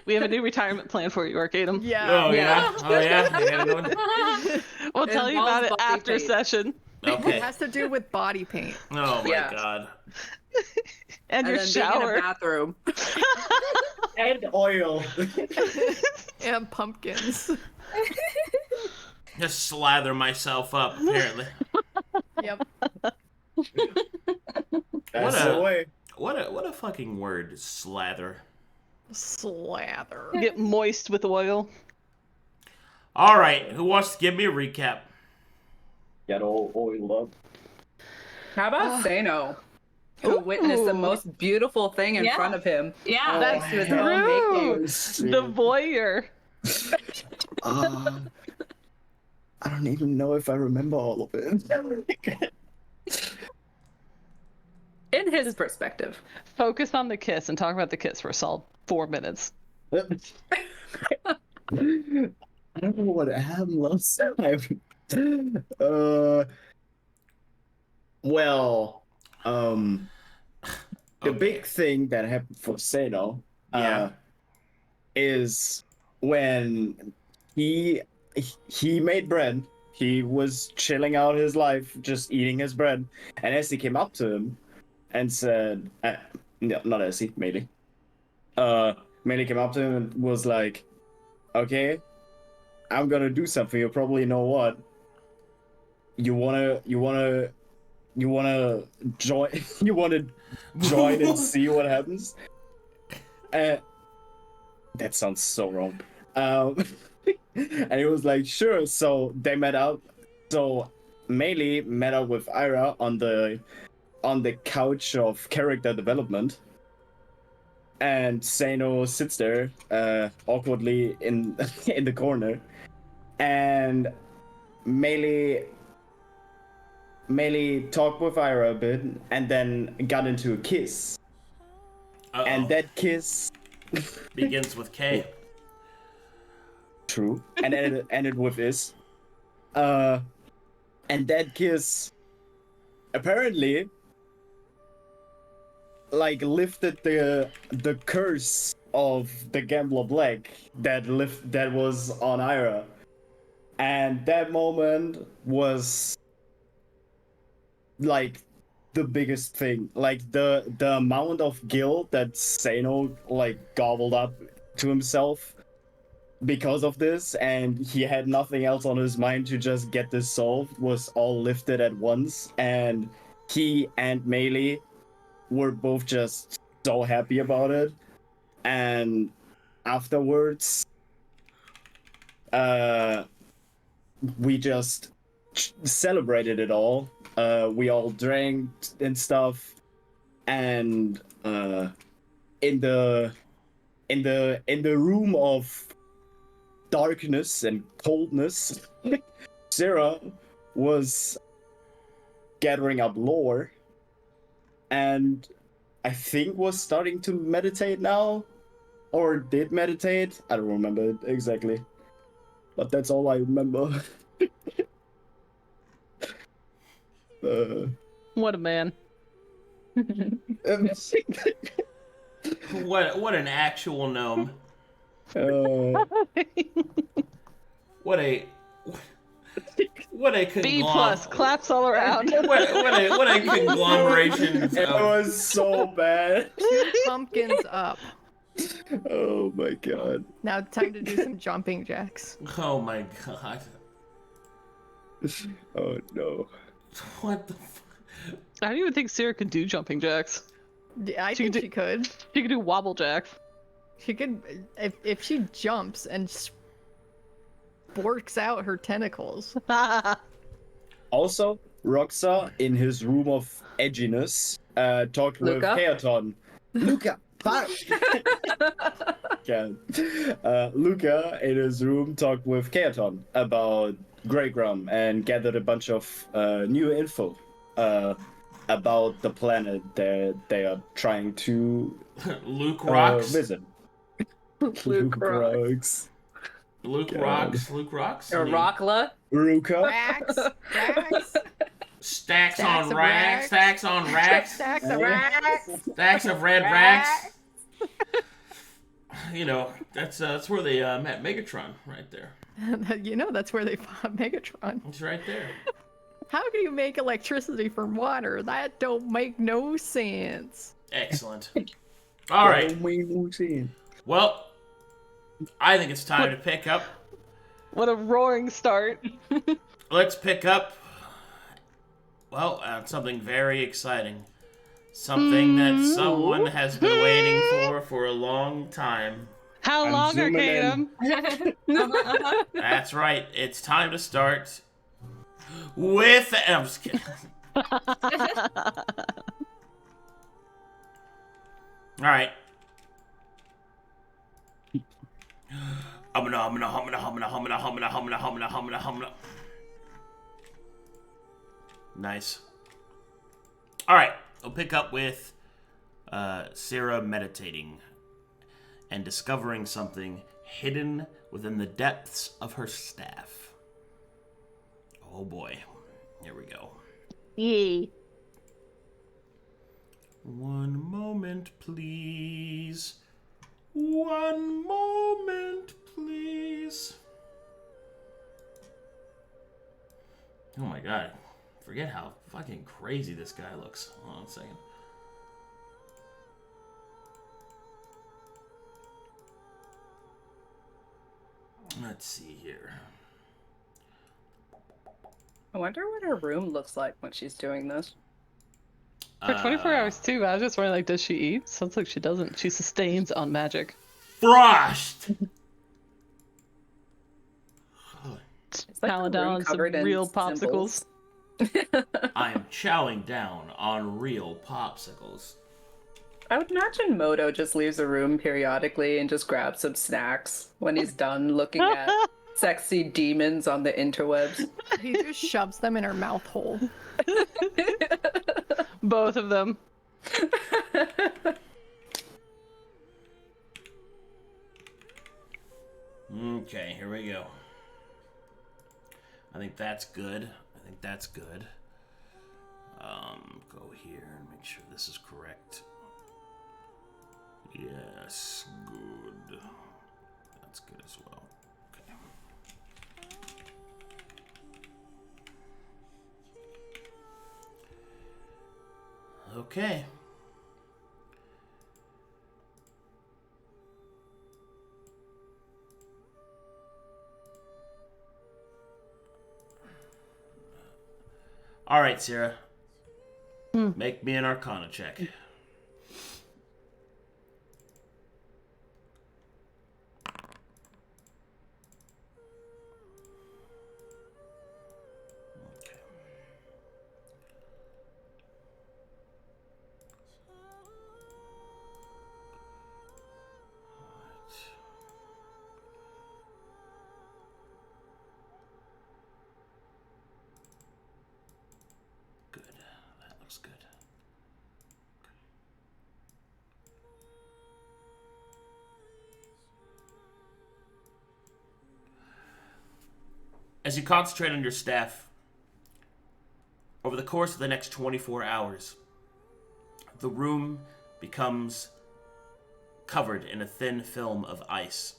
We have a new retirement plan for you, Arcadum. Yeah. Oh yeah. Oh yeah. You got another one? We'll tell you about it Involves body after paint. session. It has to do with body paint. Oh my Yeah. god. And your then being in a shower. bathroom. And oil. And pumpkins. Just slather myself up, apparently. Yep. That's the way. What a fucking word, slather. Slather. Get moist with oil. Alright, who wants to give me a recap? Get all oiled up. How about Seino, who witnessed the most beautiful thing in front of him? Yeah. That's to his own true. The voyeur. I don't even know if I remember all of it. In his perspective. Focus on the kiss and talk about the kiss for a solid 4 minutes. I don't know what happened last time. Well, the big thing that happened for Seino, is when he made bread. He was chilling out his life, just eating his bread, and Essie came up to him and said, no, not Essie, Maelie. Maelie came up to him and was like, okay, I'm gonna do something. You probably know what. You wanna join? You wanna join and see what happens? That sounds so wrong. And he was like, sure. So they met up. So Maelie met up with Irha on the couch of character development. And Seino sits there awkwardly in the corner. And Maelie talked with Irha a bit and then got into a kiss. And that kiss begins with K. True. And ended with is. And that kiss apparently like lifted the curse of the Gambler Black that was on Irha. And that moment was like the biggest thing. Like the amount of guilt that Seino like gobbled up to himself because of this, and he had nothing else on his mind to just get this solved, was all lifted at once. And he and Maelie were both just so happy about it. And afterwards, we just celebrated it all. We all drank and stuff, and in the room of darkness and coldness, Sera was gathering up lore, and I think was starting to meditate now, or did meditate. I don't remember it exactly, but that's all I remember. What a man. What an actual gnome. What a B plus, claps all around. what a conglomeration. It was so bad. 2 pumpkins up. Oh my god. Now time to do some jumping jacks. Oh my god. Oh no. What the fuck? I don't even think Sera could do jumping jacks. I think she could. She could do wobble jacks. She could, if she jumps and sporks out her tentacles. Also, Roxa, in his room of edginess, talked with Luka? Kaoton. Luka, fuck! Luka, in his room, talked with Kaoton about Greygrum and gathered a bunch of new info about the planet that they are trying to Luke rocks. visit. Luke rocks. Luke God. rocks. Luke rocks. Or Rockla. Ruka. Racks, Stacks Stacks on of racks. racks. Stacks on racks. stacks of racks. Stacks of red racks. you know, that's where they met Megatron, right there. That's where they fought Megatron. It's right there. How can you make electricity from water? That don't make no sense. Excellent. All right. Don't make no sense. Well, I think it's time to pick up. What a roaring start. Let's pick up, well, something very exciting. Something that someone has been waiting for a long time. How I'm long, zooming in. Arcadum? That's right. It's time to start with... I'm just kidding. All right. Nice. All right. We'll pick up with Sera meditating and discovering something hidden within the depths of her staff. Oh boy. Here we go. Yay. One moment, please. One moment, please. Oh my god. Forget how fucking crazy this guy looks. Hold on a second. Let's see here. I wonder what her room looks like when she's doing this. For 24 hours too, I was just wondering, like, does she eat? Sounds like she doesn't. She sustains on magic. Frost! It's like her room Paladin, some covered in real symbols. popsicles. I am chowing down on real popsicles. I would imagine Moto just leaves the room periodically and just grabs some snacks when he's done looking at sexy demons on the interwebs. He just shoves them in her mouth hole. Both of them. Okay, here we go. I think that's good. Go here and make sure this is correct. Yes, good. That's good as well. Okay. Okay. All right, Sera. Make me an Arcana check. Good. That looks good. As you concentrate on your staff, over the course of the next 24 hours, the room becomes covered in a thin film of ice.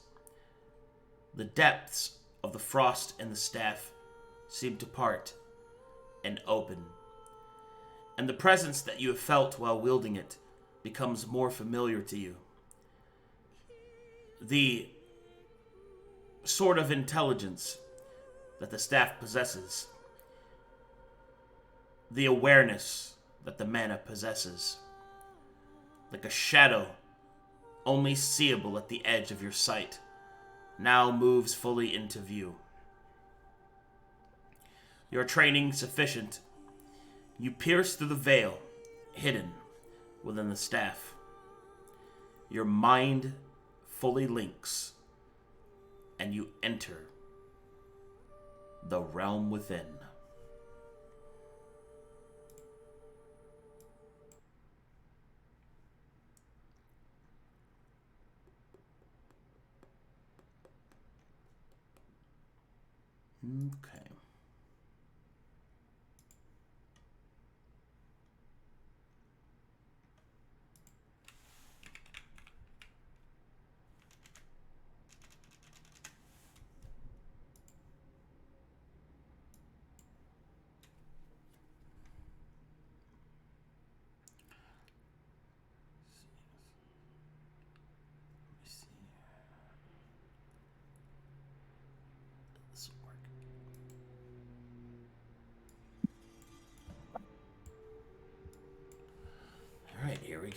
The depths of the frost in the staff seem to part and open, and the presence that you have felt while wielding it becomes more familiar to you. The sort of intelligence that the staff possesses, the awareness that the mana possesses, like a shadow only seeable at the edge of your sight, now moves fully into view. Your training sufficient, you pierce through the veil hidden within the staff. Your mind fully links, and you enter the realm within. Okay.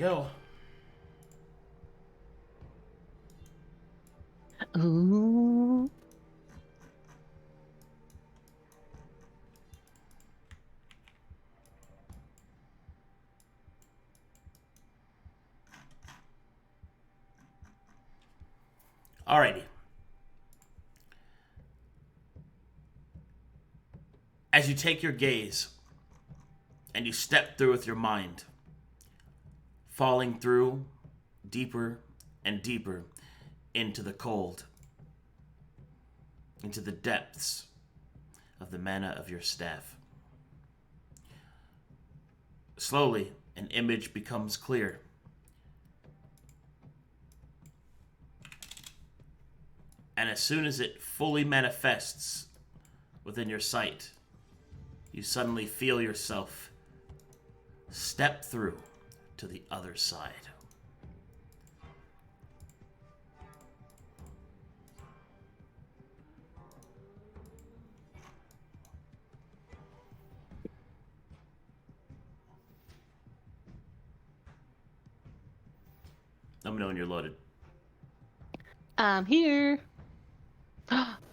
go. Ooh. Alrighty. As you take your gaze and you step through with your mind, falling through deeper and deeper into the cold, into the depths of the mana of your staff. Slowly, an image becomes clear. And as soon as it fully manifests within your sight, you suddenly feel yourself step through to the other side. Let me know when you're loaded. I'm here.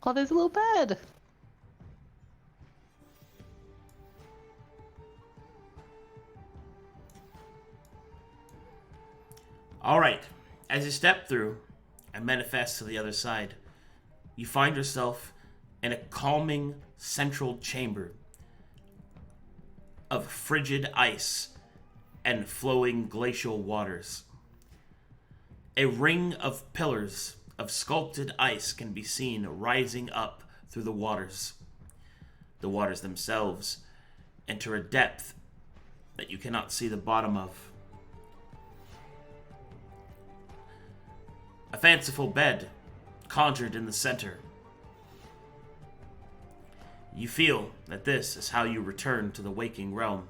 Oh, there's a little bed. All right. As you step through and manifest to the other side, you find yourself in a calming central chamber of frigid ice and flowing glacial waters. A ring of pillars of sculpted ice can be seen rising up through the waters. The waters themselves enter a depth that you cannot see the bottom of. A fanciful bed conjured in the center. You feel that this is how you return to the waking realm.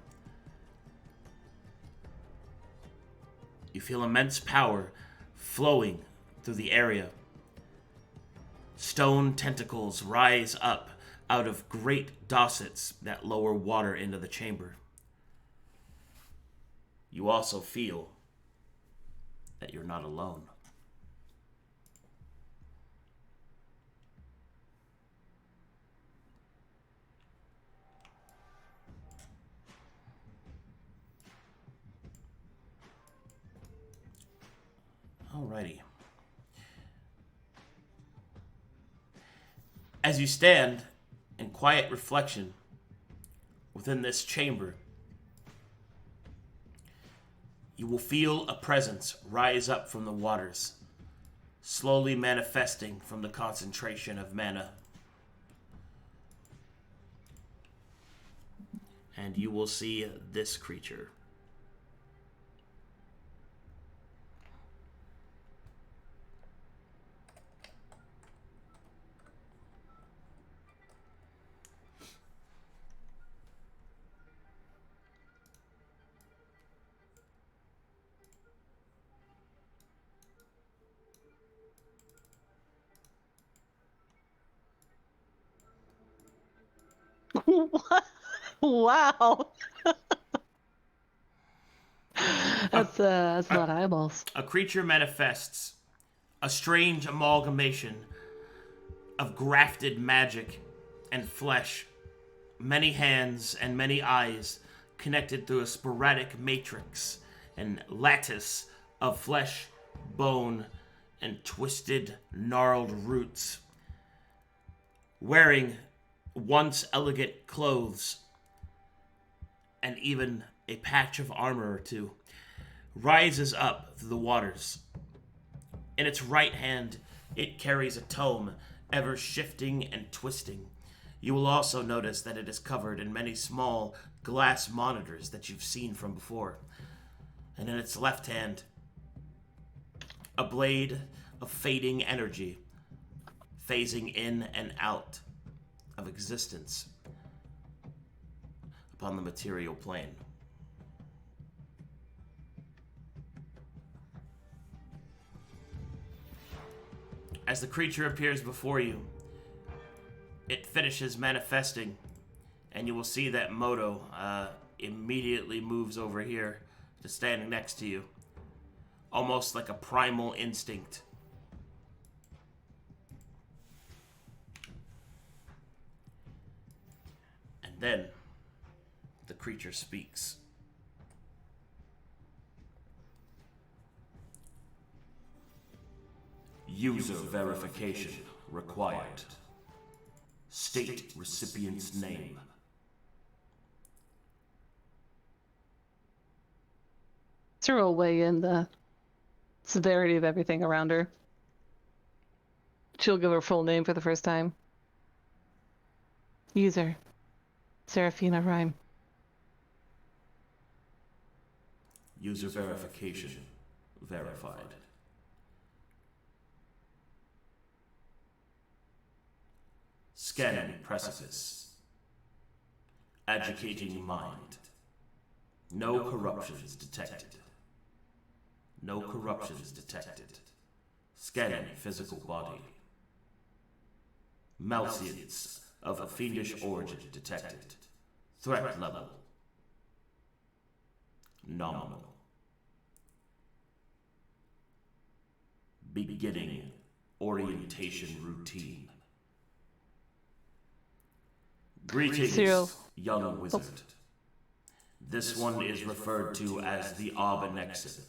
You feel immense power flowing through the area. Stone tentacles rise up out of great dossets that lower water into the chamber. You also feel that you're not alone. Alrighty. As you stand in quiet reflection within this chamber, you will feel a presence rise up from the waters, slowly manifesting from the concentration of mana. And you will see this creature. Wow. That's a lot of eyeballs. A creature manifests, a strange amalgamation of grafted magic and flesh, many hands and many eyes connected through a sporadic matrix and lattice of flesh, bone, and twisted, gnarled roots. Wearing once elegant clothes and even a patch of armor or two, rises up through the waters. In its right hand, it carries a tome, ever shifting and twisting. You will also notice that it is covered in many small glass monitors that you've seen from before. And in its left hand, a blade of fading energy, phasing in and out of existence upon the material plane. As the creature appears before you, it finishes manifesting, and you will see that Moto immediately moves over here, just standing next to you. almost like a primal instinct. And then the creature speaks. User verification required. State recipient's name. Sera will weigh in the severity of everything around her. She'll give her full name for the first time. User, Saraphina Rhyme. User verification verified. Scanning precipice. Agitating mind. No corruptions detected. No corruptions detected. Scanning physical body. Malseance of a fiendish origin detected. Threat level. Nominal. Beginning orientation routine. Greetings, Cyril. young wizard. This one is referred to as the Arbanexin.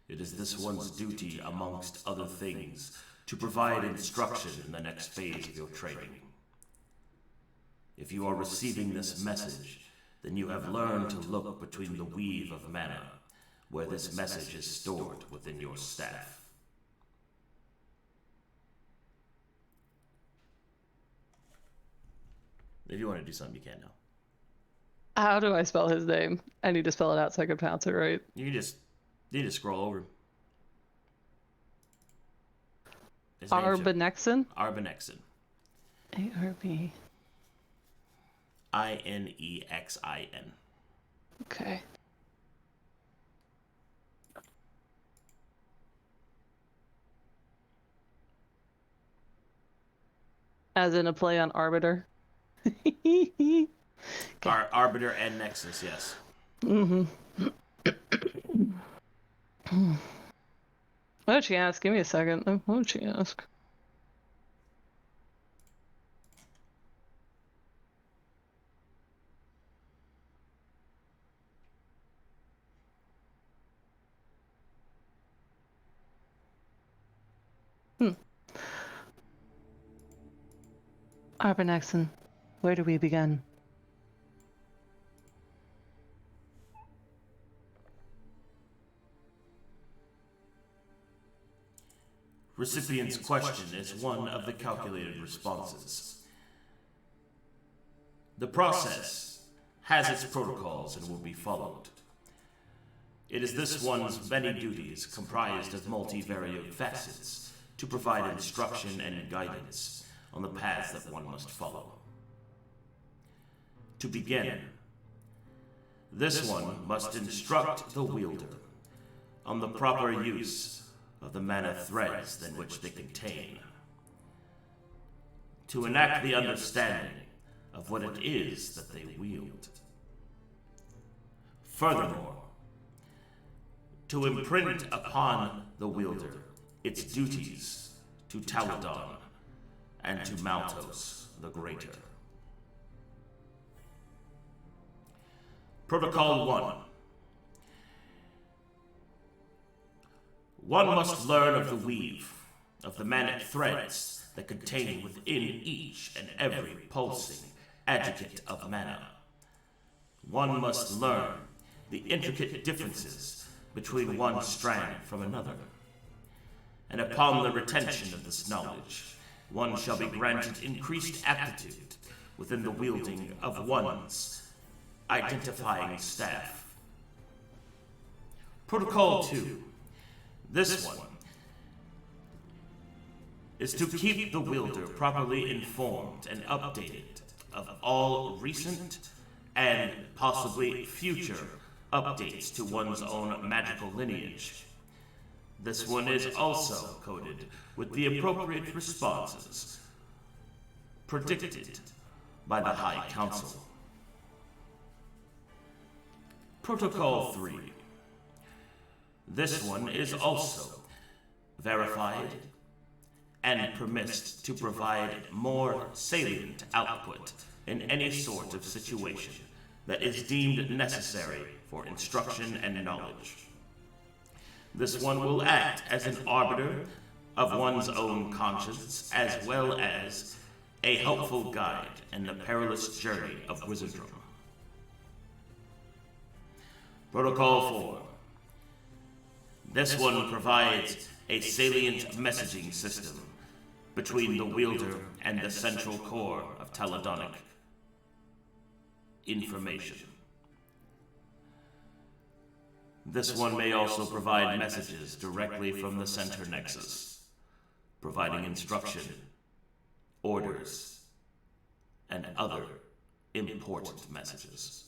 It is this one's duty, amongst other things, to provide instruction in the next phase of your training. If you are receiving this message, then you have learned to look between the weave of mana, where this message is stored within your staff. If you want to do something, you can now. How do I spell his name? I need to spell it out so I can pronounce it right. You just scroll over. Arbanexin? Arbanexin. A-R-B. I-N-E-X-I-N. Okay. As in a play on Arbiter. Okay. Arbiter and Nexus, yes. Mm-hmm. Why don't you ask? Give me a second. Why don't you ask? Arbanexin, where do we begin? Recipient's question is one of the calculated responses. The process has its protocols and will be followed. It is this one's many duties, comprised of multivariate facets, to provide instruction and guidance on the path that one must follow. To begin, this one must instruct the wielder on the proper use of the mana threads than which they contain, to enact the understanding of what it is that they wield. Furthermore, to imprint upon the wielder its duties to Taladon and to Maltos the Greater. Protocol 1. One must learn of the weave, of the manic threads that contain within each and every pulsing adjuvant of mana. One must learn the intricate differences between one strand from another. And upon the retention of this knowledge, one shall be granted increased aptitude within the wielding of one's identifying staff. Protocol 2. This one is to keep the wielder properly informed and updated of all recent and possibly future updates to one's own magical lineage. This one is also coded with the appropriate responses predicted by the High Council. Protocol 3. This one is also verified and permits to provide more salient output in any sort of situation that is deemed necessary for instruction and knowledge. This one will act as an arbiter of one's own conscience, as well as a helpful guide in the perilous journey of wizardry. Protocol 4. This one provides a salient messaging system between the wielder and the central core of Taladonic information. This one may also provide messages directly from the center nexus, providing instruction, orders, and other important messages.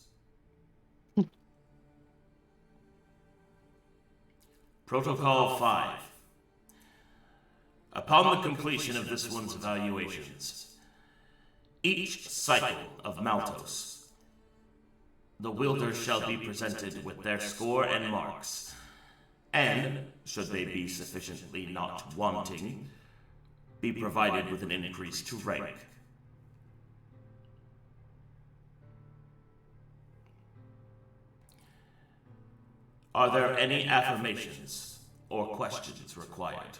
Protocol 5. Upon the completion of this one's evaluations, each cycle of Maltos, the wielders shall be presented with their score and marks, and, should they be sufficiently not wanting, be provided with an increase to rank. Are there any affirmations or questions required?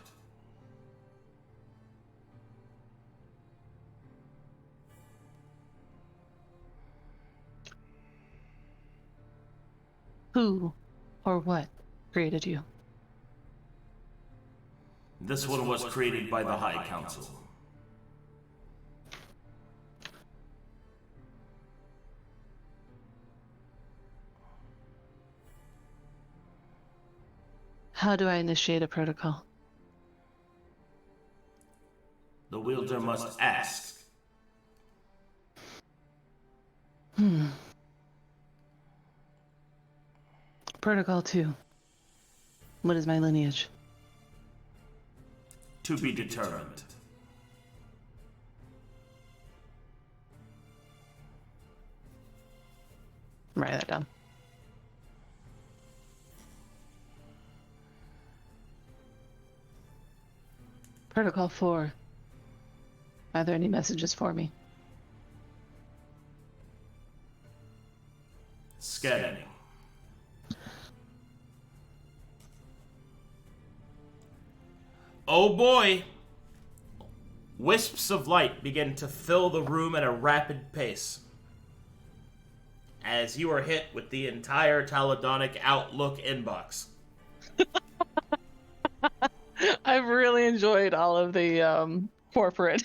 Who or what created you? This one was created by the High Council. How do I initiate a protocol? The wielder must ask. Protocol 2. What is my lineage? To be determined. Write that down. Protocol 4. Are there any messages for me? Scanning. Oh boy! Wisps of light begin to fill the room at a rapid pace. As you are hit with the entire Taladonic Outlook inbox. I've really enjoyed all of the corporate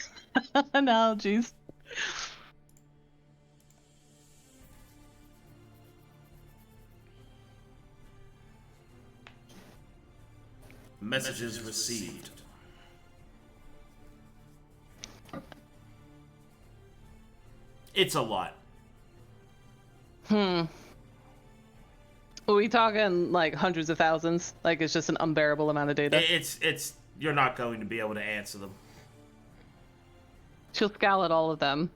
analogies. Messages received. It's a lot. Are we talking like hundreds of thousands? Like it's just an unbearable amount of data? It's you're not going to be able to answer them. She'll scowl at all of them.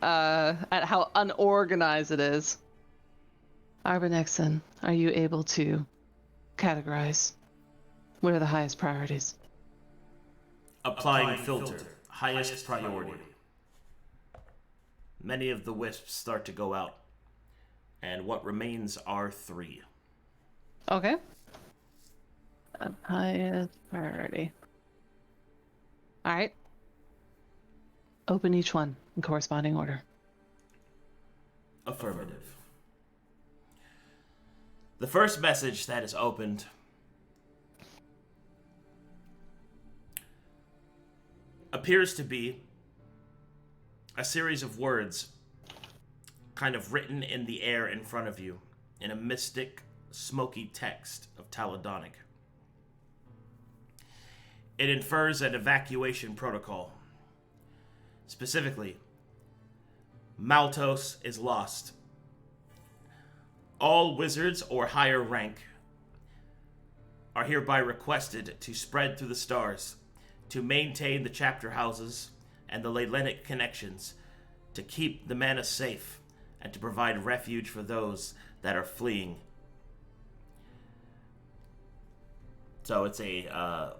At how unorganized it is. Arbanexon, are you able to categorize? What are the highest priorities? Applying filter. Highest priority. Many of the wisps start to go out. And what remains are 3. Okay. Highest priority. Alright. Open each one in corresponding order. Affirmative. The first message that is opened appears to be a series of words kind of written in the air in front of you in a mystic, smoky text of Taladonic. It infers an evacuation protocol. Specifically, Maltos is lost. All wizards or higher rank are hereby requested to spread through the stars, to maintain the chapter houses and the Leylenic connections, to keep the mana safe, and to provide refuge for those that are fleeing. So it's an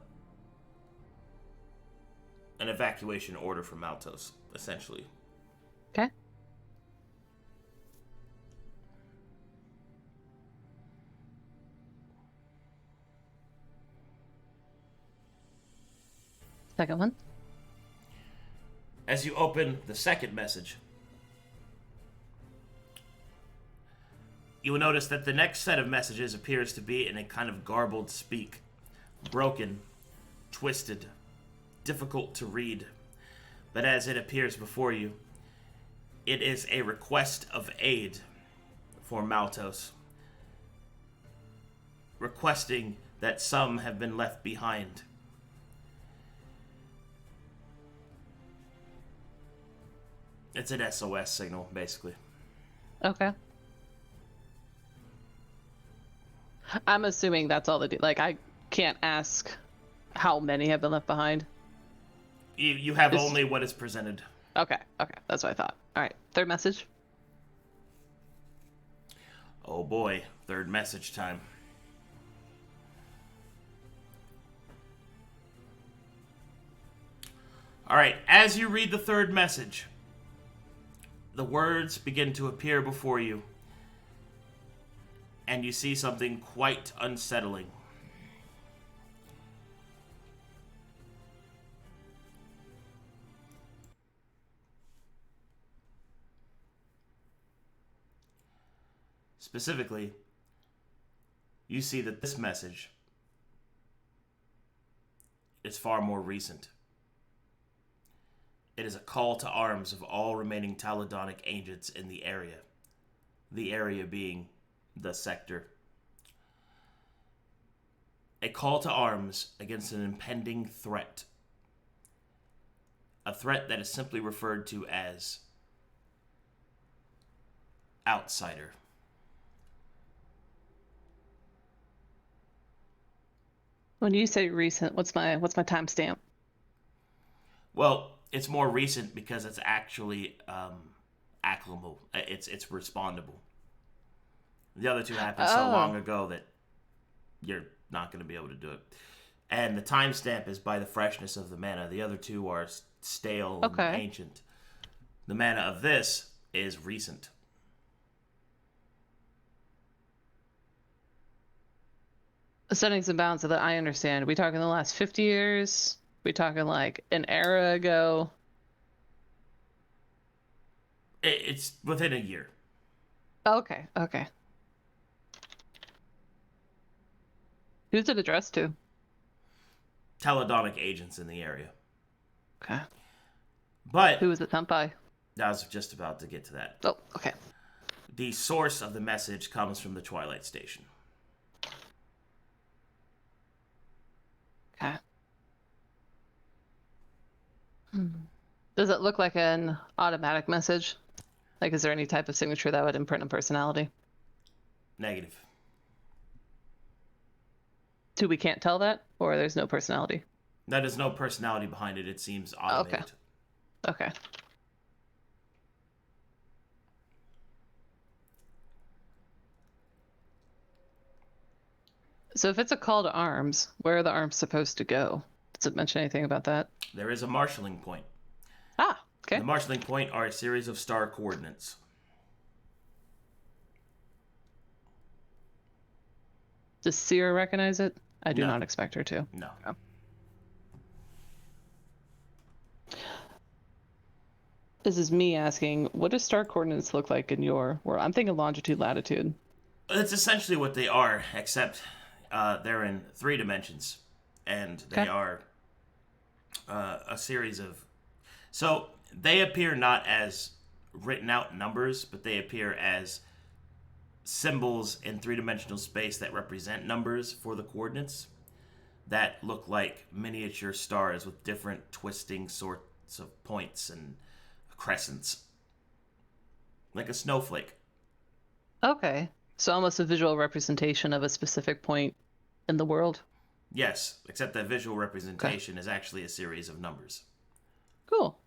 evacuation order from Maltos, essentially. Okay. Second one. As you open the second message, you will notice that the next set of messages appears to be in a kind of garbled speak. Broken, twisted, difficult to read. But as it appears before you, it is a request of aid for Maltos. Requesting that some have been left behind. It's an SOS signal, basically. Okay. I'm assuming that's all they do. Like, I can't ask how many have been left behind. You have only what is presented. Okay, that's what I thought. All right, third message. Oh boy, third message time. All right, as you read the third message, the words begin to appear before you, and you see something quite unsettling. Specifically, you see that this message is far more recent. It is a call to arms of all remaining Taladonic agents in the area being the sector. A call to arms against an impending threat. A threat that is simply referred to as Outsider. When you say recent, what's my timestamp? Well, it's more recent because it's actually acclamable. It's respondable. The other two happened so long ago that you're not going to be able to do it. And the timestamp is by the freshness of the mana. The other two are stale and ancient. The mana of this is recent. Settings and bounds so that I understand. Are we talking the last 50 years? Are we talking like an era ago? It's within a year. Okay. Who's it addressed to? Taladonic agents in the area. Okay. But who was it sent by? I was just about to get to that. Oh, okay. The source of the message comes from the Twilight Station. Okay. Does it look like an automatic message? Like, is there any type of signature that would imprint a personality? Negative. So we can't tell that? Or there's no personality? That is no personality behind it. It seems automated. Okay. So if it's a call to arms, where are the arms supposed to go? Does it mention anything about that? There is a marshalling point. Ah, okay. The marshalling point are a series of star coordinates. Does Sera recognize it? I do No. not expect her to. No. Oh. This is me asking, what do star coordinates look like in your world? I'm thinking longitude, latitude. It's essentially what they are, except they're in 3 dimensions. And they are a series of... So they appear not as written out numbers, but they appear as symbols in 3-dimensional space that represent numbers for the coordinates that look like miniature stars with different twisting sorts of points and crescents. Like a snowflake. Okay. So almost a visual representation of a specific point in the world? Yes, except that visual representation is actually a series of numbers. Cool.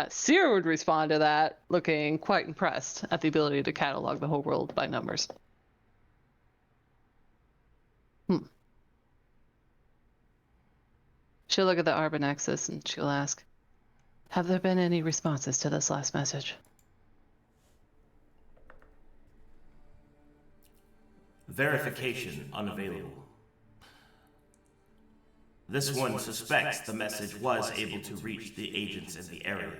Sera would respond to that, looking quite impressed at the ability to catalog the whole world by numbers. She'll look at the Arbor Nexus and she'll ask, have there been any responses to this last message? Verification unavailable. This one suspects the message was able to reach the agents in the area.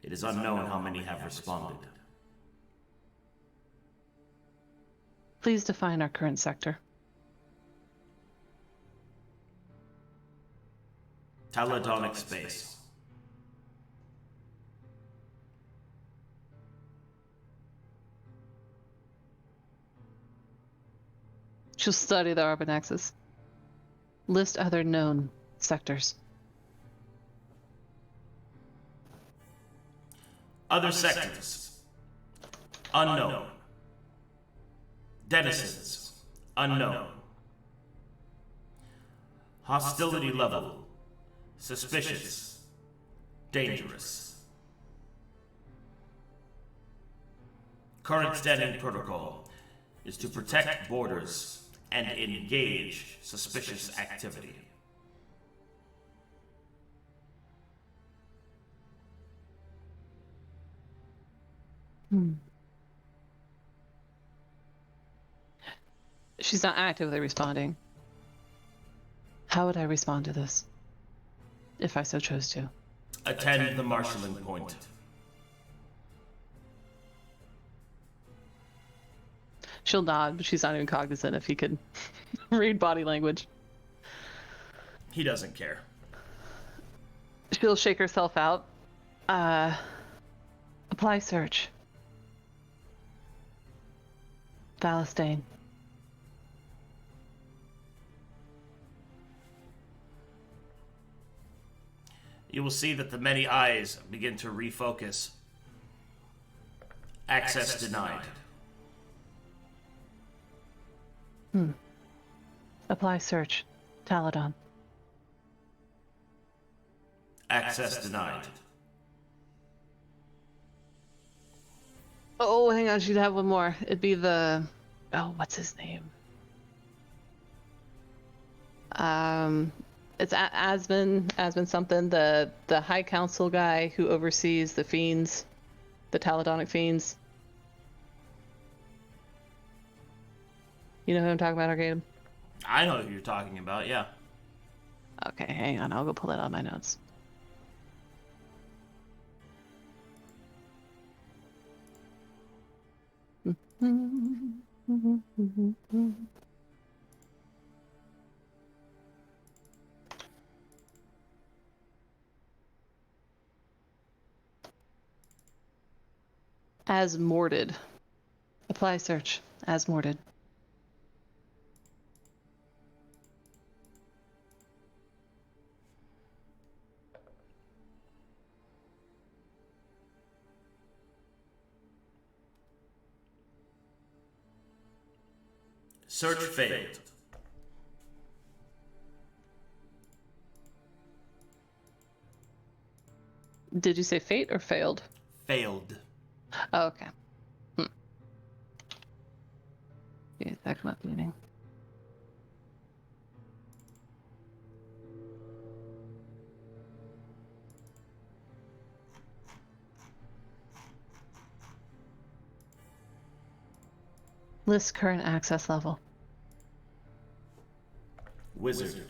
It is unknown how many have responded. Please define our current sector. Taladonic space. She'll study the Arbor Nexus. List other known sectors. Other sectors. Unknown. Denizens. Unknown. Hostility level. Suspicious. Dangerous. Current standing protocol is to protect borders and engage suspicious activity. She's not actively responding. How would I respond to this? If I so chose to. Attend the marshalling point. She'll nod, but she's not even cognizant if he could read body language. He doesn't care. She'll shake herself out. Apply search. Valistane. You will see that the many eyes begin to refocus. Access denied. Apply search. Taladon. Access denied. Oh, hang on. She'd have one more. It'd be the... Oh, what's his name? It's Asmon something. The High Council guy who oversees the fiends. The Taladonic fiends. You know who I'm talking about, Arcadum? I know who you're talking about, yeah. Okay, hang on. I'll go pull that out of my notes. As morded. Apply search. As morded. Search failed. Did you say fate or failed? Failed. Oh, okay. Yeah, that come up meeting. List current access level. Wizard.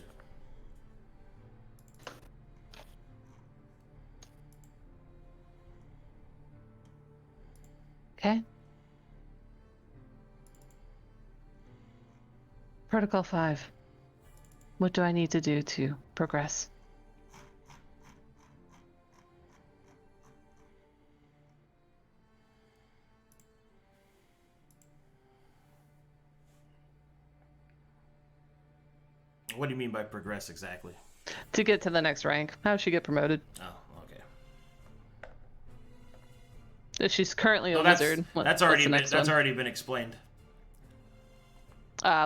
Okay. Protocol 5. What do I need to do to progress? What do you mean by progress exactly? To get to the next rank. How does she get promoted? Oh, okay. If she's currently a That's wizard, that's already been explained.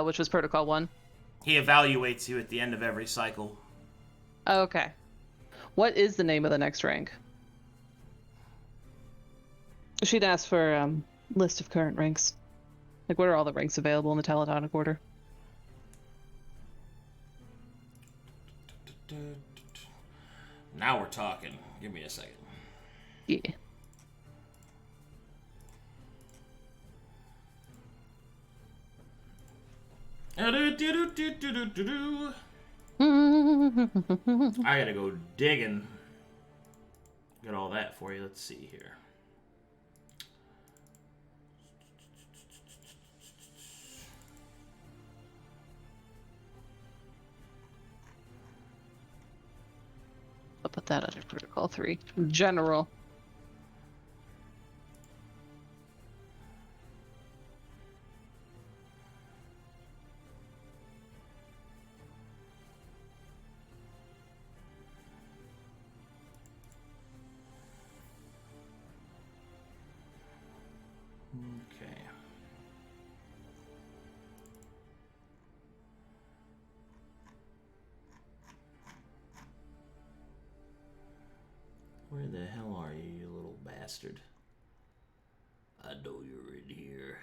Which was Protocol 1. He evaluates you at the end of every cycle. Okay. What is the name of the next rank? She'd asked for list of current ranks. Like, what are all the ranks available in the Teletonic Order? Now we're talking. Give me a second. Yeah. I gotta go digging. Got all that for you. Let's see here. I'll put that under Protocol 3. General. Okay. Where the hell are you, you little bastard? I know you're in here.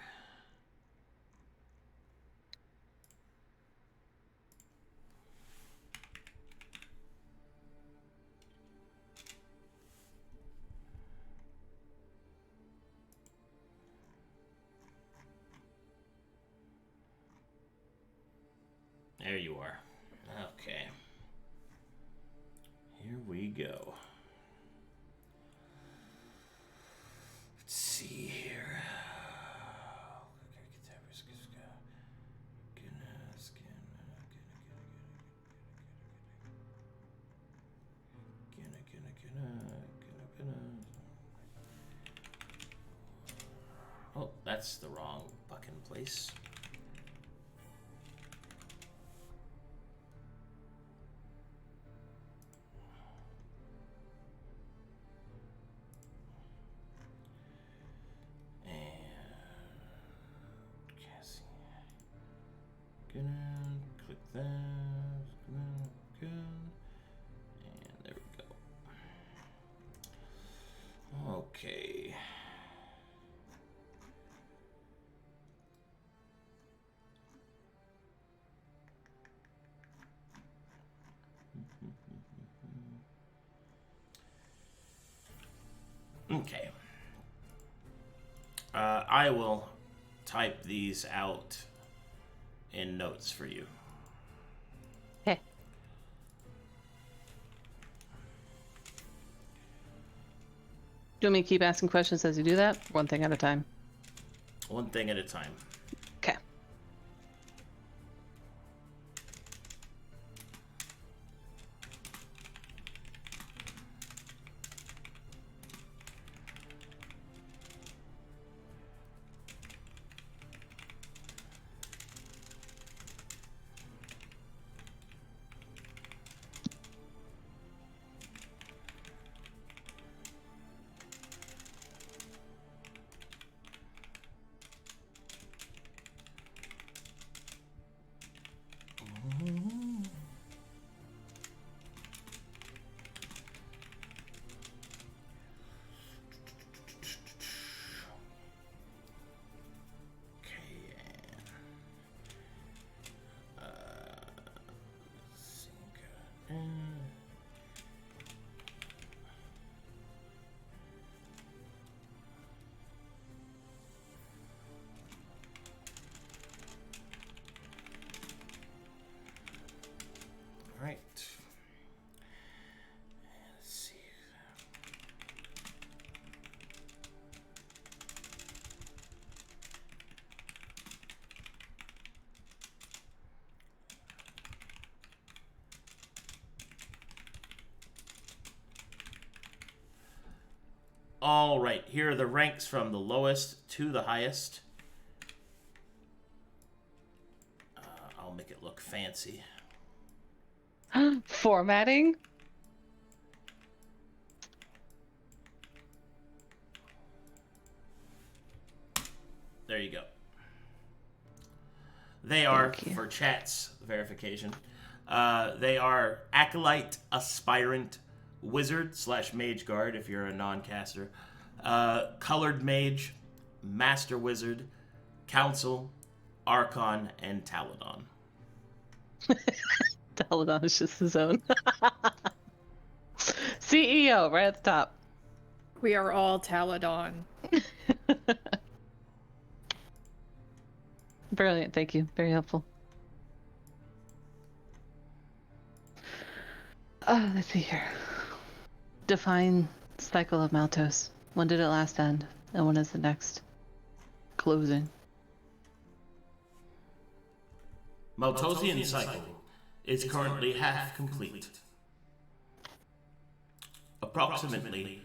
There you are. Okay. Here we go. Let's see here. Oh, that's the wrong fucking place. Gonna click that, good, and there we go. Okay. Okay. I will type these out in notes for you. Okay. Do you want me to keep asking questions as you do that? One thing at a time. One thing at a time. Okay. Right. Let's see. All right, here are the ranks from the lowest to the highest. I'll make it look fancy. Formatting? There you go. They are, Thank you. for chat's verification, they are Acolyte, Aspirant, Wizard / Mage Guard if you're a non-caster, Colored Mage, Master Wizard, Council, Archon, and Taladon. Taladon is just his own. CEO, right at the top. We are all Taladon. Brilliant, thank you. Very helpful. Let's see here. Define cycle of Maltos. When did it last end? And when is the next closing? Maltosian cycle is currently half complete. Approximately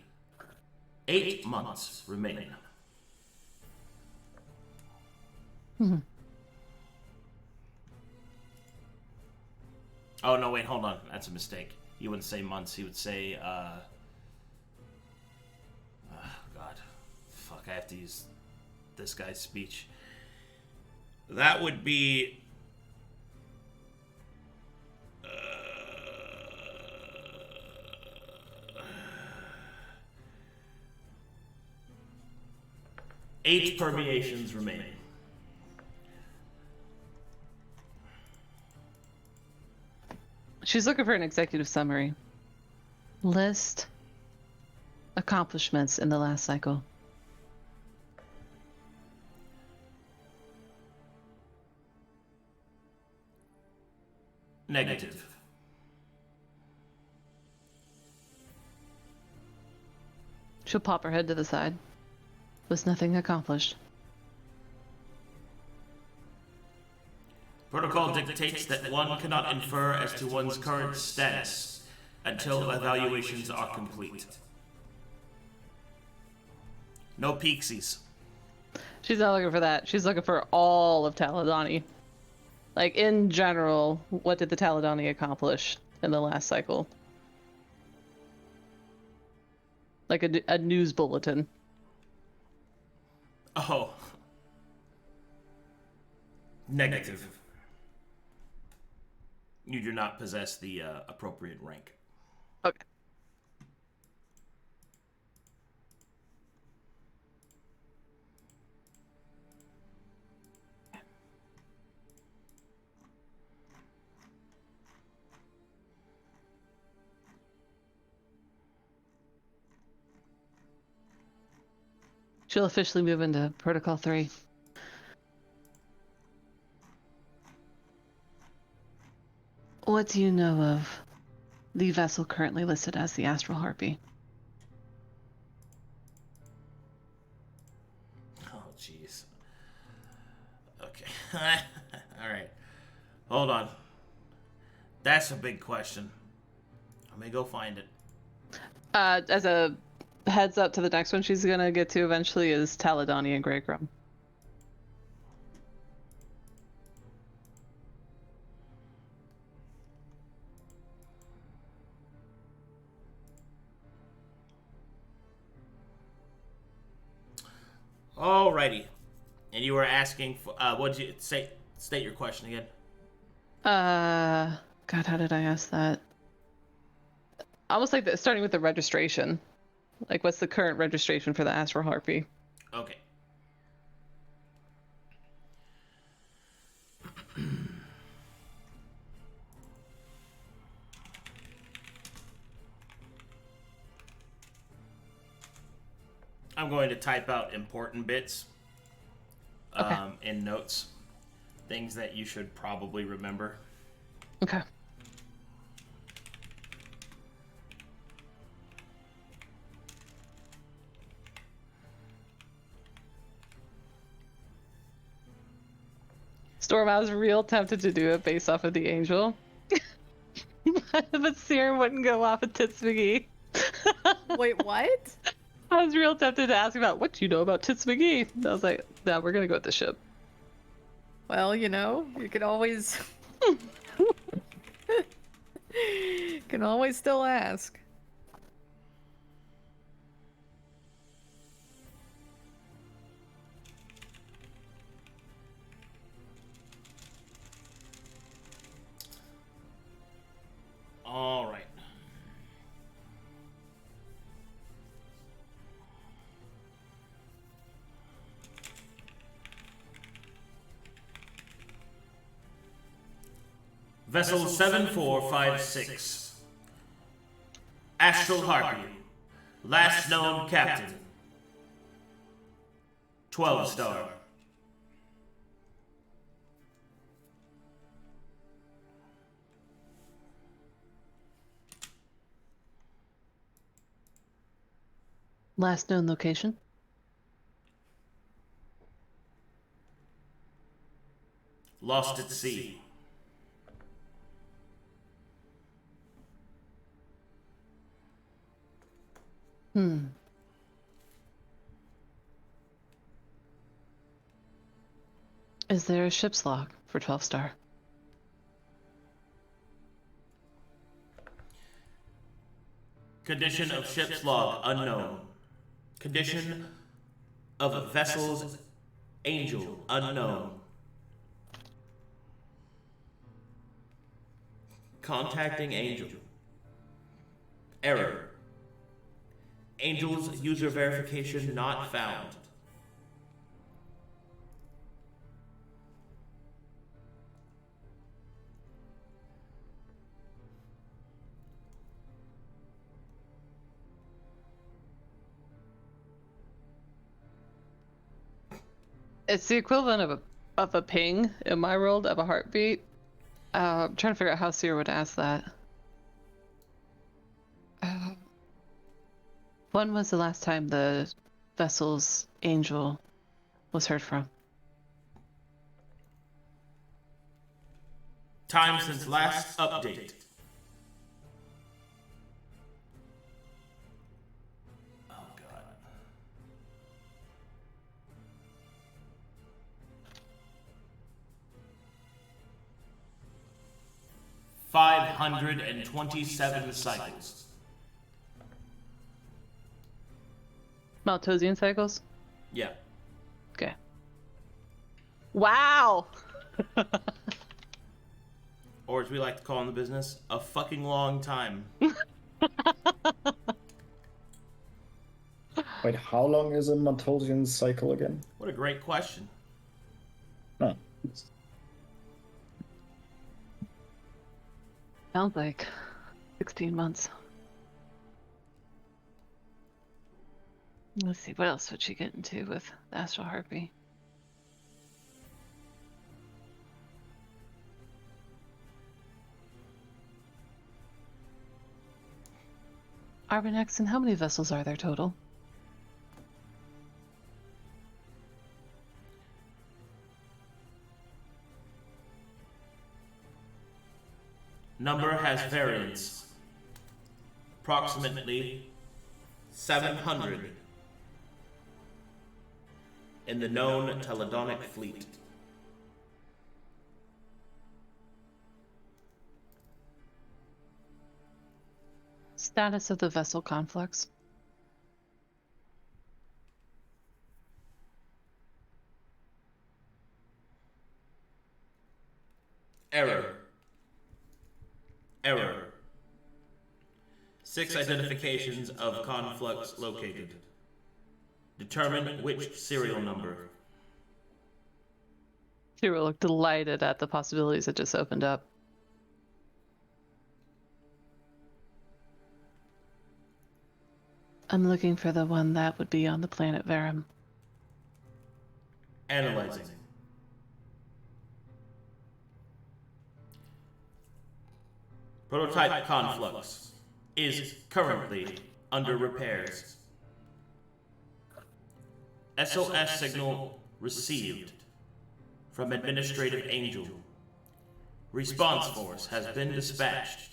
8 months remain. Oh, no, wait, hold on. That's a mistake. You wouldn't say months. You would say, oh, God. Fuck, I have to use this guy's speech. That would be... 8 permeations remain. She's looking for an executive summary. List accomplishments in the last cycle. Negative. She'll pop her head to the side. Was nothing accomplished. Protocol dictates that one cannot infer as to one's current status until evaluations are complete. No peeksies. She's not looking for that. She's looking for all of Taladani. Like, in general, what did the Taladani accomplish in the last cycle? Like a news bulletin. Oh. Negative. You do not possess the appropriate rank. Okay. She'll officially move into Protocol 3. What do you know of the vessel currently listed as the Astral Harpy? Oh, jeez. Okay. Alright. Hold on. That's a big question. Let me go find it. As a heads up to the next one she's gonna get to eventually is Taladani and Greygrum. Alrighty. And you were asking for, what did you say? State your question again. God, how did I ask that? Almost like starting with the registration. Like, what's the current registration for the Astral Harpy? Okay. I'm going to type out important bits in notes. Things that you should probably remember. Okay. Storm, I was real tempted to do it based off of the angel. But Sera wouldn't go off of Tits McGee. Wait, what? I was real tempted to ask about what do you know about Tits McGee. I was like, no, we're gonna go with the ship. Well, you know, you could always... can always still ask. All right. Vessel 7456. Astral Harpy. Last known captain. 12-star. Last known location? Lost at sea. Is there a ship's log for 12-star? Condition of ship's log unknown. Condition of vessel's angel unknown. Contacting angel. Error. Angel's user verification not found. It's the equivalent of a ping in my world of a heartbeat. I'm trying to figure out how Sera would ask that. When was the last time the vessel's angel was heard from? Time since last update. Oh god. 527 cycles. Maltosian cycles? Yeah. Okay. Wow! Or as we like to call in the business, a fucking long time. Wait, how long is a Maltosian cycle again? What a great question. Huh. Sounds like 16 months. Let's see, what else would she get into with the Astral Harpy? Arbanexon, how many vessels are there total? Number has variance. Approximately 700 in the known Teledonic fleet. Status of the vessel conflicts. Error. Error. 6 identifications of conflicts located. Determine which serial number. Sera looked delighted at the possibilities that just opened up. I'm looking for the one that would be on the planet Verum. Analyzing. Prototype conflux is currently under repairs. SOS signal received from Administrative Angel. Response force has been dispatched.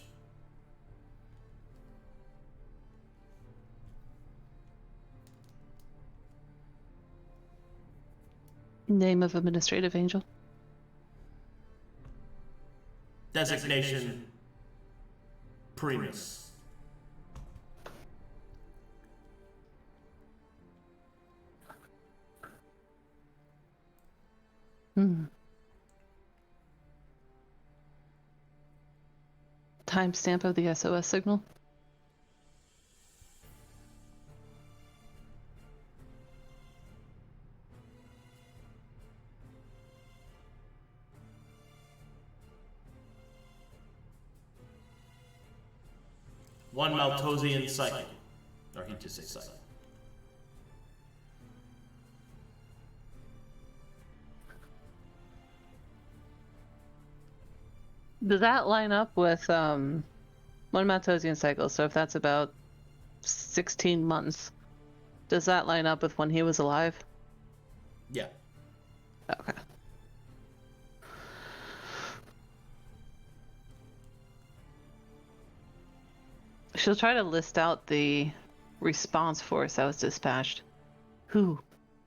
Name of Administrative Angel? Designation Primus. Timestamp of the SOS signal? 1 Maltosian cycle. Or he just say cycle. Does that line up with 1 Maltosian cycle? So if that's about 16 months, does that line up with when he was alive? Yeah. Okay. She'll try to list out the response force that was dispatched. Who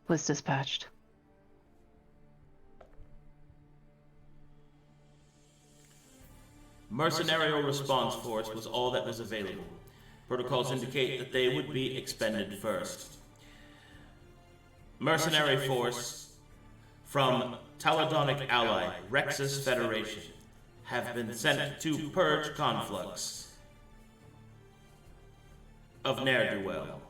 was dispatched? Mercenarial response force was all that was available. Protocols indicate that they would be expended first. Mercenary force from Taladonic ally Rex's Federation have been sent to purge conflux of ne'er-do-well.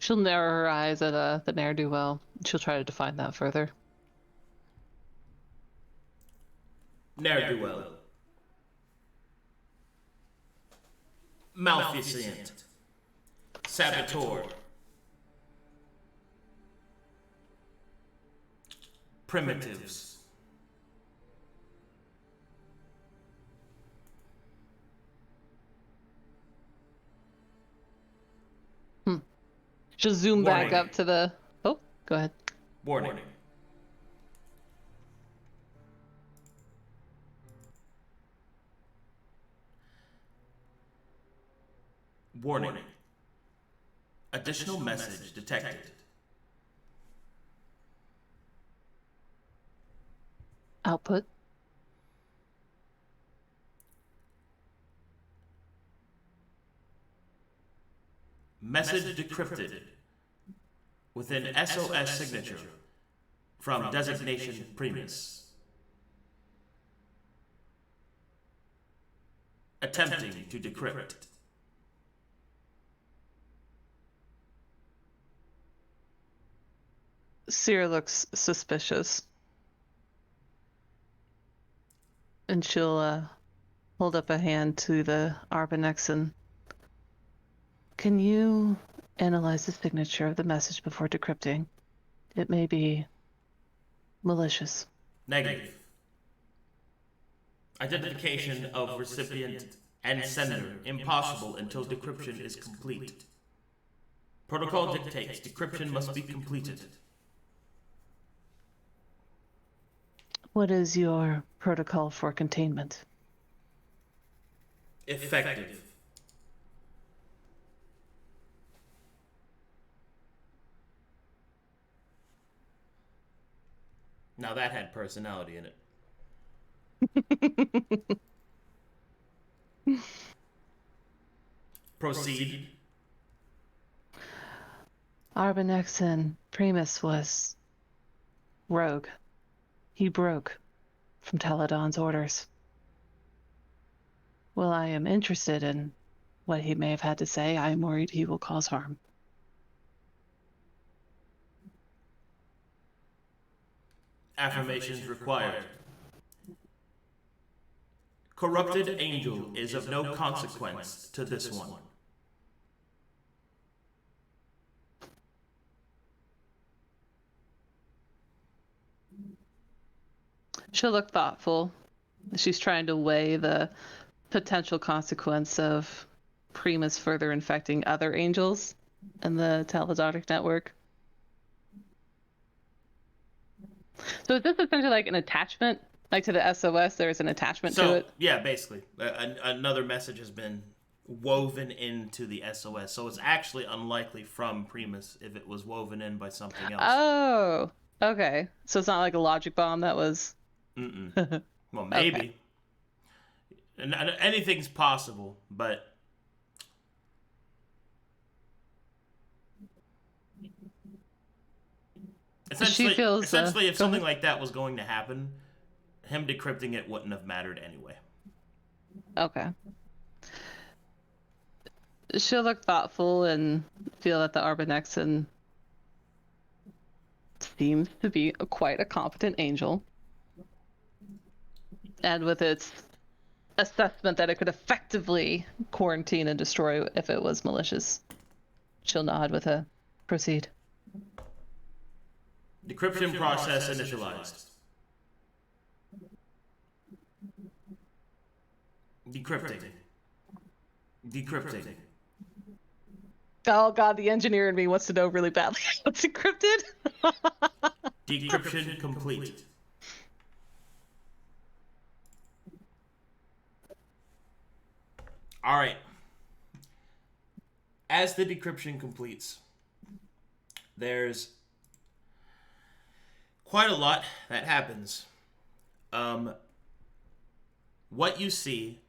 She'll narrow her eyes at the ne'er-do-well. She'll try to define that further. Ne'er-do-well. Malfeasant. Saboteur. Primitives. She'll zoom back Warning. up to the... Oh, go ahead. Warning. Warning. Additional message detected. Output. Message decrypted within SOS signature from designation Primus. Attempting to decrypt. Sera looks suspicious. And she'll hold up a hand to the Arbanexan. Can you analyze the signature of the message before decrypting? It may be malicious. Negative. Identification of recipient and sender impossible until decryption is complete. Protocol dictates decryption must be completed. What is your protocol for containment? Effective. Now that had personality in it. Proceed. Arbanexan Primus was rogue. He broke from Taladon's orders. Well, I am interested in what he may have had to say. I am worried he will cause harm. Affirmations required. Corrupted angel is of no consequence to this one. She'll look thoughtful. She's trying to weigh the potential consequence of Primus further infecting other angels in the Taladonic network. So is this essentially like an attachment? Like to the SOS, there's an attachment to it? Yeah, basically. Another message has been woven into the SOS. So it's actually unlikely from Primus if it was woven in by something else. Oh, okay. So it's not like a logic bomb that was... Mm-mm. Well, maybe. Okay. Anything's possible, but... Essentially, if something like that was going to happen, him decrypting it wouldn't have mattered anyway. Okay. She'll look thoughtful and feel that the Arbanexan seems to be quite a competent angel. And with its assessment that it could effectively quarantine and destroy if it was malicious, she'll nod with a proceed. Decryption process initialized. Decrypting. Decrypting. Oh god, the engineer in me wants to know really badly what's encrypted. Decryption complete. All right. As the decryption completes, there's quite a lot that happens. What you see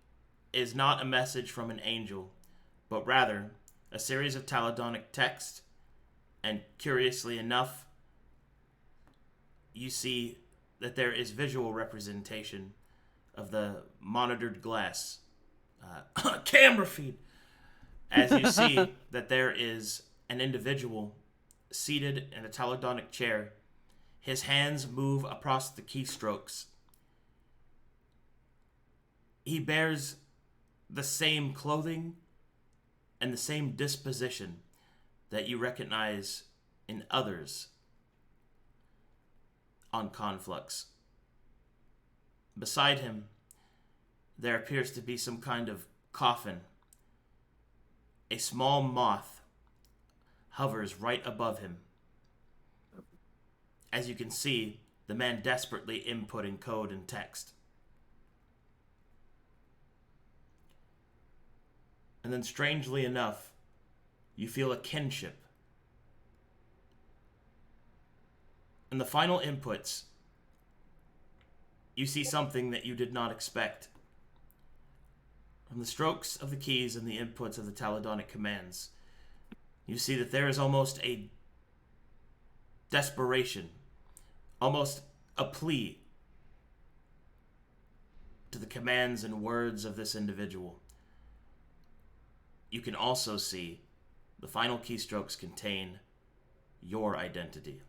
is not a message from an angel, but rather a series of Taladonic text, and curiously enough, you see that there is visual representation of the monitored glass camera feed, as you see that there is an individual seated in a Taladonic chair. His hands move across the keystrokes. He bears the same clothing and the same disposition that you recognize in others on Conflux. Beside him, there appears to be some kind of coffin. A small moth hovers right above him. As you can see, the man desperately inputting code and text. And then, strangely enough, you feel a kinship. In the final inputs, you see something that you did not expect. From the strokes of the keys and the inputs of the Taladonic commands, you see that there is almost a desperation, almost a plea to the commands and words of this individual. You can also see the final keystrokes contain your identity.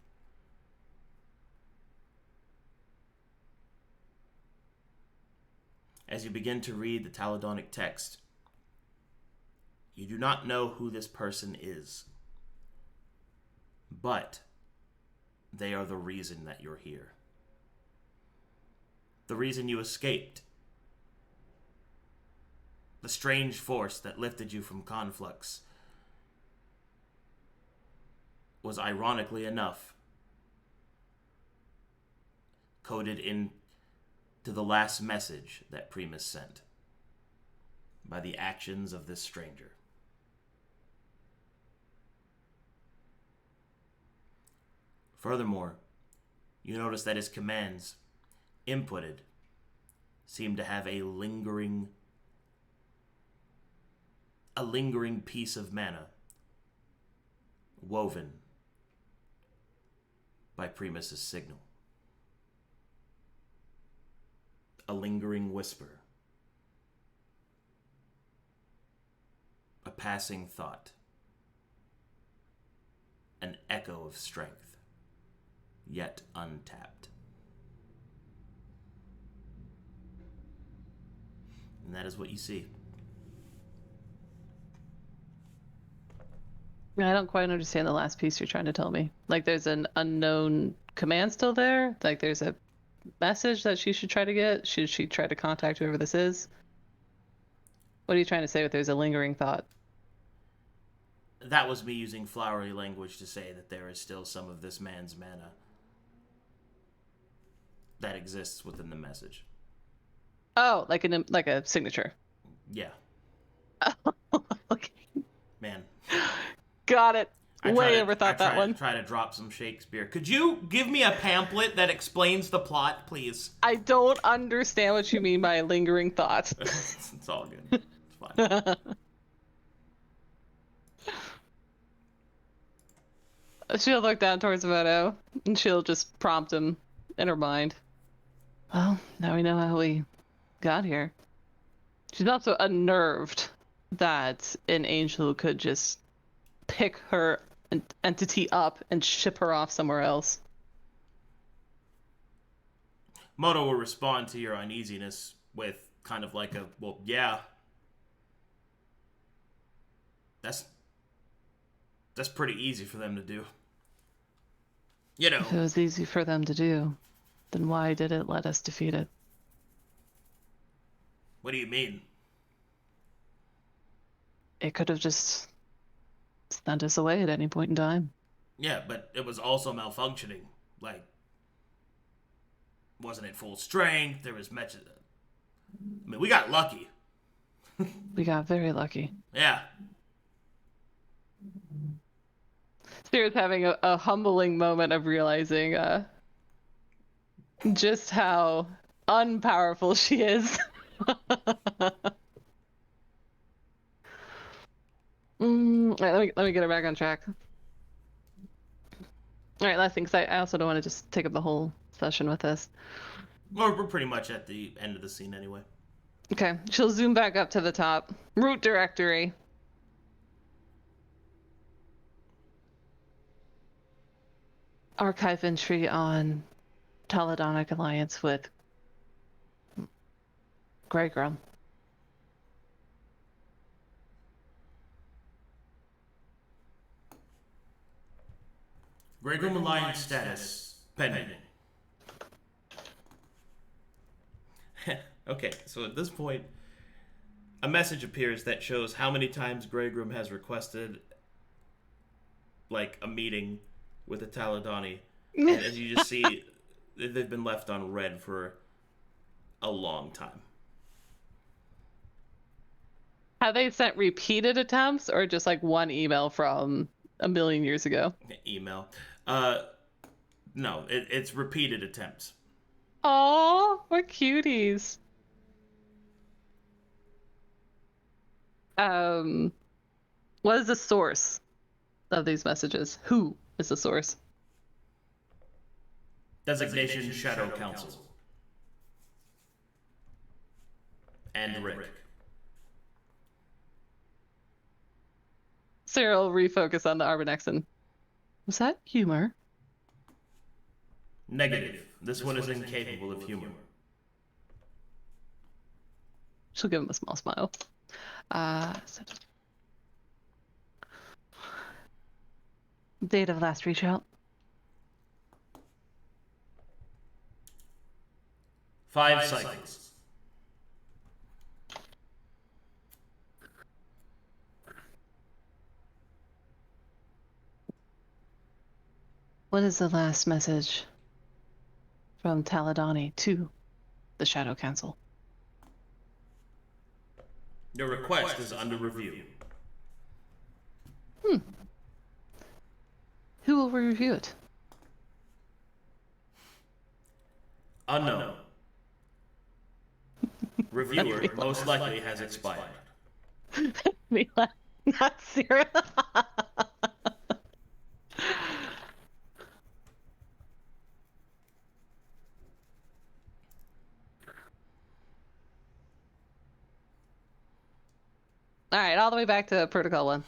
As you begin to read the Taladonic text, you do not know who this person is, but they are the reason that you're here. The reason you escaped. The strange force that lifted you from Conflux was, ironically enough, coded into the last message that Primus sent by the actions of this stranger. Furthermore, you notice that his commands, inputted, seem to have a lingering piece of mana woven by Primus's signal. A lingering whisper. A passing thought. An echo of strength, yet untapped. And that is what you see. I don't quite understand the last piece you're trying to tell me. Like, there's an unknown command still there? Like, there's a message that she should try to get? Should she try to contact whoever this is? What are you trying to say with there's a lingering thought? That was me using flowery language to say that there is still some of this man's mana that exists within the message. Oh, like a signature. Yeah. Okay. Man. Got it. Way overthought that one. Try to drop some Shakespeare. Could you give me a pamphlet that explains the plot, please? I don't understand what you mean by lingering thought. It's all good. It's fine. She'll look down towards Moto, and she'll just prompt him in her mind. Well, now we know how we got here. She's also unnerved that an angel could just pick her entity up and ship her off somewhere else. Moto will respond to your uneasiness with kind of like a, well, yeah. That's pretty easy for them to do. You know. If it was easy for them to do, then why did it let us defeat it? What do you mean? It could have just sent us away at any point in time. Yeah, but it was also malfunctioning. Like, wasn't it full strength? There was much. I mean, we got lucky. We got very lucky. Yeah. Spirit's having a humbling moment of realizing just how unpowerful she is. Alright, let me get her back on track. Alright, last thing, because I also don't want to just take up the whole session with this. Well, we're pretty much at the end of the scene anyway. Okay, she'll zoom back up to the top. Root directory. Archive entry on Taladonic alliance with Greygrum. Greygrum alliance status pending. Okay, so at this point, a message appears that shows how many times Greygrum has requested, like, a meeting with a Taladani. And as you just see, they've been left on red for a long time. Have they sent repeated attempts or just like one email from a million years ago? Email. No, it's repeated attempts. Oh, we're cuties. What is the source of these messages? Who is the source? Designation Shadow Council. And Rick. Sera will refocus on the Arbanexan. Was that humor? Negative. This one is incapable of humor. She'll give him a small smile. Date of last reach out. 5 cycles. What is the last message from Taladani to the Shadow Council? Your request is under review. Who will review it? Unknown. Reviewer most likely has expired. Not Sera. Alright, all the way back to Protocol 1.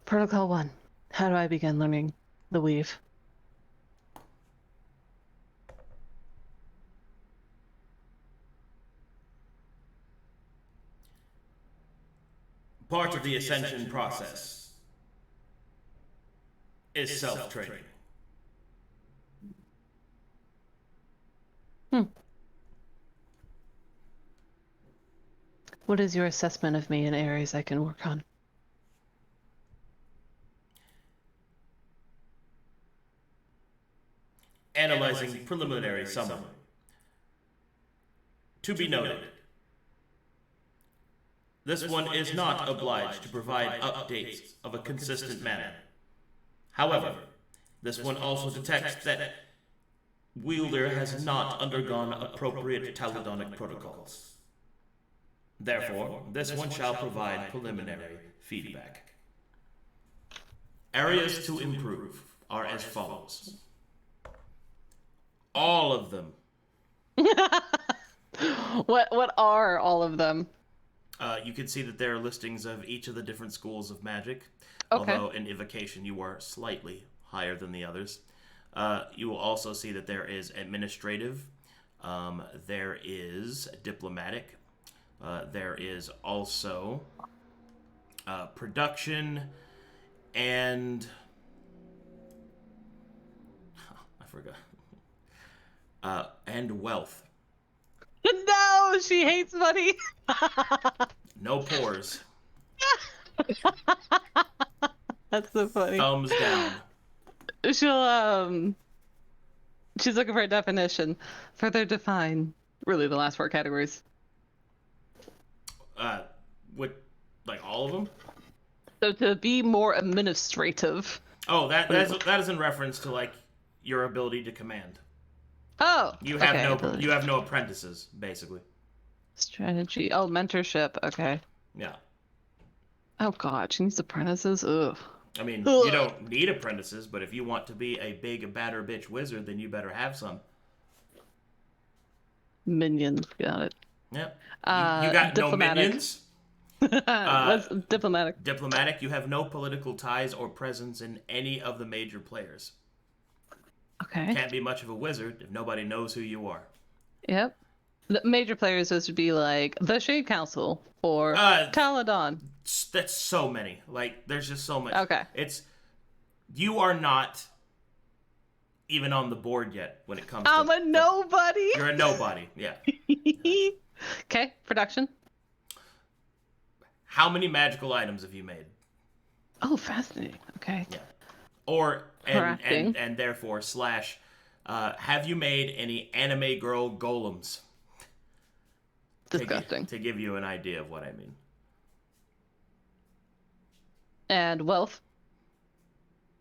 Protocol 1. How do I begin learning the weave? Part of the ascension process is self-training. What is your assessment of me in areas I can work on? Analyzing preliminary summary. To be noted, this one is not obliged to provide updates of a consistent manner. However, this one also detects that Wielder has not undergone appropriate Taladonic protocols. Therefore, this one shall provide preliminary feedback. Areas to improve are as follows. All of them. What are all of them? You can see that there are listings of each of the different schools of magic. Okay. Although in evocation you are slightly higher than the others. You will also see that there is administrative, there is diplomatic, there is also production, and I forgot. And wealth. No, she hates money. No pores. That's so funny. Thumbs down. She's looking for a definition. Further define, really, the last 4 categories. With like all of them. So to be more administrative. Oh, that is in reference to like your ability to command. Oh, You have okay, no ability. you have no apprentices, basically. Strategy. Oh, mentorship. Okay. Yeah. Oh God, she needs apprentices. Ugh. I mean, you don't need apprentices, but if you want to be a big, badder bitch wizard, then you better have some. Minions. Got it. Yep. You got diplomatic. no minions. Let's diplomatic. Diplomatic, you have no political ties or presence in any of the major players. Okay. Can't be much of a wizard if nobody knows who you are. Yep. The major players would be like the Shade Council or Taladon. That's so many. Like, there's just so much. Okay. You are not even on the board yet when it comes to... I'm a nobody. You're a nobody, yeah. Okay, production. How many magical items have you made? Oh, fascinating. Okay. Yeah. Or, Correcting. and therefore, have you made any anime girl golems? Disgusting. To give you an idea of what I mean. And wealth.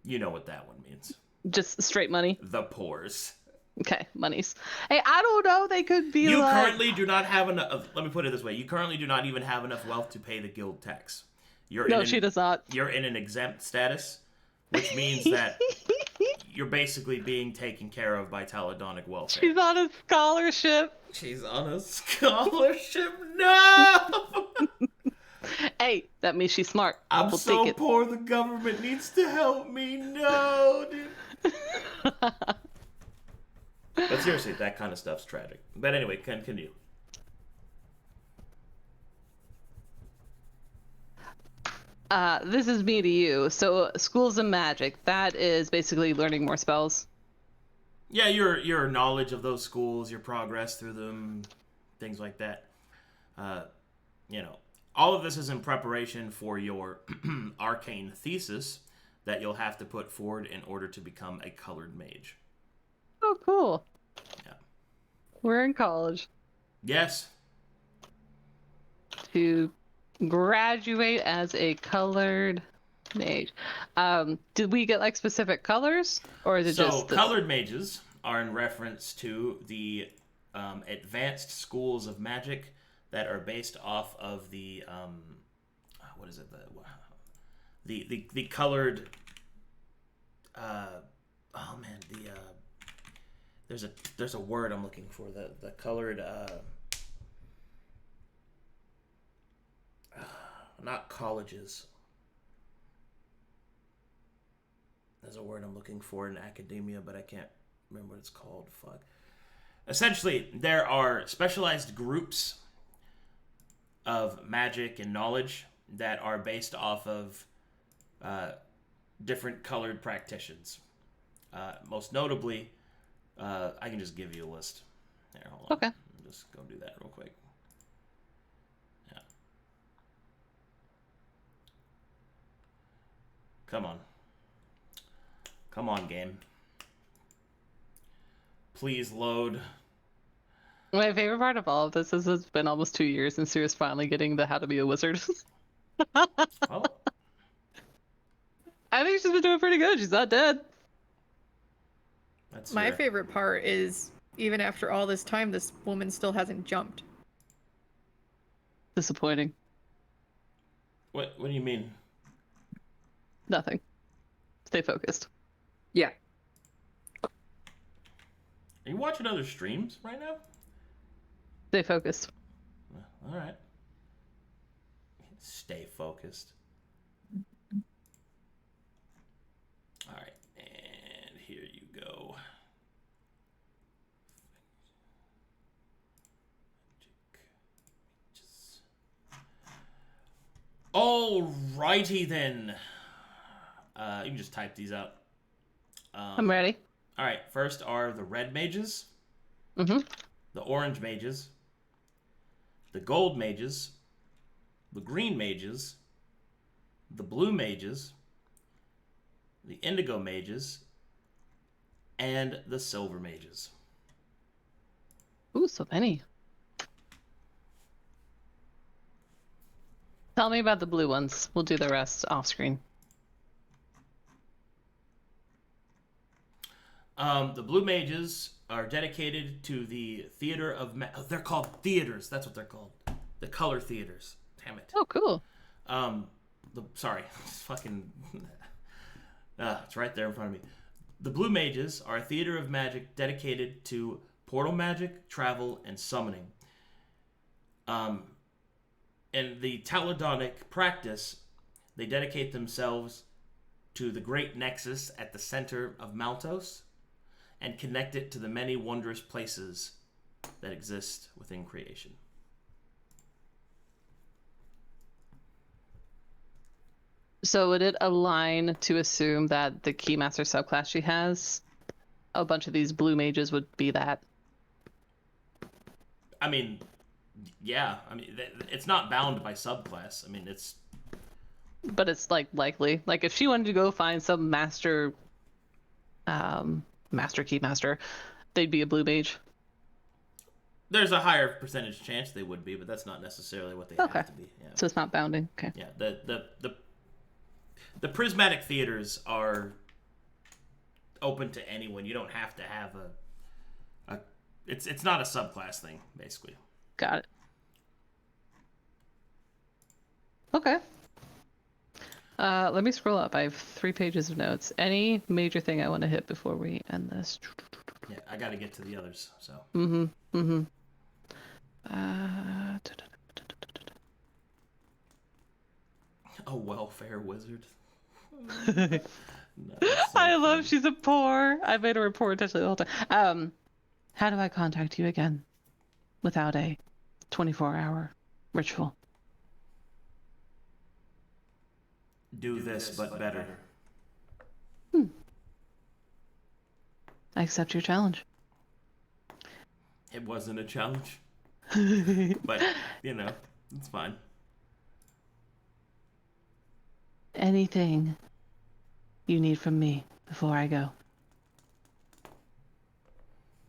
You know what that one means. Just straight money. The pores. Okay, monies. Hey, I don't know. They could be You like... currently do not have enough... Let me put it this way. You currently do not even have enough wealth to pay the guild tax. She does not. You're in an exempt status, which means that you're basically being taken care of by Taladonic welfare. She's on a scholarship. She's on a scholarship? No! Hey, that means she's smart. I'm We'll so take it. poor the government needs to help me. No, dude. But seriously, that kind of stuff's tragic. But anyway, continue. This is me to you. So, schools of magic, that is basically learning more spells. Yeah, your knowledge of those schools, your progress through them, things like that. All of this is in preparation for your arcane thesis that you'll have to put forward in order to become a colored mage. Oh, cool. Yeah. We're in college. Yes. To graduate as a colored mage. Did we get like specific colors, or is it just colored mages are in reference to the advanced schools of magic that are based off of the what is it, the colored there's a word I'm looking for, the colored not colleges. There's a word I'm looking for in academia, but I can't remember what it's called. Fuck. Essentially, there are specialized groups of magic and knowledge that are based off of different colored practitioners. Most notably, I can just give you a list. Here, hold on. Okay. Just go do that real quick. Yeah. Come on. Come on, game. Please load. My favorite part of all of this is it's been almost 2 years since Sera's finally getting the how to be a wizard. Oh. I think she's been doing pretty good. She's not dead. That's My fair. favorite part is, even after all this time, this woman still hasn't jumped. Disappointing. What do you mean? Nothing. Stay focused. Yeah. Are you watching other streams right now? Stay focused. All right. Stay focused. All right, and here you go. Alrighty then. You can just type these out. I'm ready. All right, first are the red mages, Mm-hmm. the orange mages, the gold mages, the green mages, the blue mages, the indigo mages, and the silver mages. Ooh, so many. Tell me about the blue ones. We'll do the rest off screen. The blue mages are dedicated to the theater of... they're called theaters. That's what they're called. The color theaters. Damn it. Oh, cool. Sorry. Fucking... it's right there in front of me. The blue mages are a theater of magic dedicated to portal magic, travel, and summoning. In the Taladonic practice, they dedicate themselves to the great nexus at the center of Maltos and connect it to the many wondrous places that exist within creation. So would it align to assume that the Keymaster subclass she has, a bunch of these blue mages would be that? I mean, yeah. I mean, it's not bound by subclass. I mean, it's... But it's, like, likely. Like, if she wanted to go find some master Keymaster, they'd be a blue mage. There's a higher percentage chance they would be, but that's not necessarily what they have to be. Yeah. So it's not bounding. Okay. Yeah, the prismatic theaters are open to anyone. You don't have to have it's not a subclass thing, basically. Got it. Okay. Let me scroll up. I have 3 pages of notes. Any major thing I want to hit before we end this? Yeah, I got to get to the others, so. A welfare wizard. No, I love she's a poor. I made her a poor intentionally the whole time. How do I contact you again without a 24-hour ritual? Do this, but better. I accept your challenge. It wasn't a challenge. But, it's fine. Anything you need from me before I go?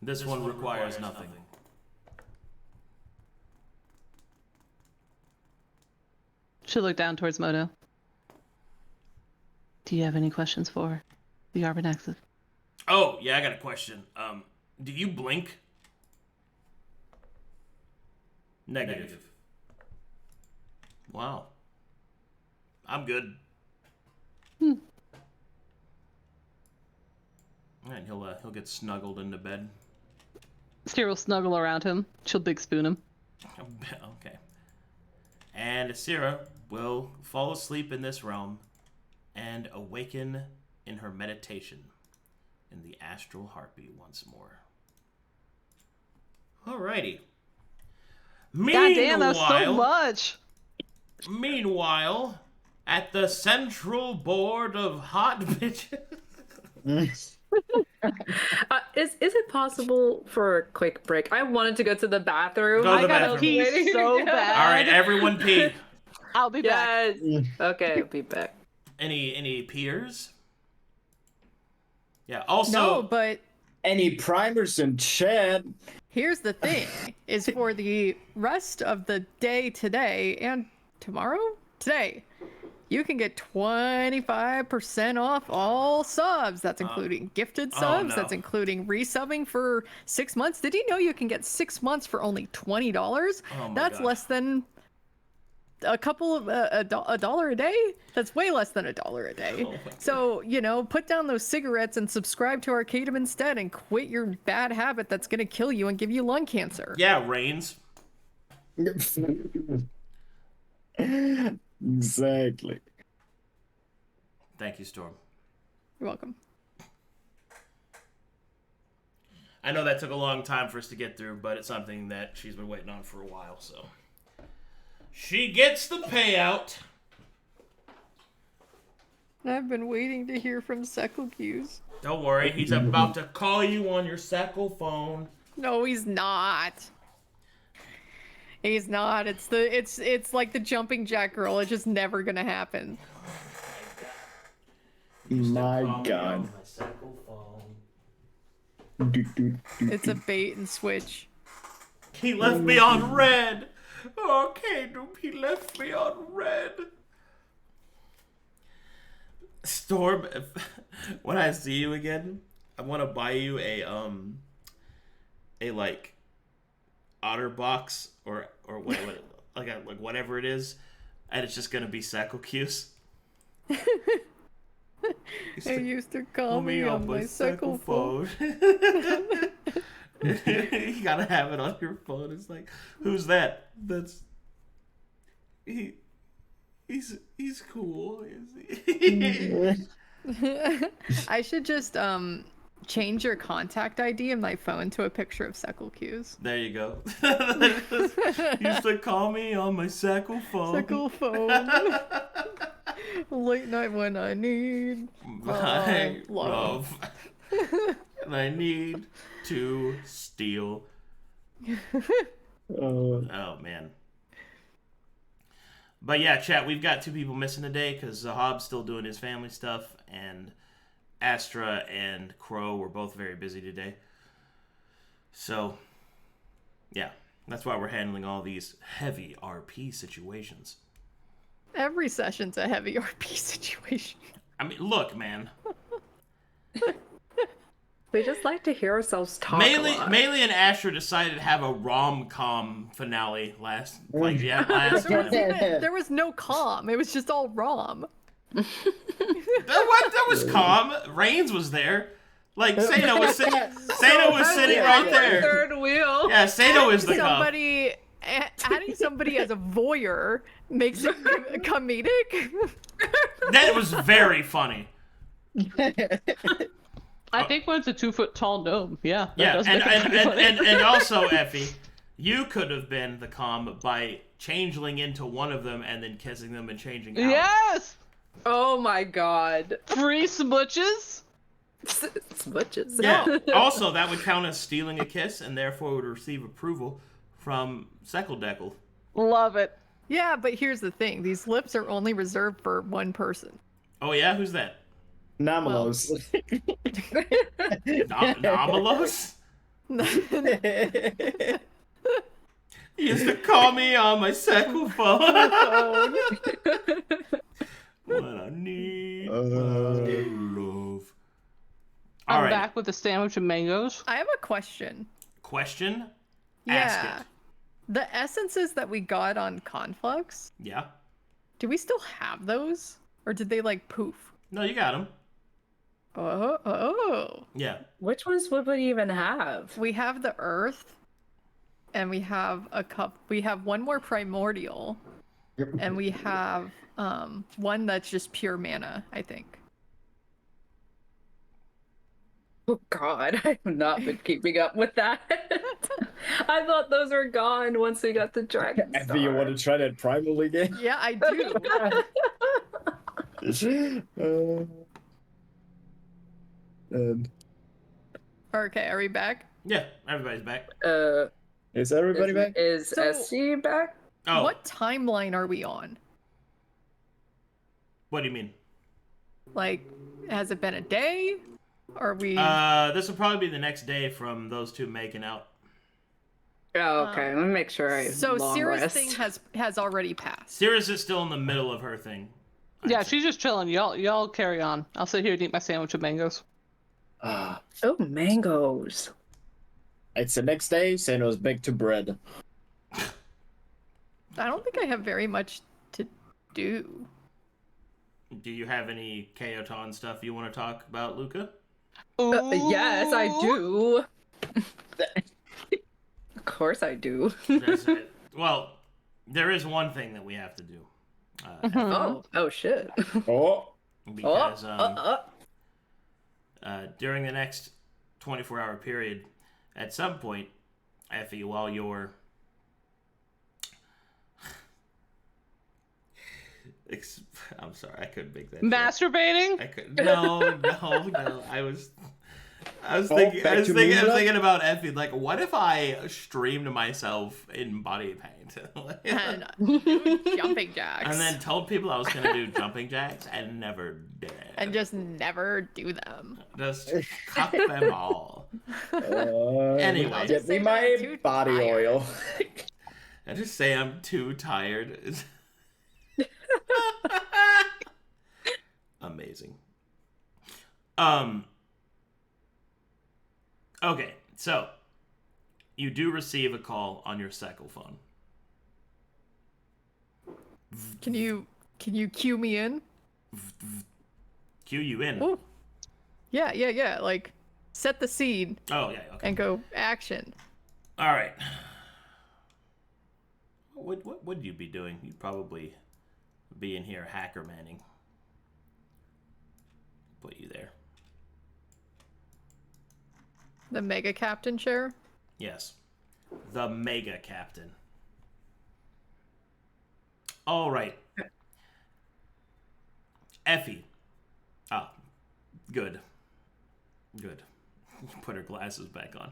This one requires nothing. She'll look down towards Moto. Do you have any questions for the Arbor Nexus? Oh, yeah, I got a question. Do you blink? Negative. Wow. I'm good. Alright, he'll get snuggled into bed. Sera will snuggle around him. She'll big spoon him. Okay. And Sera will fall asleep in this realm and awaken in her meditation in the astral heartbeat once more. Alrighty. God damn, that's so much! Meanwhile, at the central board of hot bitches... Is it possible for a quick break? I wanted to go to the bathroom. Go to the I gotta bathroom. pee so bad. Alright, everyone pee. I'll be back. Yes. Okay, I'll be back. Any peers? Yeah, also... No, but Any primers in chat? here's the thing, is for the rest of the day today and tomorrow? Today, you can get 25% off all subs. That's including gifted subs. no. That's including resubbing for 6 months. Did you know you can get 6 months for only $20? Oh my That's God. less than a couple of a dollar a day. That's way less than $1 a day. Oh my So, put down those cigarettes and subscribe to Arcadum instead and quit your bad habit that's going to kill you and give you lung cancer. Yeah, Rainzz. Exactly. Thank you, Storm. You're welcome. I know that took a long time for us to get through, but it's something that she's been waiting on for a while, so. She gets the payout. I've been waiting to hear from Cle-Q's. Don't worry, he's about to call you on your Seckle phone. No, he's not. He's not. It's like the jumping jack girl. It's just never gonna happen. My God. It's a bait and switch. He left me on red. Oh, Caleb, he left me on red. Storm, when I see you again, I want to buy you a like otter box or what like whatever it is, and it's just gonna be Cle-Q's. He used to call me on my Seckle phone. You gotta have it on your phone. It's like, who's that? That's he's cool. I should just change your contact ID in my phone to a picture of Cle-Q's. There you go. Used to call me on my Seckle phone. Seckle phone. Late night when I need my love. And I need to steal. Oh man. But yeah, chat, we've got 2 people missing today because Zahaab's still doing his family stuff, and Astra and Crow were both very busy today. So, yeah, that's why we're handling all these heavy RP situations. Every session's a heavy RP situation. I mean, look, man. We just like to hear ourselves talk a lot. Maelie and Astra decided to have a rom-com finale last time. There was no calm. It was just all rom. That was calm. Rainzz was there. Like, Seino was sitting right there. Third wheel. Yeah, Seino is the calm. Adding somebody as a voyeur makes it comedic. That was very funny. I think when it's a 2-foot-tall gnome, yeah. Yeah, Does make it pretty funny. and also, Effie, you could have been the calm by changeling into one of them and then kissing them and changing out. Yes! Oh my God. Free smooches? Smooches. Yeah. Also, that would count as stealing a kiss and therefore would receive approval from Seckle. Love it. Yeah, but here's the thing. These lips are only reserved for one person. Oh, yeah? Who's that? Namalos. Namalos? He used to call me on my Seckle phone. What I need, love. I'm back with a sandwich of mangoes. I have a question. Question? Yeah. Ask it. The essences that we got on Conflux, Yeah. do we still have those? Or did they like poof? No, you got him. Oh. Yeah. Which ones would we even have? We have the earth, and we have we have one more primordial, and we have one that's just pure mana, I think. Oh God, I've not been keeping up with that. I thought those were gone once we got the Dragon Star. Effie, you want to try that primal again? Yeah, I do. Okay, are we back? Yeah, everybody's back. Is everybody back? Is So- SC back? Oh, What timeline are we on? what do you mean? Like, has it been a day? Are we? This will probably be the next day from those 2 making out. Oh, okay. Let me make sure I So long Sera's rest. thing has already passed. Sirius is still in the middle of her thing. Yeah, she's just chilling. Y'all carry on. I'll sit here and eat my sandwich of mangoes. Oh, mangoes. It's the next day. Seino's back to bread. I don't think I have very much to do. Do you have any Chaoton stuff you want to talk about, Luka? Yes, I do. Of course I do. That's it. Well, there is one thing that we have to do. Oh shit. Oh, Because during the next 24-hour period, at some point, Effie, while you're I'm sorry, I couldn't make that. Masturbating? Joke. I couldn't. No. I was thinking about Effie. Like, what if I streamed myself in body paint And jumping jacks. and then told people I was going to do jumping jacks and never did it, and just never do them. just cut them all. Anyway, get me my body oil. I just say I'm too tired. Amazing. Okay, so you do receive a call on your cycle phone. Can you cue me in? Cue you in. Ooh. Yeah. Like, set the scene Oh yeah. Okay. and go action. All right. What would you be doing? You'd probably be in here hacker manning. Put you there. The Mega Captain chair? Yes. The Mega Captain. All right. Effie. Oh, good. Good. Put her glasses back on.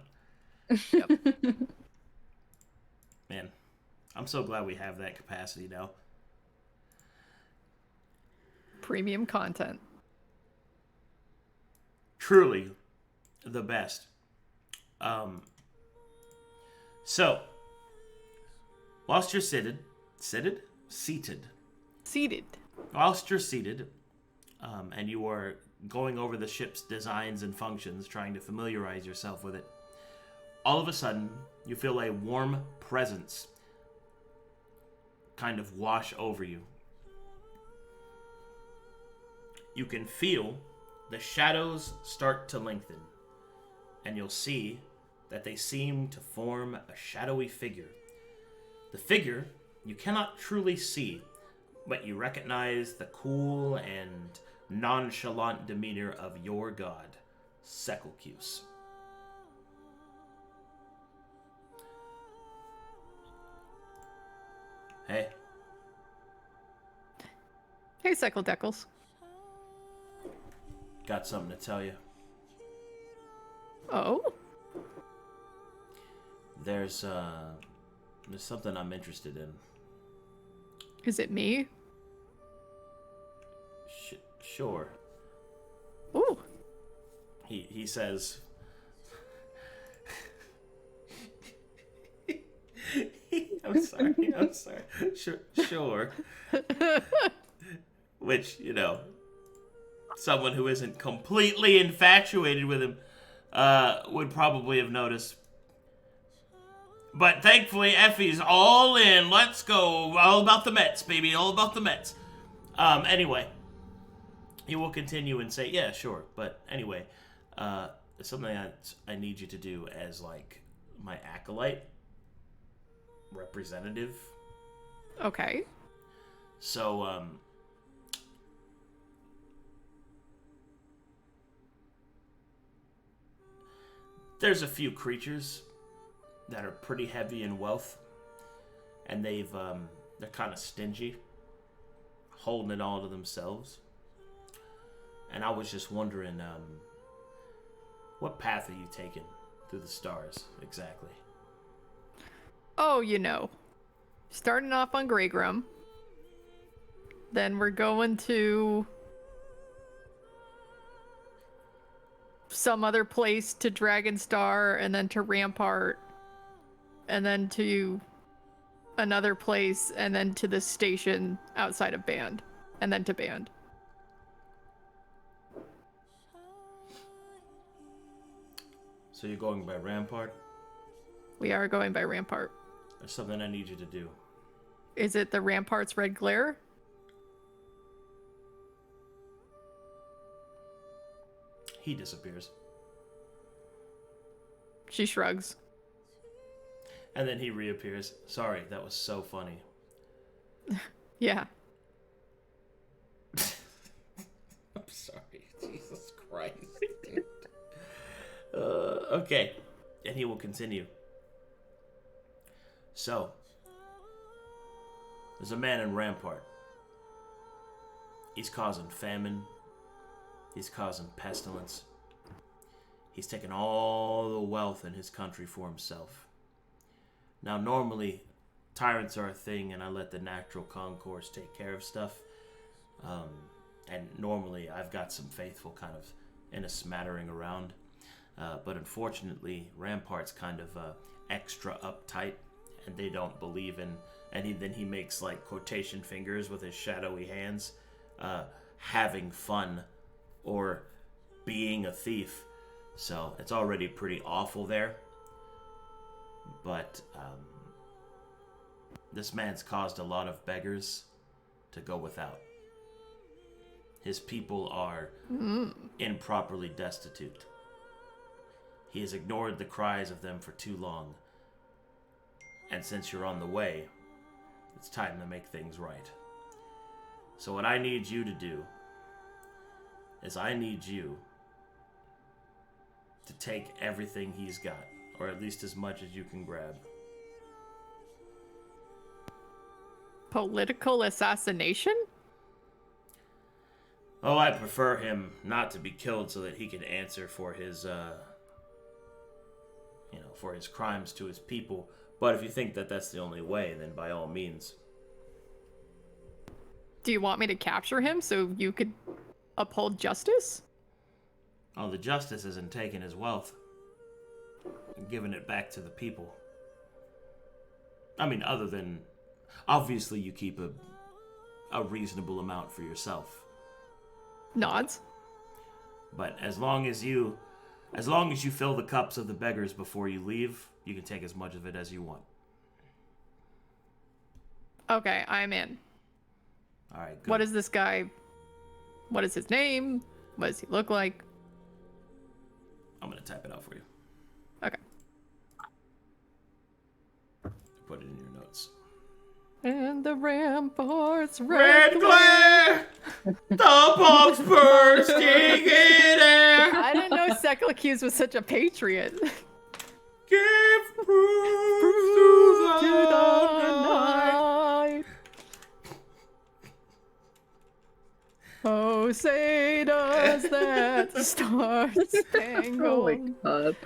Yep. Man, I'm so glad we have that capacity now. Premium content. Truly the best. So, whilst you're seated, whilst you're seated, and you are going over the ship's designs and functions, trying to familiarize yourself with it, all of a sudden, you feel a warm presence kind of wash over you. You can feel the shadows start to lengthen, and you'll see that they seem to form a shadowy figure. The figure you cannot truly see, but you recognize the cool and nonchalant demeanor of your god, Cle-Q. Hey. Hey, Cycle Deckles. Got something to tell you. Oh? There's something I'm interested in. Is it me? Sure. Ooh. He says. I'm sorry. Sure. Which, someone who isn't completely infatuated with him would probably have noticed. But thankfully, Effie's all in. Let's go. All about the Mets, baby. All about the Mets. Anyway, he will continue and say, yeah, sure. But anyway, something that I need you to do as, like, my acolyte representative. Okay. So, there's a few creatures that are pretty heavy in wealth, and they're kind of stingy, holding it all to themselves. And I was just wondering, what path are you taking through the stars exactly? Oh, starting off on Greygrim. Then we're going to some other place to Dragonstar, and then to Rampart, and then to another place, and then to the station outside of Band, and then to Band. So you're going by Rampart? We are going by Rampart. There's something I need you to do. Is it the Rampart's red glare? He disappears. She shrugs. And then he reappears. Sorry, that was so funny. Yeah. I'm sorry. Jesus Christ, dude. Okay. And he will continue. So, there's a man in Rampart. He's causing famine. He's causing pestilence. He's taken all the wealth in his country for himself. Now, normally, tyrants are a thing, and I let the natural concourse take care of stuff. And normally, I've got some faithful kind of in a smattering around. But unfortunately, Rampart's kind of extra uptight, and they don't believe in... And then he makes, like, quotation fingers with his shadowy hands. Having fun or being a thief. So it's already pretty awful there. But this man's caused a lot of beggars to go without. His people are improperly destitute. He has ignored the cries of them for too long. And since you're on the way, it's time to make things right. So what I need you to do is I need you to take everything he's got, or at least as much as you can grab. Political assassination? Oh, I prefer him not to be killed so that he can answer for his, for his crimes to his people. But if you think that that's the only way, then by all means. Do you want me to capture him so you could uphold justice? Oh, the justice isn't taking his wealth and giving it back to the people. I mean, other than... Obviously, you keep a reasonable amount for yourself. Nods. But as long as you fill the cups of the beggars before you leave, you can take as much of it as you want. Okay, I'm in. All right, good. What is this guy? What is his name? What does he look like? I'm going to type it out for you. Okay. Put it in your notes. And the ramparts Red glare! The bombs bursting in air! I didn't know Cle-Q was such a patriot. Give proof to the night! Oh, say does that star-spangled Oh my god.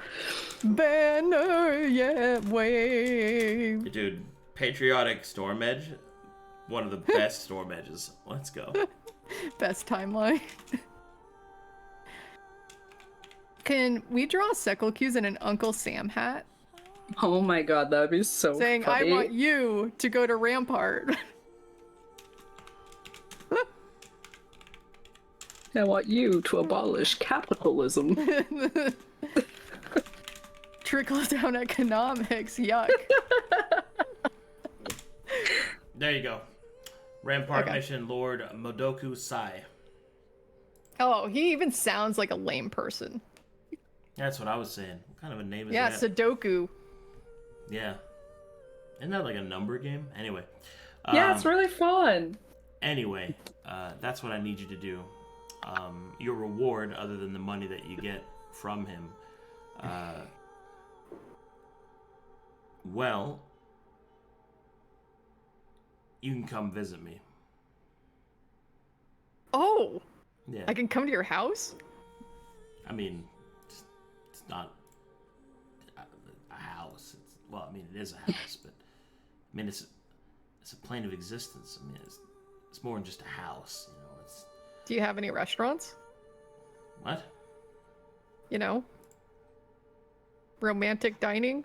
banner yet wave. Dude, patriotic StormEdge, one of the best StormEdges. Let's go. Best timeline. Can we draw Cle-Q in an Uncle Sam hat? Oh my god, that'd be so Saying, funny. I want you to go to Rampart. I want you to abolish capitalism. Trickle down economics, yuck. There you go. Rampart Okay. mission, Lord Modoku Sai. Oh, he even sounds like a lame person. That's what I was saying. What kind of a name is Yeah, that? Sudoku. Yeah. Isn't that like a number game? Anyway. Yeah, it's really fun. Anyway, that's what I need you to do. Your reward, other than the money that you get from him, well, you can come visit me. Oh, Yeah. I can come to your house? I mean, it's not a house. Well, I mean, it is a house, but I mean, it's a plane of existence. I mean, it's more than just a house. You know, it's Do you have any restaurants? what? You know? Romantic dining?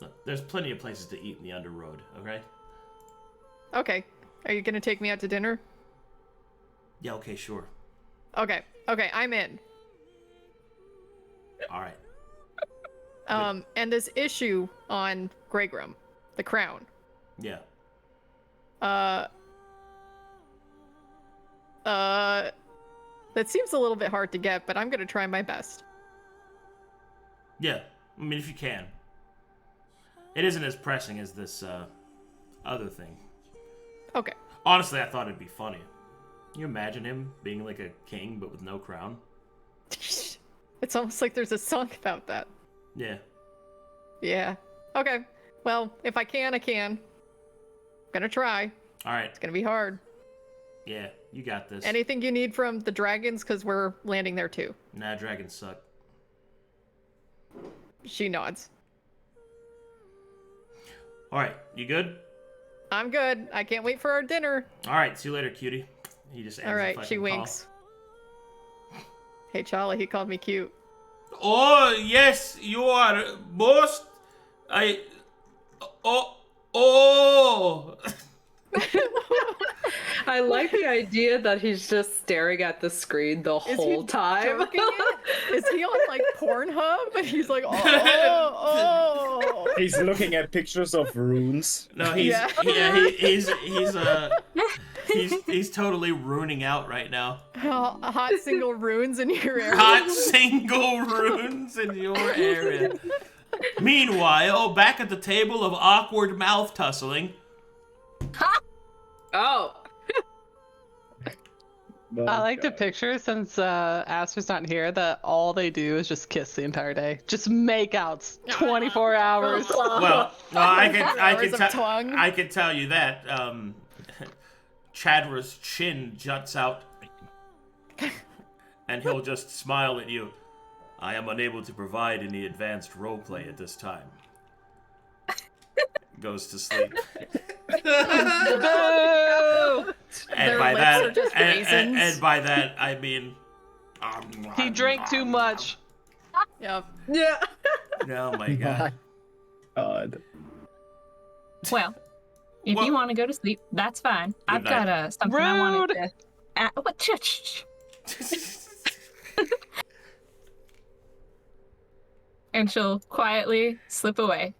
Look, there's plenty of places to eat in the Underroad. Okay. Okay. Are you gonna take me out to dinner? Yeah. Okay. Sure. Okay. Okay, I'm in. All right. And this issue on Greygrim, the crown. Yeah. That seems a little bit hard to get, but I'm gonna try my best. Yeah. I mean, if you can. It isn't as pressing as this other thing. Okay. Honestly, I thought it'd be funny. Can you imagine him being like a king but with no crown? It's almost like there's a song about that. Yeah. Yeah. Okay. Well, if I can, I can. Gonna try. All right. It's gonna be hard. Yeah, you got this. Anything you need from the dragons, because we're landing there too. Nah, dragons suck. She nods. All right, you good? I'm good. I can't wait for our dinner. All right, see you later, cutie. He just ends All the right, fucking she call. winks. Hey, Challa, he called me cute. Oh, yes, you are most. Oh. I like the idea that he's just staring at the screen the whole time. Jerking it? Is he on like Pornhub? And he's like, oh. He's looking at pictures of runes. No, he's totally ruining out right now. Hot single runes in your area. Hot single runes in your area. Meanwhile, back at the table of awkward mouth tussling. Oh. I like to picture, since Astra's not here, that all they do is just kiss the entire day. Just make outs 24 hours. Well, no, I tongue. can tell you that. Chadra's chin juts out, and he'll just smile at you. I am unable to provide any advanced roleplay at this time. Goes to sleep. Their lips are just raisins. And by that I mean He drank too much. Yep. Yeah. Oh my god. God. Well, if you want to go to sleep, that's fine. I've night. got something I wanted to. What? And she'll quietly slip away.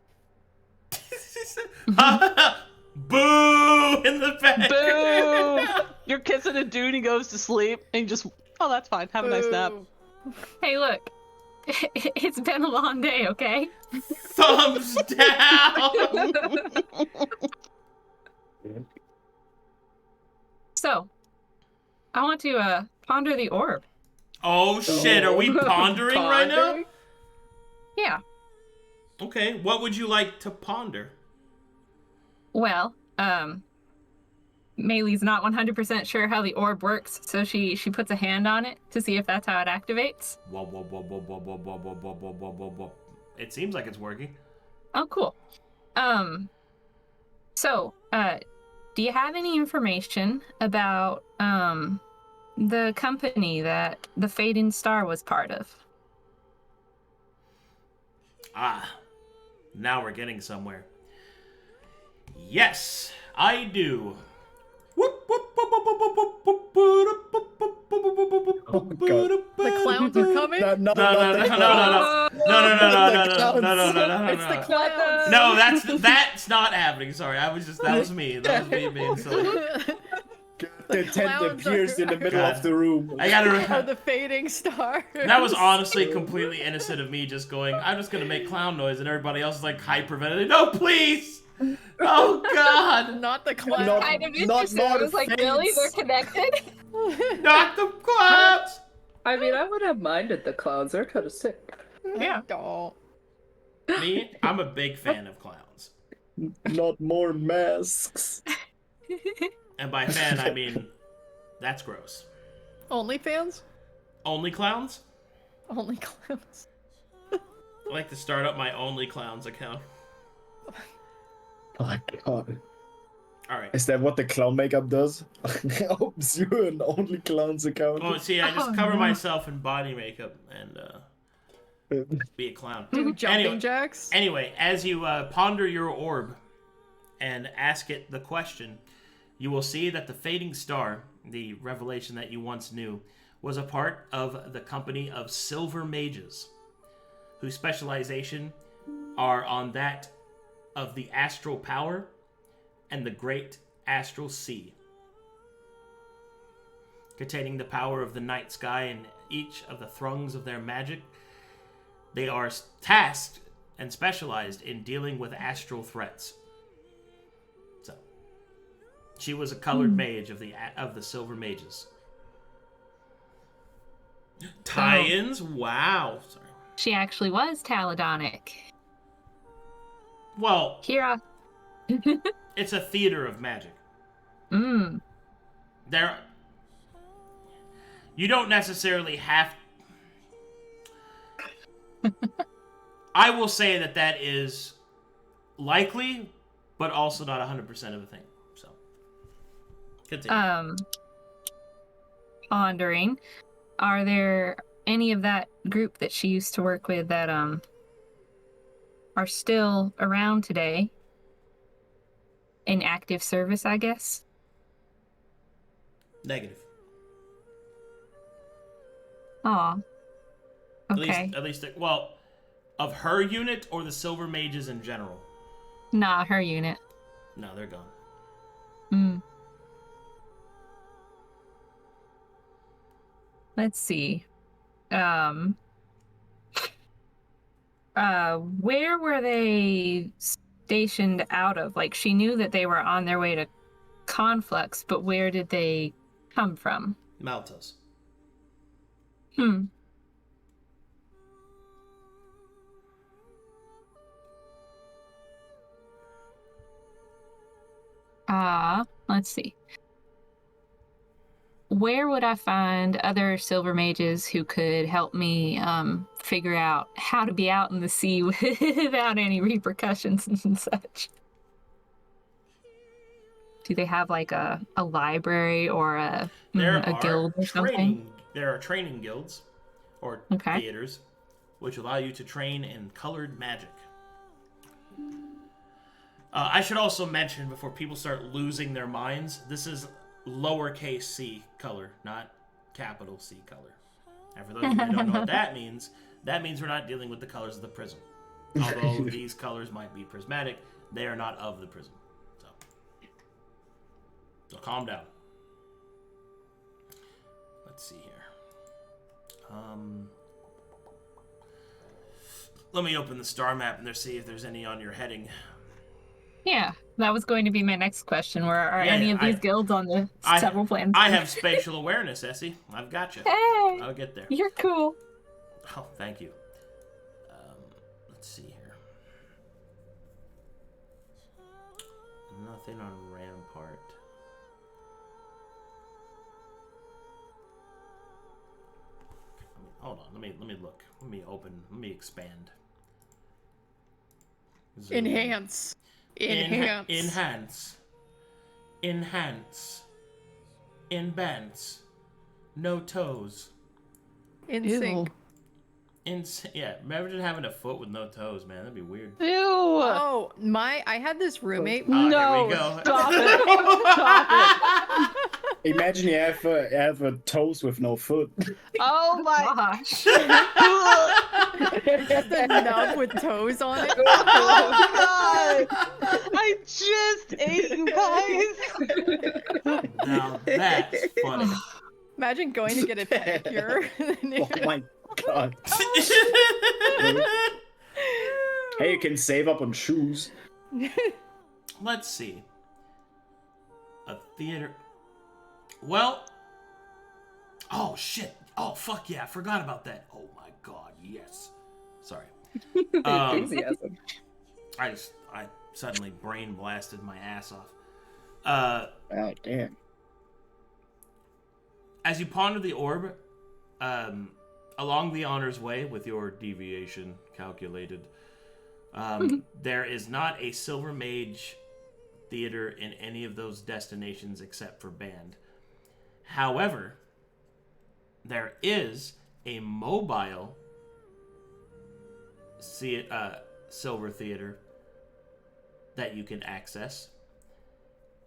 Boo in the back. Boo! You're kissing a dude, he goes to sleep, and you just, oh, that's fine. Have a nice nap. Hey, look. It's been a long day, okay? Thumbs down. So, I want to ponder the orb. Oh shit, are we pondering right now? Yeah. Okay, what would you like to ponder? Well, Maelie's not 100% sure how the orb works, so she puts a hand on it to see if that's how it activates. Whoa, whoa, whoa, whoa, whoa, whoa, whoa, whoa, whoa, whoa, whoa, whoa. It seems like it's working. Oh, cool. So, do you have any information about, the company that the Fading Star was part of? Ah, now we're getting somewhere. Yes, I do. The clowns are coming? No. It's the clowns. No, that's not happening. Sorry, that was me. That was me being silly. The tent clowns appears in the middle of the room. I gotta. Or the Fading Star. That was honestly completely innocent of me, just going, I'm just gonna make clown noise, and everybody else is like hyperventilating. No, please! Oh God! Not the clowns. Not- Kind of not interesting. I was like, face. really? They're connected? Not the clowns! I mean, I would have minded the clowns. They're kind of sick. Yeah. Oh. Me, I'm a big fan of clowns. Not more masks. And by fan, I mean, that's gross. OnlyFans? Only clowns? Only clowns. I like to start up my Only Clowns account. Oh my God. Alright. Is that what the clown makeup does? Oops, you're an only clown's account. Oh, see, I just cover myself in body makeup and be a clown. Do jumping Anyway. jacks? Anyway, as you ponder your orb and ask it the question, you will see that the Fading Star, the revelation that you once knew, was a part of the company of Silver Mages, whose specialization are on that of the astral power and the great astral sea, containing the power of the night sky and each of the throngs of their magic. They are tasked and specialized in dealing with astral threats. So, She was a colored mage of the Silver Mages. Tie-ins? Wow. Sorry. She actually was Taladonic. Well, Kira. it's a theater of magic. Mm. You don't necessarily have... I will say that is likely, but also not 100% of a thing. So, continue. Pondering. Are there any of that group that she used to work with that are still around today? In active service, I guess? Negative. Aw. Okay. At least, well, of her unit or the Silver Mages in general? Nah, her unit. No, they're gone. Hmm. Let's see. Where were they stationed out of? Like, she knew that they were on their way to Conflux, but where did they come from? Maltos. Hmm. Let's see. Where would I find other silver mages who could help me figure out how to be out in the sea without any repercussions and such? Do they have like a library or a guild or something? There are training guilds or theaters which allow you to train in colored magic. I should also mention, before people start losing their minds, this is lowercase c color, not capital C color. And for those of you who don't know what that means we're not dealing with the colors of the prism. Although these colors might be prismatic, they are not of the prism. So calm down. Let's see here. Let me open the star map and see if there's any on your heading. Yeah, that was going to be my next question. Where are any of these guilds on the several planets? I have spatial awareness, Essie. I've got you. Hey, I'll get there. You're cool. Oh, thank you. Let's see here. Nothing on Rampart. Hold on. Let me look. Let me open. Let me expand. Zoom. Enhance. Enhance. No toes. In Ew. sync. Yeah, imagine having a foot with no toes, man. That'd be weird. Ew. Oh, I had this roommate. Here No. we go. Stop it. Stop it. Imagine you have a toes with no foot. Oh my. Gosh. Just a nub with toes on it. Oh god. I just ate you guys. Now that's funny. Imagine going to get a pedicure. Oh my god. Hey, you can save up on shoes. Let's see. A theater. Well. Oh shit. Oh fuck yeah! I forgot about that. Oh my god. Yes. Sorry. Enthusiasm. I suddenly brain blasted my ass off. Oh damn. As you ponder the orb, along the honor's way with your deviation calculated, there is not a Silver Mage theater in any of those destinations except for Band. However, there is a mobile Silver Theater that you can access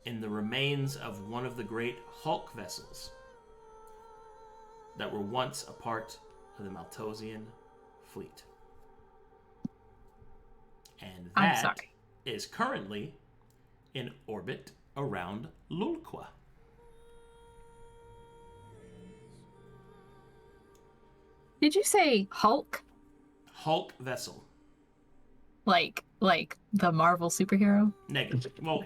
in the remains of one of the great Hulk vessels that were once a part of the Maltosian fleet. And that is currently in orbit around Lulqua. Did you say Hulk? Hulk vessel. Like the Marvel superhero? Negative. Well,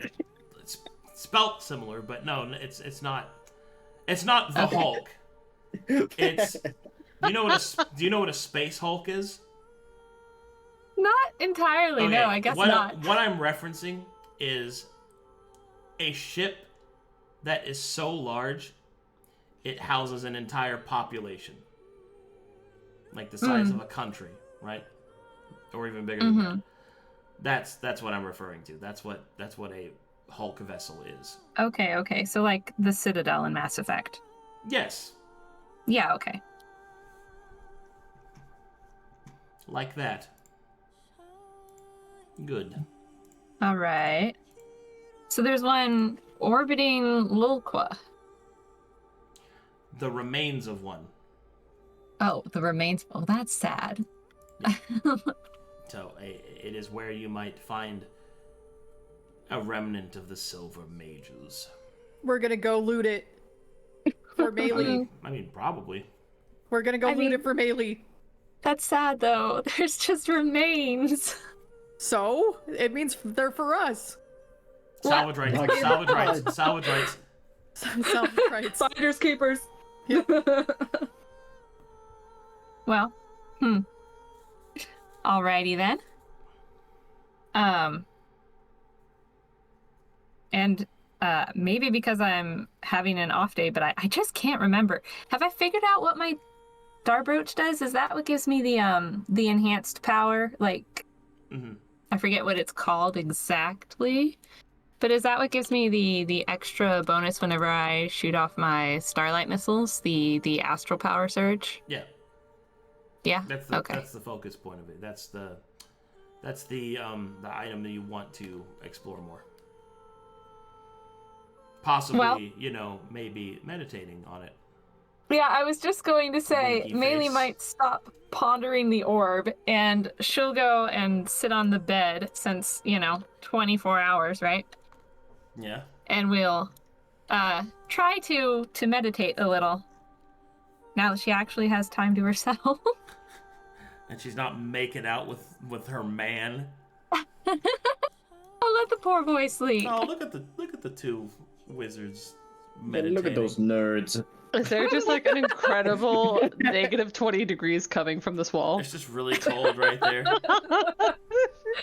spelt similar, but no, it's not. It's not the Hulk. It's do you know what a space Hulk is? Not entirely. Okay, No, I guess not. What I'm referencing is a ship that is so large it houses an entire population, like the size of a country, right? Or even bigger than that. That's what I'm referring to. That's what a Hulk vessel is. Okay. So like the Citadel in Mass Effect. Yes. Yeah. Okay. Like that. Good. All right. So there's one orbiting Lolqua. The remains of one. Oh, the remains. Oh, that's sad. So it is where you might find a remnant of the Silver Mages. We're gonna go loot it for Maelie. I mean, probably. We're gonna go loot it for Maelie. That's sad though. There's just remains. So it means they're for us. Salvage rights. Oh my Salvage God. rights. Salvage rights. Self-rights. Finders keepers. Well, Alrighty then. And maybe because I'm having an off day, but I just can't remember. Have I figured out what my Darbrooch does? Is that what gives me the enhanced power? Like, I forget what it's called exactly. But is that what gives me the extra bonus whenever I shoot off my Starlight missiles? The astral power surge? Yeah. Yeah. That's the focus point of it. That's the item that you want to explore more. Possibly, maybe meditating on it. Yeah, I was just going to say, Winky Maelie face. might stop pondering the orb, and she'll go and sit on the bed since, 24 hours, right? Yeah. And we'll try to meditate a little. Now that she actually has time to herself. And she's not making out with her man. I'll let the poor boy sleep. Oh, look at the two wizards Man, meditating. look at those nerds. Is there just like an incredible negative 20 degrees coming from this wall? It's just really cold right there.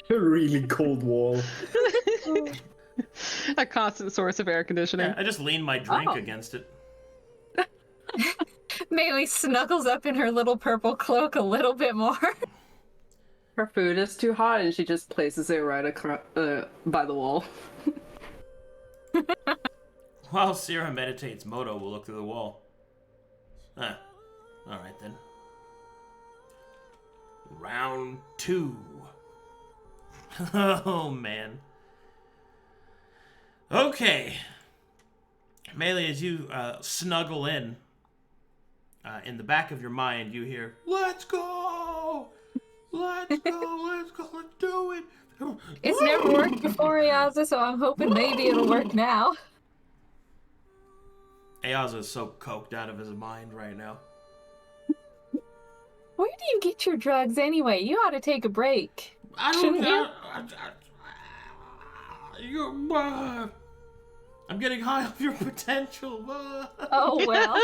A really cold wall. A constant source of air conditioning. Yeah, I just leaned my drink against it. Maelie snuggles up in her little purple cloak a little bit more. Her food is too hot, and she just places it right by the wall. While Sera meditates, Moto will look through the wall. Alright then. Round 2. Oh, man. Okay. Maelie, as you snuggle in the back of your mind, you hear, "Let's go! Let's go! Let's go! Let's do it!" It's never worked before, Ayaza, so I'm hoping maybe it'll work now. Ayaza is so coked out of his mind right now. Where do you get your drugs anyway? You ought to take a break. I Shouldn't you? I'm getting high off your potential. Oh, well.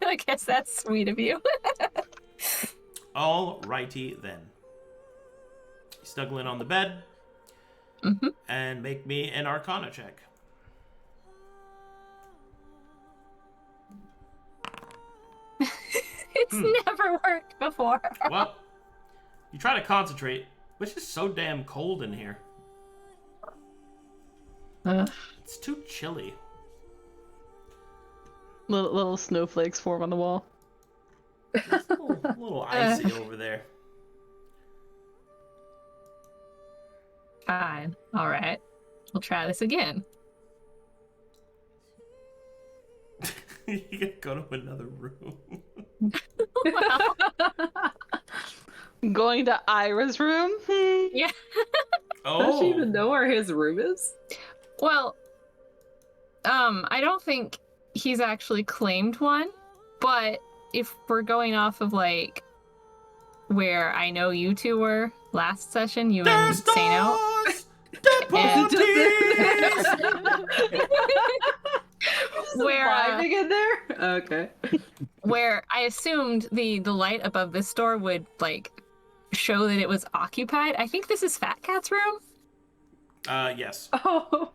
I guess that's sweet of you. Alrighty then. Snuggle in on the bed and make me an Arcana check. It's never worked before. Well, you try to concentrate, but it's just so damn cold in here. It's too chilly. Little snowflakes form on the wall. It's a little icy over there. Fine. All right. We'll try this again. You gotta go to another room. Going to Ira's room? Yeah. Does she Oh, even know where his room is? Well, I don't think he's actually claimed one, but if we're going off of like where I know you two were last session, you and there's Seino. stars! Where Surviving in there? Okay. where I assumed the light above this door would like show that it was occupied. I think this is Fat Cat's room. Yes. Oh.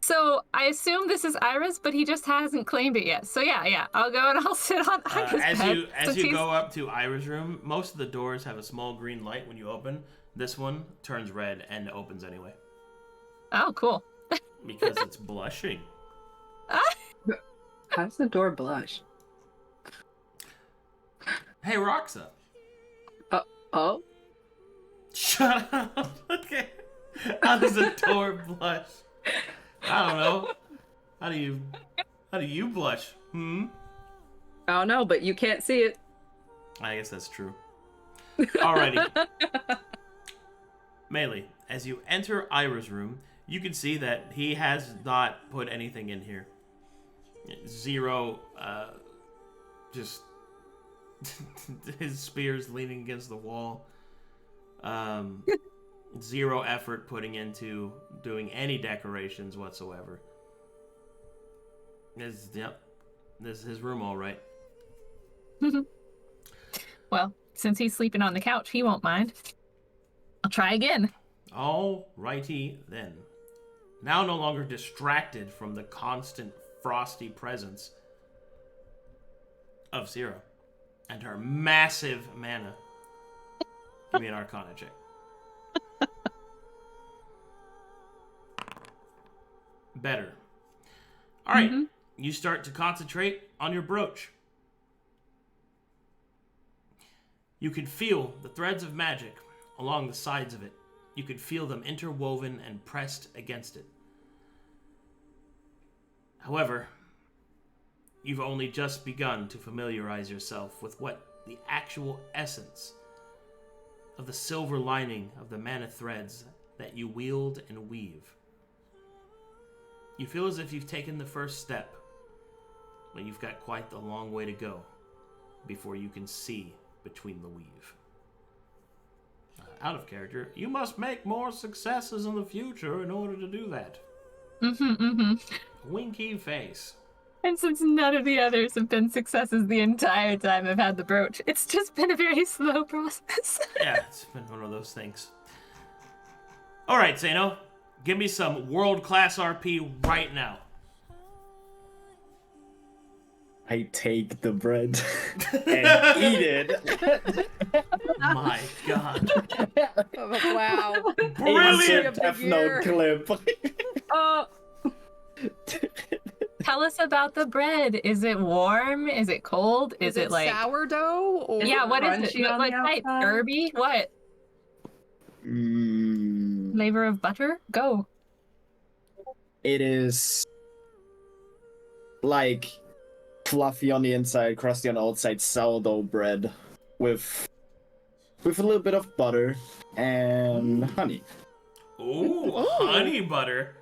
So I assume this is Ira's, but he just hasn't claimed it yet. So yeah, I'll go and I'll sit on Ira's bed. As you go up to Ira's room, most of the doors have a small green light when you open. This one turns red and opens anyway. Oh, cool. Because it's blushing. How's the door blush? Hey, Roxa. Oh? Shut up. Okay. How does a door blush? I don't know. How do you blush? I don't know, but you can't see it. I guess that's true. Alrighty. Maelie, as you enter Ira's room, you can see that he has not put anything in here. Zero, just his spear's leaning against the wall. Zero effort putting into doing any decorations whatsoever. This is his room, all right. Well, since he's sleeping on the couch, he won't mind. I'll try again. All righty then. Now no longer distracted from the constant frosty presence of Sera and her massive mana. Give me an Arcana check. Better. All right. You start to concentrate on your brooch. You can feel the threads of magic along the sides of it. You can feel them interwoven and pressed against it. However, you've only just begun to familiarize yourself with what the actual essence of the silver lining of the mana threads that you wield and weave. You feel as if you've taken the first step, but you've got quite the long way to go before you can see between the weave. Out of character, you must make more successes in the future in order to do that. Winky face. And since none of the others have been successes the entire time I've had the brooch, it's just been a very slow process. Yeah, it's been one of those things. Alright, Seino. Give me some world-class RP right now. I take the bread and eat it. My God. Wow. Brilliant! Death Note clip. Tell us about the bread. Is it warm? Is it cold? Is it like sourdough? Or yeah, what is it? crunchy on What the type? outside? Herby? What? Flavor of butter? Go. It is like fluffy on the inside, crusty on the outside, sourdough bread with a little bit of butter and honey. Ooh, honey butter.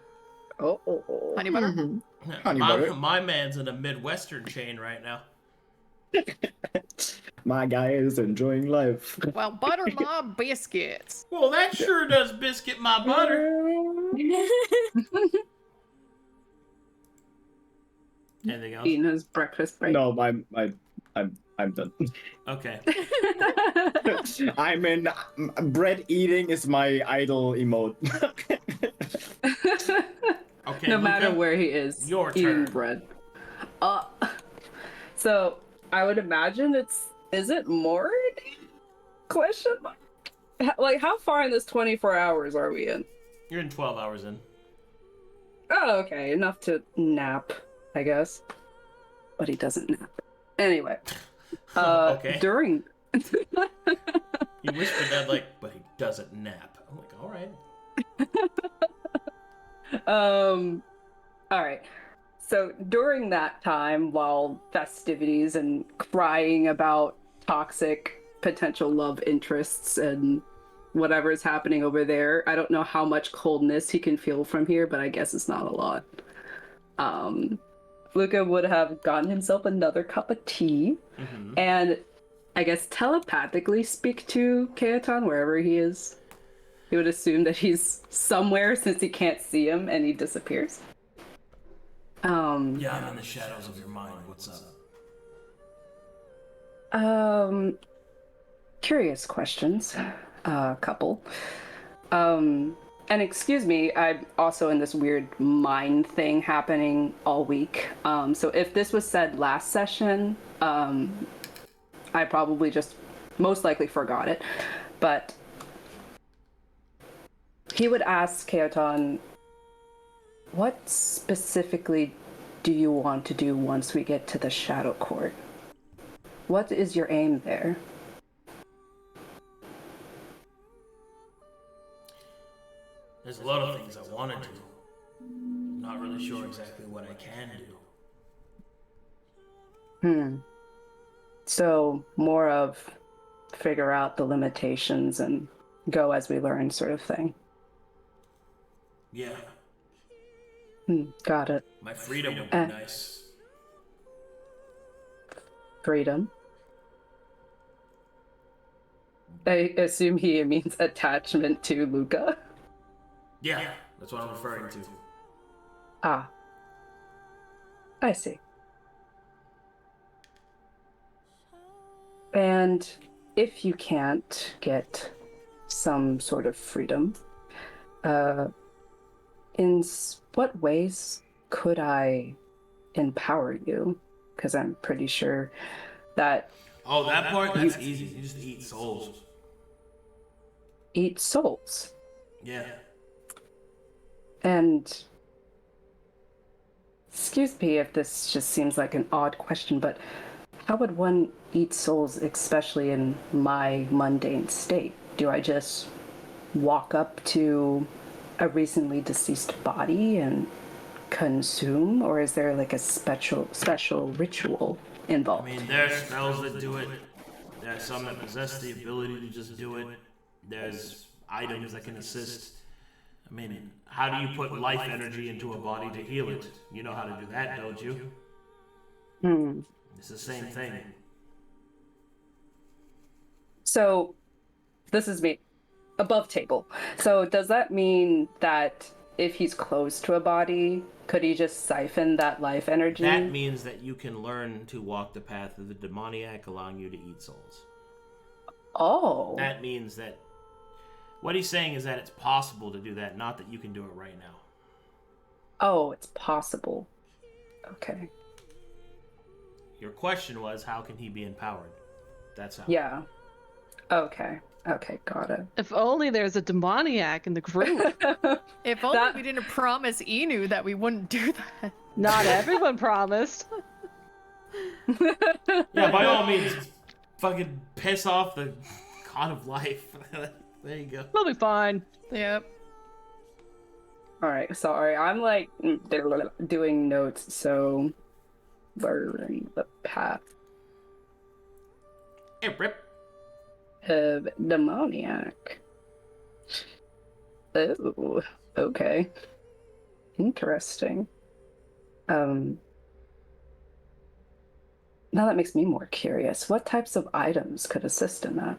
Honey butter? Honey butter. My man's in a Midwestern chain right now. My guy is enjoying life. Well, butter my biscuits. Well, that sure does biscuit my butter. Anything else? Eating his breakfast break. No, I'm done. Okay. I'm in. Bread eating is my idol emote. Okay. No Luka, matter where he is, your eating turn. bread. So I would imagine is it more? Question mark. Like, how far in this 24 hours are we in? You're in 12 hours in. Oh, okay, enough to nap, I guess. But he doesn't nap. Anyway, Okay. during. You whispered that but he doesn't nap. I'm like, all right. All right. So during that time, while festivities and crying about toxic potential love interests and whatever is happening over there, I don't know how much coldness he can feel from here, but I guess it's not a lot. Luka would have gotten himself another cup of tea and I guess telepathically speak to Kaeton wherever he is. He would assume that he's somewhere since he can't see him and he disappears. Yeah, I'm in the shadows of your mind. What's up? Curious questions. Couple. And excuse me, I'm also in this weird mind thing happening all week. So if this was said last session, I probably just most likely forgot it. But he would ask Keoton, what specifically do you want to do once we get to the Shadow Court? What is your aim there? There's a lot of things I want to do. I'm not really sure exactly what I can do. So more of figure out the limitations and go as we learn sort of thing. Yeah. Got it. My freedom would be nice. Freedom. I assume he means attachment to Luka. Yeah, that's what I'm referring to. Ah. I see. And if you can't get some sort of freedom, in what ways could I empower you? Because I'm pretty sure that... Oh, that part? That's easy. You just eat souls. Eat souls? Yeah. And... excuse me if this just seems like an odd question, but how would one eat souls, especially in my mundane state? Do I just walk up to a recently deceased body and consume, or is there like a special ritual involved? I mean, there are spells that do it. There are some that possess the ability to just do it. There's items that can assist. I mean, how do you put life energy into a body to heal it? You know how to do that, don't you? It's the same thing. So, this is me. Above table. So does that mean that if he's close to a body, could he just siphon that life energy? That means that you can learn to walk the path of the demoniac, allowing you to eat souls. Oh. That means that... what he's saying is that it's possible to do that, not that you can do it right now. Oh, it's possible. Okay. Your question was, how can he be empowered? That's how. Yeah. Okay. Okay, got it. If only there's a demoniac in the group. If only we didn't promise Inu that we wouldn't do that. Not everyone promised. Yeah, by all means, fucking piss off the god of life. There you go. We'll be fine. Yep. Alright, sorry. I'm like doing notes, so learning the path Hey, Rip. of demoniac. Oh, okay. Interesting. Now that makes me more curious. What types of items could assist in that?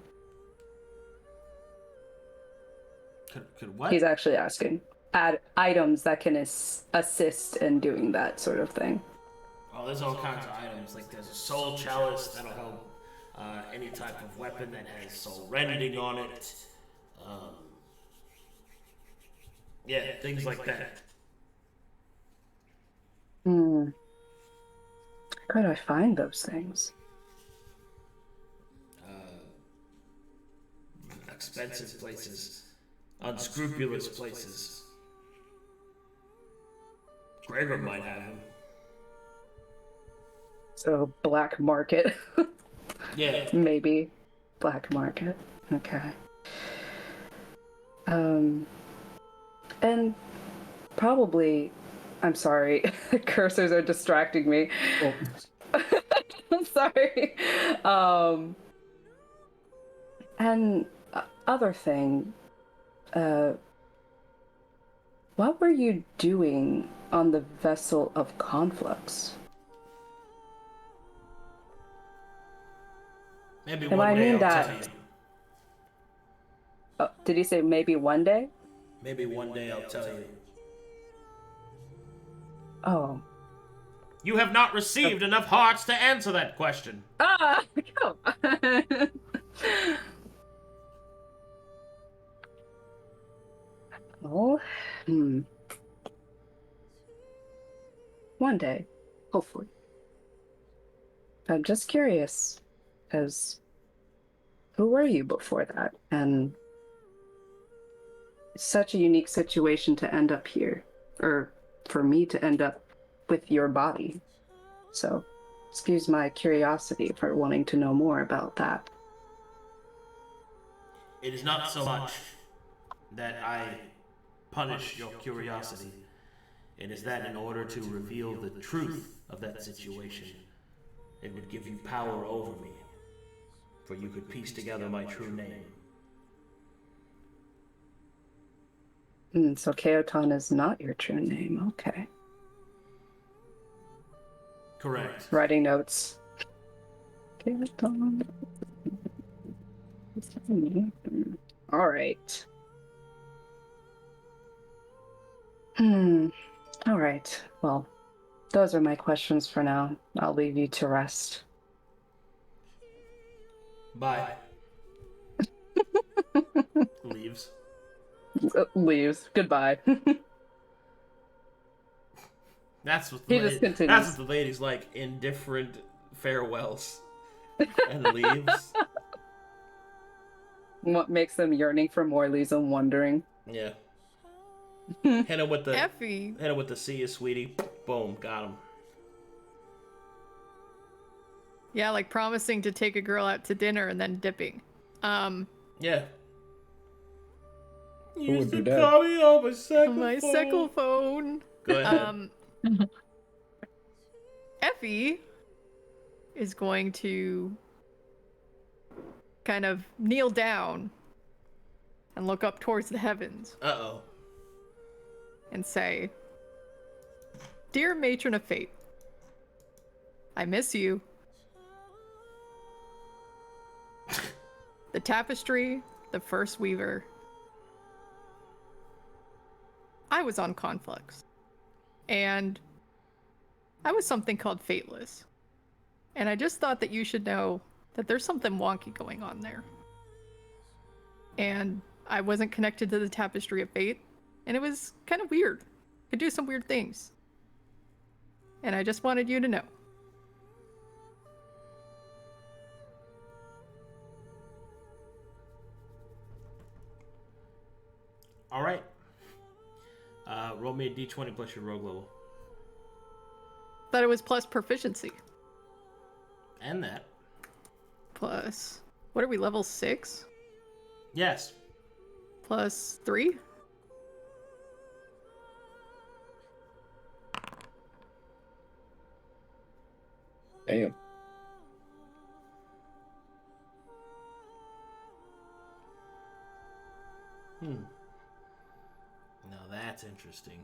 Could what? He's actually asking. Add items that can assist in doing that sort of thing. Oh, there's all kinds of items. Like there's a soul chalice that'll help any type of weapon that has soul rending on it. Yeah, things like that. Where do I find those things? Expensive places. Unscrupulous places. Gregor might have them. So, black market. Yeah. Maybe. Black market. Okay. And probably, I'm sorry, cursors are distracting me. Oh. I'm sorry. And other thing, what were you doing on the vessel of Conflux? Maybe And one I day mean I'll that- tell you. Did he say maybe one day? Maybe one day I'll tell you. Oh. You have not received enough hearts to answer that question. Ah, come on. Well, one day, hopefully. I'm just curious, because who were you before that? And it's such a unique situation to end up here, or for me to end up with your body. So, excuse my curiosity for wanting to know more about that. It is not so much that I punish your curiosity. It is that in order to reveal the truth of that situation, it would give you power over me, for you could piece together my true name. So Keoton is not your true name, okay. Correct. Writing notes. Keoton. All right. All right. Well, those are my questions for now. I'll leave you to rest. Bye. Leaves. Leaves. Goodbye. That's what He the just continues. That's what the lady's like. Indifferent farewells and leaves. What makes them yearning for more leaves and wondering. Yeah. Hit him with the Effie. Hit him with the see you, sweetie. Boom, got him. Yeah, like promising to take a girl out to dinner and then dipping. Yeah. Who would do to that? call me on my second My phone. second phone. Go ahead. Effie is going to kind of kneel down and look up towards the heavens Uh-oh. and say, "Dear Matron of Fate, I miss you. The tapestry, the first weaver. I was on Conflux, and I was something called Fateless. And I just thought that you should know that there's something wonky going on there. And I wasn't connected to the tapestry of fate, and it was kind of weird. Could do some weird things. And I just wanted you to know." All right. Roll me a d20 plus your rogue level. Thought it was plus proficiency. And that. Plus, what are we, level 6? Yes. Plus 3? Damn. Now that's interesting.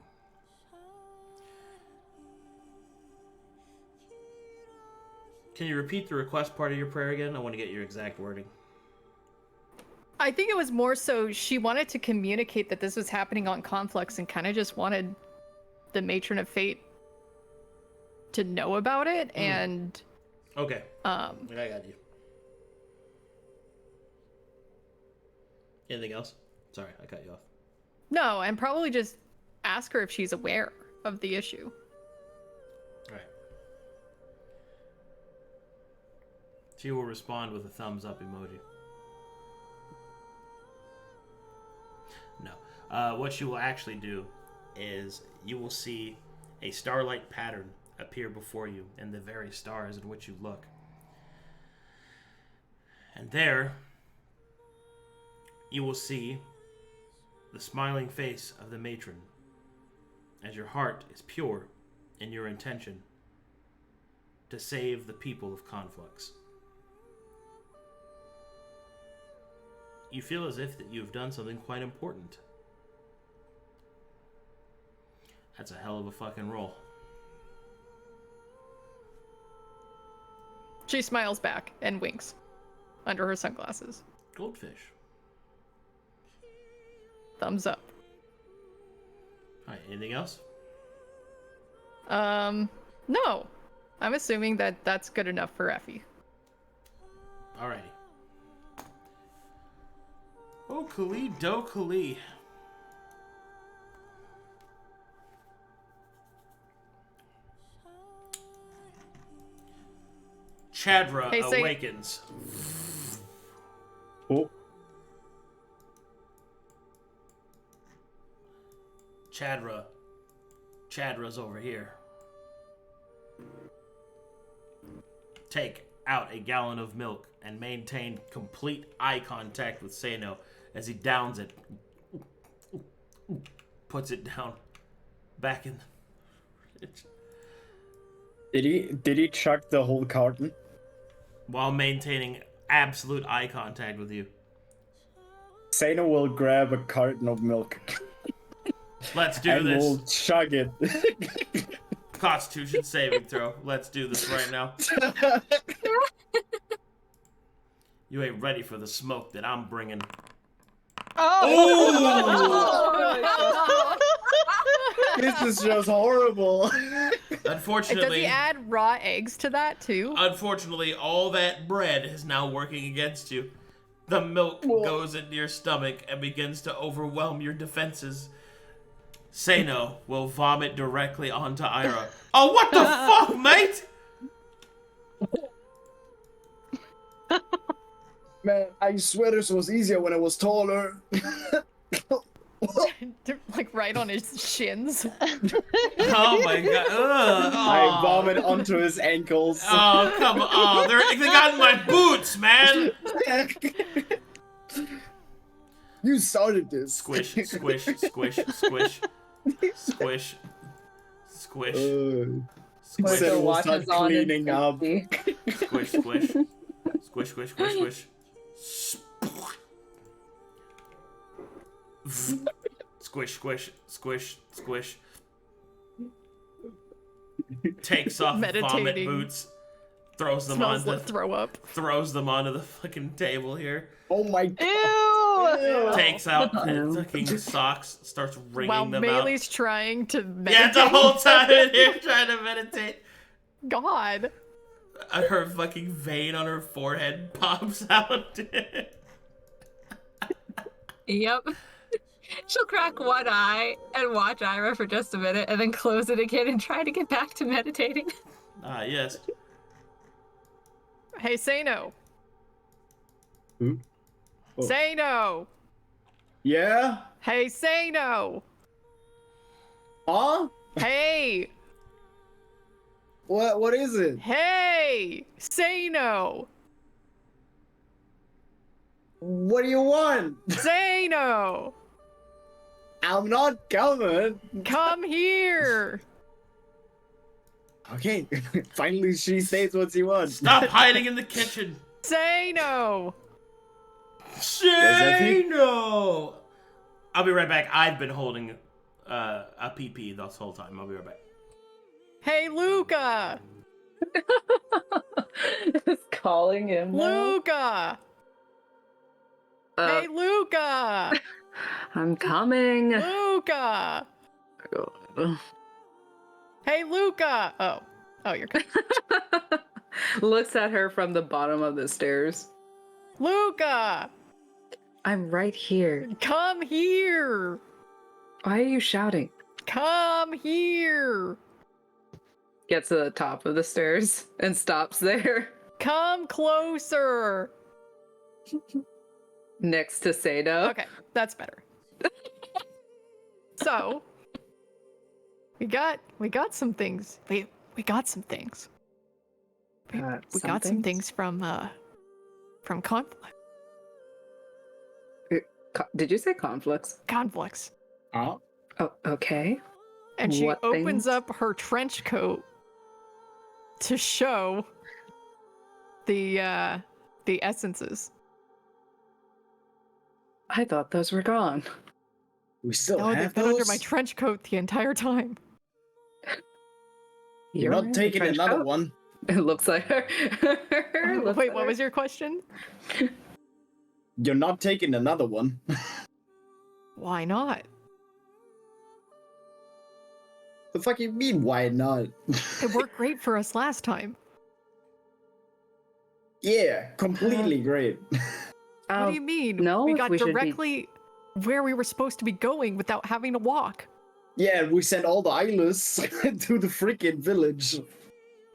Can you repeat the request part of your prayer again? I want to get your exact wording. I think it was more so she wanted to communicate that this was happening on Conflux and kind of just wanted the Matron of Fate to know about it, and Okay. I got you. Anything else? Sorry, I cut you off. no, and probably just ask her if she's aware of the issue. All right. She will respond with a thumbs up emoji. No. What she will actually do is you will see a starlight pattern appear before you in the very stars in which you look. And there, you will see the smiling face of the matron, as your heart is pure in your intention to save the people of Conflux. You feel as if that you have done something quite important. That's a hell of a fucking roll. She smiles back and winks under her sunglasses. Goldfish. Thumbs up. Alright, anything else? No. I'm assuming that that's good enough for Effie. Alrighty. Oh, Kali do Kali. Chadra Hey, say- awakens. Oh, Chadra's over here. Take out a gallon of milk and maintain complete eye contact with Seino as he downs it. Puts it down. Back in the fridge. did he chuck the whole carton? While maintaining absolute eye contact with you. Seino will grab a carton of milk Let's do and this. will chug it. Constitution saving throw. Let's do this right now. You ain't ready for the smoke that I'm bringing. Oh! This is just horrible. Unfortunately, Does he add raw eggs to that too? Unfortunately, all that bread is now working against you. The milk goes into your stomach and begins to overwhelm your defenses. Seino will vomit directly onto Irha. Oh, what the fuck, mate? Man, I swear this was easier when I was taller. Like right on his shins. Oh my god. Ugh. I vomit onto his ankles. Oh, come on. They got in my boots, man. You started this. Squish, squish, squish, squish. Squish. Squish. Said Sera we'll watches start on in cleaning up. safety. Squish, squish. Squish, squish, squish, squish. Squish, squish, squish, squish. Takes off vomit Meditating. boots. Throws them Smells onto like throw up. throws them onto the fucking table here. Oh my god. Ew! Takes out fucking socks, starts wringing While them Maelie's out. trying to Yeah, meditate. the whole time in here trying to meditate. God. Her fucking vein on her forehead pops out. Yep. She'll crack one eye and watch Irha for just a minute and then close it again and try to get back to meditating. Ah, yes. Hey, Seino. Oh. Seino. Yeah? Hey, Seino. Huh? Hey. What is it? Hey. Seino. What do you want? Seino. I'm not coming. Come here. Okay. Finally she says what she wants. Stop hiding in the kitchen. Seino. Seino! I'll be right back. I've been holding a PP this whole time. I'll be right back. Hey, Luka. Just calling him. now. Luka. Hey, Luka. I'm coming. Luka. Hey, Luka. Oh, you're coming. Looks at her from the bottom of the stairs. Luka. I'm right here. Come here. Why are you shouting? Come here. Gets to the top of the stairs and stops there Come closer. next to Seino. Okay, that's better. So, we got some things. We got some things. We got some things from conflict. Did you say conflicts? Conflicts. Huh? Oh, okay. And she What opens things? up her trench coat to show the essences. I thought those were gone. We still No, they've have been under those? my trench coat the entire time. You're wearing not a taking trench another coat? one. It looks like her. Looks Wait, like what her. was your question? You're not taking another one. Why not? The fuck you mean, why not? It worked great for us last time. Yeah, completely great. What do you mean? no, we if got we should be- directly where we were supposed to be going without having to walk. Yeah, we sent all the islands to the freaking village.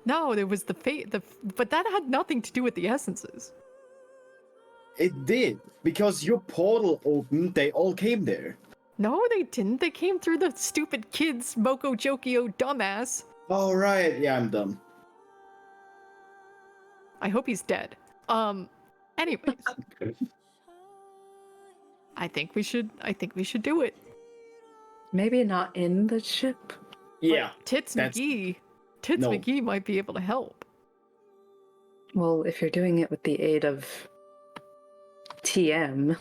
No, there was but that had nothing to do with the essences. It did, because your portal opened, they all came there. No, they didn't. They came through the stupid kids, Moko Jokio dumbass. All right, yeah, I'm dumb. I hope he's dead. Anyways. I think we should do it. Maybe not in the ship. Yeah, Tits that's- McGee might be able to help. Well, if you're doing it with the aid of TM,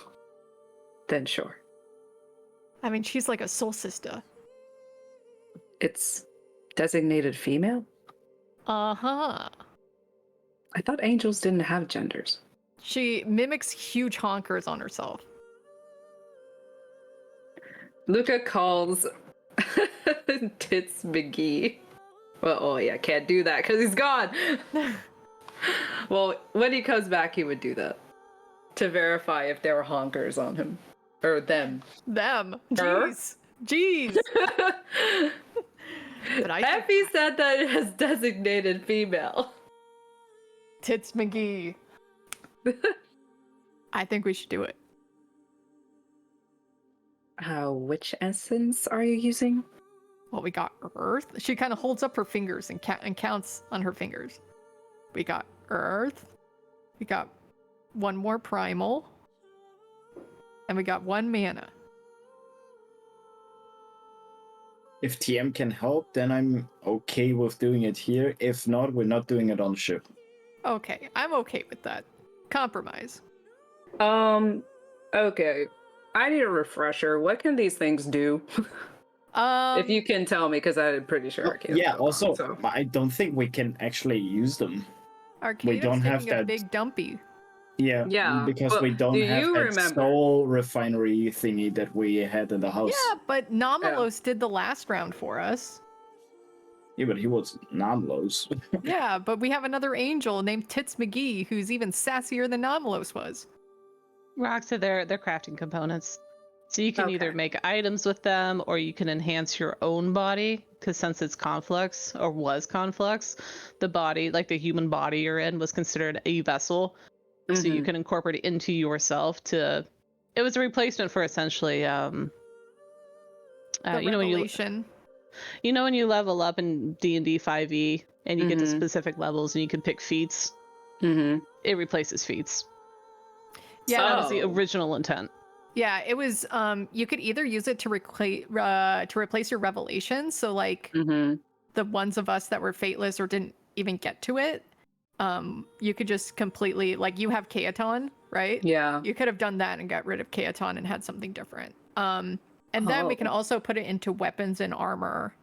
then sure. I mean, she's like a soul sister. It's designated female? Uh-huh. I thought angels didn't have genders. She mimics huge honkers on herself. Luka calls Tits McGee. Well, oh yeah, can't do that because he's gone. Well, when he comes back, he would do that to verify if there were honkers on him or them. Them. Her? Jeez. But I think Effie said that it has designated female. Tits McGee. I think we should do it. Which essence are you using? Well, we got Earth. She kind of holds up her fingers and counts on her fingers. We got Earth. We got one more Primal. And we got one mana. if TM can help, then I'm okay with doing it here. If not, we're not doing it on the ship. Okay, I'm okay with that. Compromise. Okay. I need a refresher. What can these things do? If you can tell me, because I'm pretty sure I can. Yeah, also, I don't think we can actually use them. Arcadum's don't have taking a that- big dumpy. Yeah, Yeah, because but we don't do have you that remember- soul refinery thingy that we had in the house. Yeah, but Nomalos did the last round for us. Yeah, but he was Namlos. Yeah, but we have another angel named Tits McGee who's even sassier than Nomalos was. Rocks are they're crafting components. So you can either Okay. make items with them or you can enhance your own body. Because since it's conflux or was conflux, the body, like the human body you're in, was considered a vessel. So you can incorporate it into yourself to. It was a replacement for essentially, The you know when revelation. when you level up in D&D 5e and you get to specific levels and you can pick feats. Mm-hmm. It replaces feats. Yeah, So that was the original intent. yeah. It was. You could either use it to replace your revelations. So like Mm-hmm. the ones of us that were fateless or didn't even get to it. You could just completely like you have Kaeton, right? Yeah. You could have done that and got rid of Kaeton and had something different. And then we can also put it into weapons and armor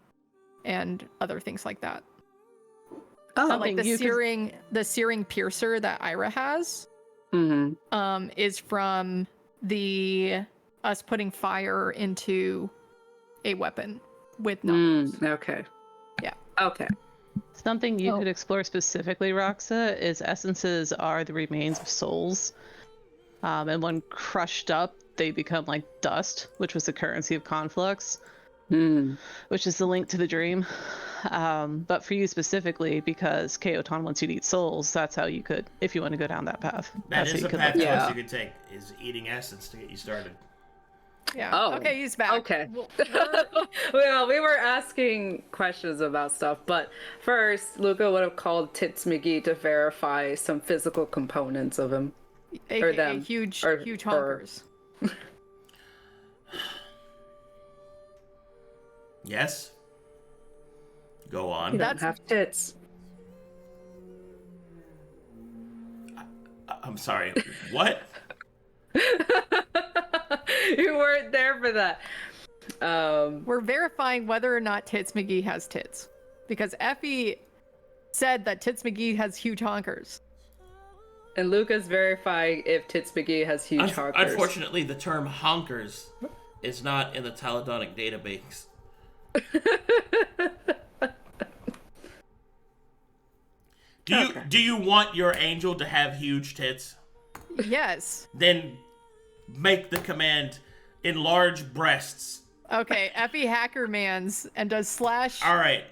and other things like that. Oh. So like the you could- searing piercer that Irha has Mm-hmm. is from us putting fire into a weapon with numbers. Okay. Yeah. Okay. Something you could explore specifically, Roxa, is essences are the remains of souls. And when crushed up, they become like dust, which was the currency of conflux, which is the link to the dream. But for you specifically, because Kaoton wants you to eat souls, that's how you could, if you want to go down that path. That that's is how a you could path look choice Yeah. you could take, is eating essence to get you started. Yeah. Oh, Okay, he's back. okay. Well, Well, we were asking questions about stuff, but first, Luka would have called Tits McGee to verify some physical components of him. AKA them, huge or her. honkers. Yes? Go You on. don't That's- have tits. I'm sorry. What? You weren't there for that. We're verifying whether or not Tits McGee has tits. Because Effie said that Tits McGee has huge honkers. And Luka's verifying if Tits McGee has huge honkers. Unfortunately, the term honkers is not in the Taladonic database. Do you want your angel to have huge tits? Yes. Then make the command enlarge breasts. Okay, Effie Hackermans and does slash. All right,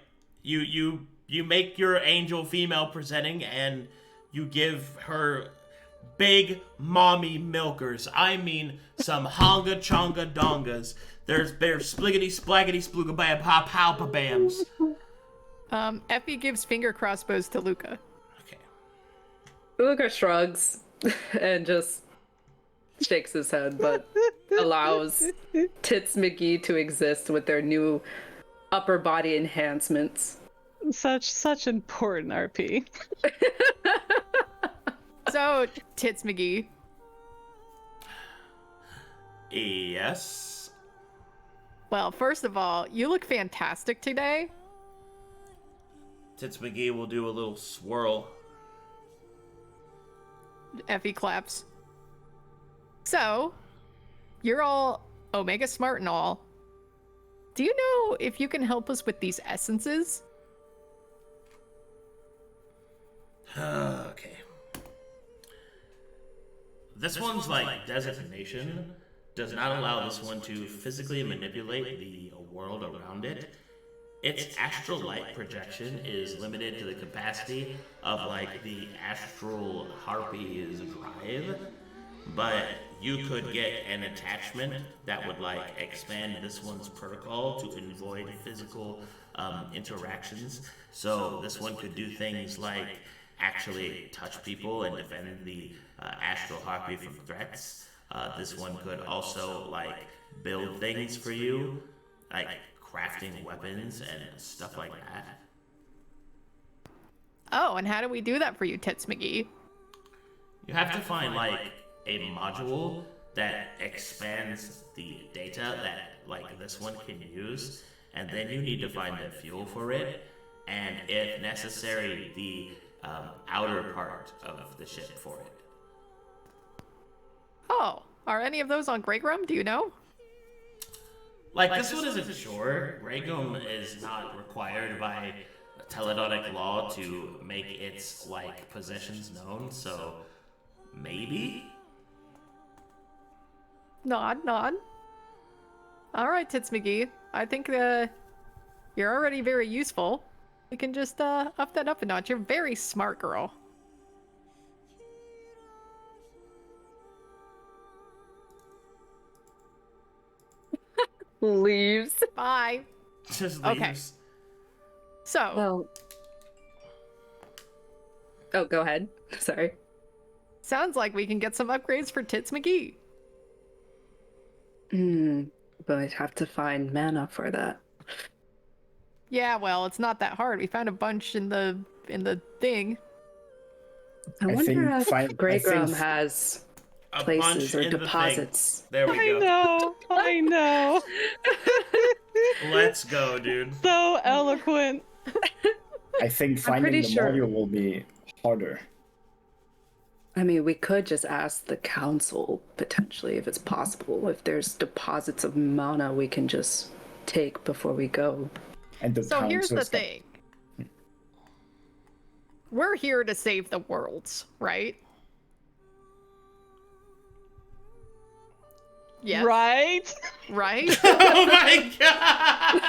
you make your angel female presenting, and you give her big mommy milkers. I mean, some honga chonga dongas. There's spliggity splaggity splooga pop palpabams. Effie gives finger crossbows to Luka. Okay. Luka shrugs and just shakes his head, but allows Tits McGee to exist with their new upper body enhancements. Such important RP. So, Tits McGee. Yes. Well, first of all, you look fantastic today. Tits McGee will do a little swirl. Effie claps. So, you're all Omega smart and all. Do you know if you can help us with these essences? Okay. This one's like designation does not allow this one to physically manipulate the world around it. Its astral light projection is limited to the capacity of like the astral harpy's drive, but you could get an attachment that would like expand this one's protocol to avoid physical interactions. So this one could do things like actually touch people and defend the astral harpy from threats. This one could also like build things for you, like crafting weapons and stuff like that. Oh, and how do we do that for you, Tits McGee? You have to find like a module that expands the data that like this one can use, and then you need to find the fuel for it, and if necessary, the outer part of the ship for it. Oh, are any of those on Greygrum? Do you know? Like this one isn't sure. Greygrum is not required by Teledonic law to make its like possessions known, so maybe? Nod. All right, Tits McGee. I think you're already very useful. We can just up that up a notch. You're a very smart girl. Leaves. Bye. Just leaves. Okay. So. Well. Oh, go ahead. Sorry. Sounds like we can get some upgrades for Tits McGee. But I'd have to find mana for that. Yeah, well, it's not that hard. We found a bunch in the thing. I wonder if Greygrum has A places bunch or in the deposits. thing. There we go. I know. Let's go, dude. So eloquent. I think finding pretty the sure. module will be harder. I mean, we could just ask the council, potentially, if it's possible. If there's deposits of mana we can just take before we go. And the So here's the council's got- thing. We're here to save the worlds, right? Yes. Right? Right? Oh my god!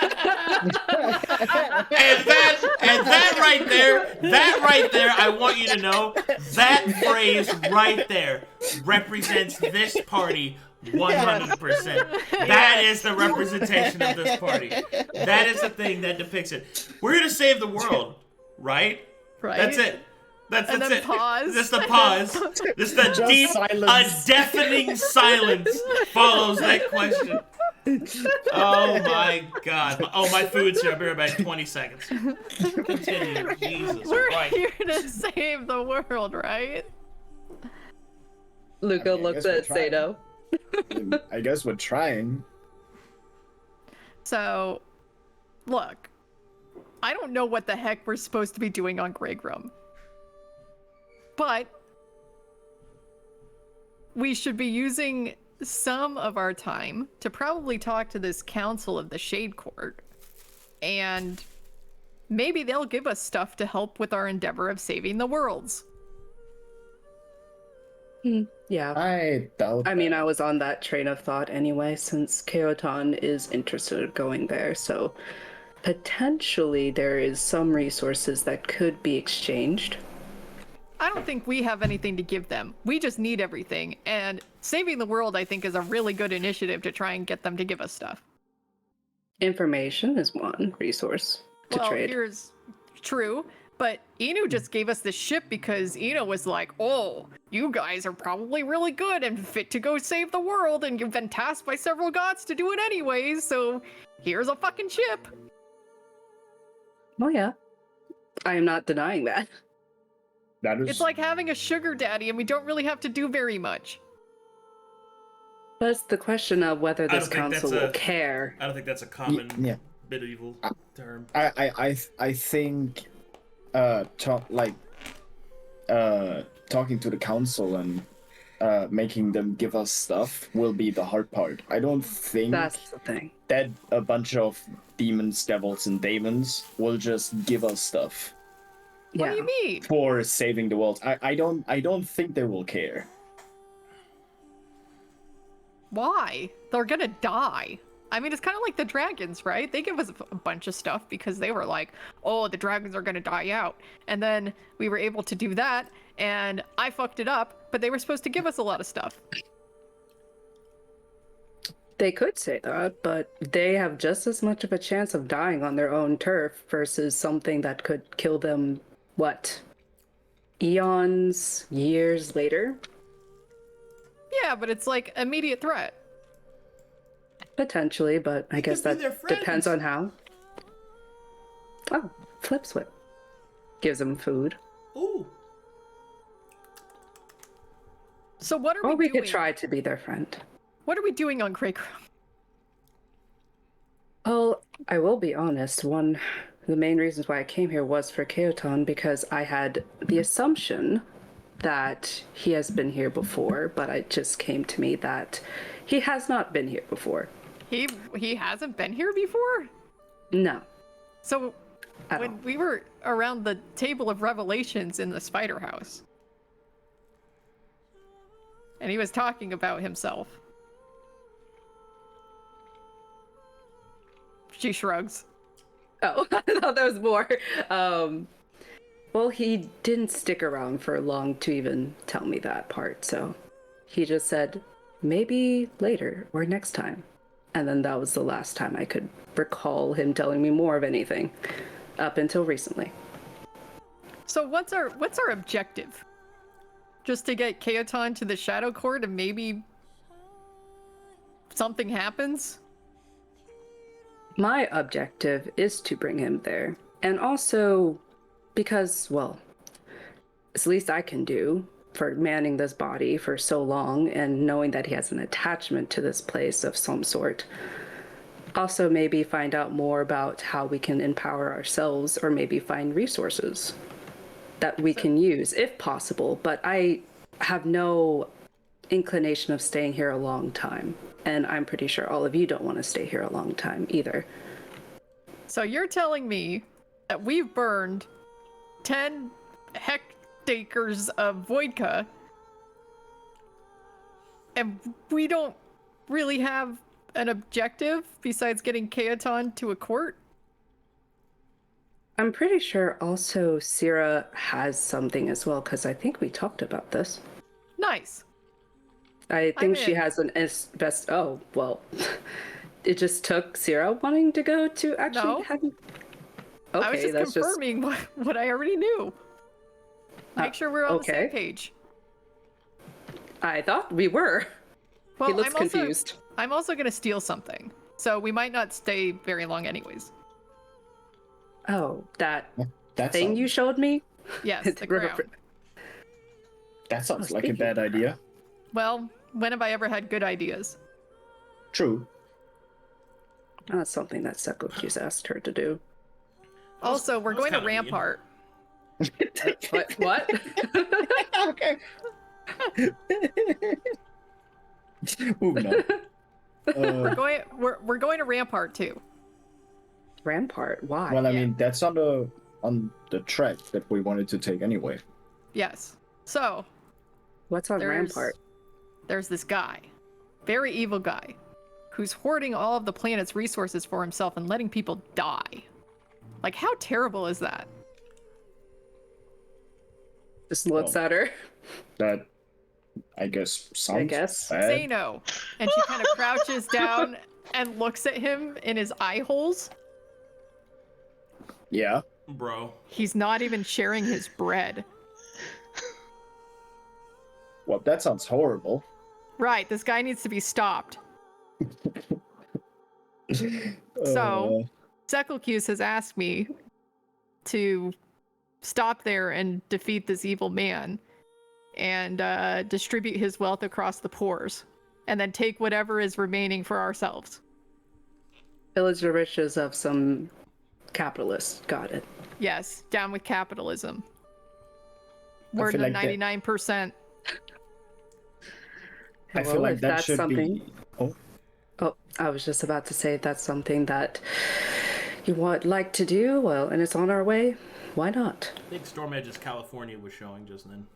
and that right there, I want you to know, that phrase right there represents this party 100%. That is the representation of this party. That is the thing that depicts it. We're here to save the world, right? Right. That's it. That's And then it. pause. Just the pause. Just the Just deep, silence. a deafening silence follows that question. Oh my god. Oh, my food's here. I'll be right back. 20 seconds. Continue. Jesus We're Christ. here to save the world, right? Luka I mean, I looks guess at we're Seino. I guess we're trying. So, look. I don't know what the heck we're supposed to be doing on Greygrum. But we should be using some of our time to probably talk to this council of the Shade Court, and maybe they'll give us stuff to help with our endeavor of saving the worlds. Yeah. I doubt. I mean, I was on that train of thought anyway, since Keoton is interested in going there, so potentially there is some resources that could be exchanged. I don't think we have anything to give them. We just need everything, and saving the world, I think, is a really good initiative to try and get them to give us stuff. Information is one resource to trade. Here's true, but Inu just gave us this ship because Inu was like, oh, you guys are probably really good and fit to go save the world, and you've been tasked by several gods to do it anyways, so here's a fucking ship. Oh yeah. I am not denying that. That is. It's like having a sugar daddy, and we don't really have to do very much. But it's the question of whether I don't think council that's will care. I don't think that's a common Yeah. medieval term. I think talking to the council and making them give us stuff will be the hard part. I don't think That's the thing. that a bunch of demons, devils, and daemons will just give us stuff What Yeah. do you mean? for saving the world. I don't think they will care. Why? They're gonna die. I mean, it's kind of like the dragons, right? They give us a bunch of stuff because they were like, oh, the dragons are gonna die out. And then we were able to do that, and I fucked it up, but they were supposed to give us a lot of stuff. They could say that, but they have just as much of a chance of dying on their own turf versus something that could kill them, what, eons, years later? Yeah, but it's like immediate threat. Potentially, but I guess could be that their depends friends. on how. Oh, flip swip. Gives them food. Ooh. So what are Or we doing? could try to be their friend. What are we doing on Grey Crown? Well, I will be honest, the main reasons why I came here was for Keoton because I had the assumption that he has been here before, but it just came to me that he has not been here before. He hasn't been here before? No. So At when all. we were around the table of revelations in the spider house, and he was talking about himself. She shrugs. Oh, I thought that was more. Well, he didn't stick around for long to even tell me that part, so he just said, maybe later or next time. And then that was the last time I could recall him telling me more of anything, up until recently. So what's our objective? Just to get Keoton to the Shadow Court and maybe something happens? My objective is to bring him there. And also, because, well, it's the least I can do for manning this body for so long and knowing that he has an attachment to this place of some sort. Also, maybe find out more about how we can empower ourselves or maybe find resources that we can use, if possible. But I have no inclination of staying here a long time. And I'm pretty sure all of you don't want to stay here a long time either. So you're telling me that we've burned 10 hectares of Voidka, and we don't really have an objective besides getting Keoton to a court? I'm pretty sure also Sera has something as well, because I think we talked about this. Nice. I think she in. has an best. Oh, well. It just took Sera wanting to go to actually No. have. I was Okay, just that's just. confirming what I already knew. Make sure we're on the same okay. page. I thought we were. Well, He looks I'm also, confused. I'm also gonna steal something, so we might not stay very long anyways. Oh, that That thing sounds, you showed me? Yes, It's the River crown. that sounds like a speaking bad of idea. Well, when have I ever had good ideas? True. That's something that Cle-Q's asked her to do. Also, we're that was going to kinda mean. Rampart. What? Okay. Moving on. We're going to Rampart too. Rampart? Why? Well, I mean, that's on the track that we wanted to take anyway. Yes. So What's on Rampart? there's this guy, very evil guy, who's hoarding all of the planet's resources for himself and letting people die. Like, how terrible is that? Just looks at her. That, I guess, sounds bad. Seino. And she kind of crouches down and looks at him in his eye holes. Yeah. Bro. He's not even sharing his bread. Well, that sounds horrible. Right, this guy needs to be stopped. So, Cle-Q has asked me to stop there and defeat this evil man and distribute his wealth across the pores and then take whatever is remaining for ourselves. Pillage the riches of some capitalists. Got it. Yes, down with capitalism. Word feel to like that- 99%. I feel like that should be. Oh, I was just about to say that's something that you would like to do. Well, and it's on our way. Why not? I think StormEdge's California was showing just then.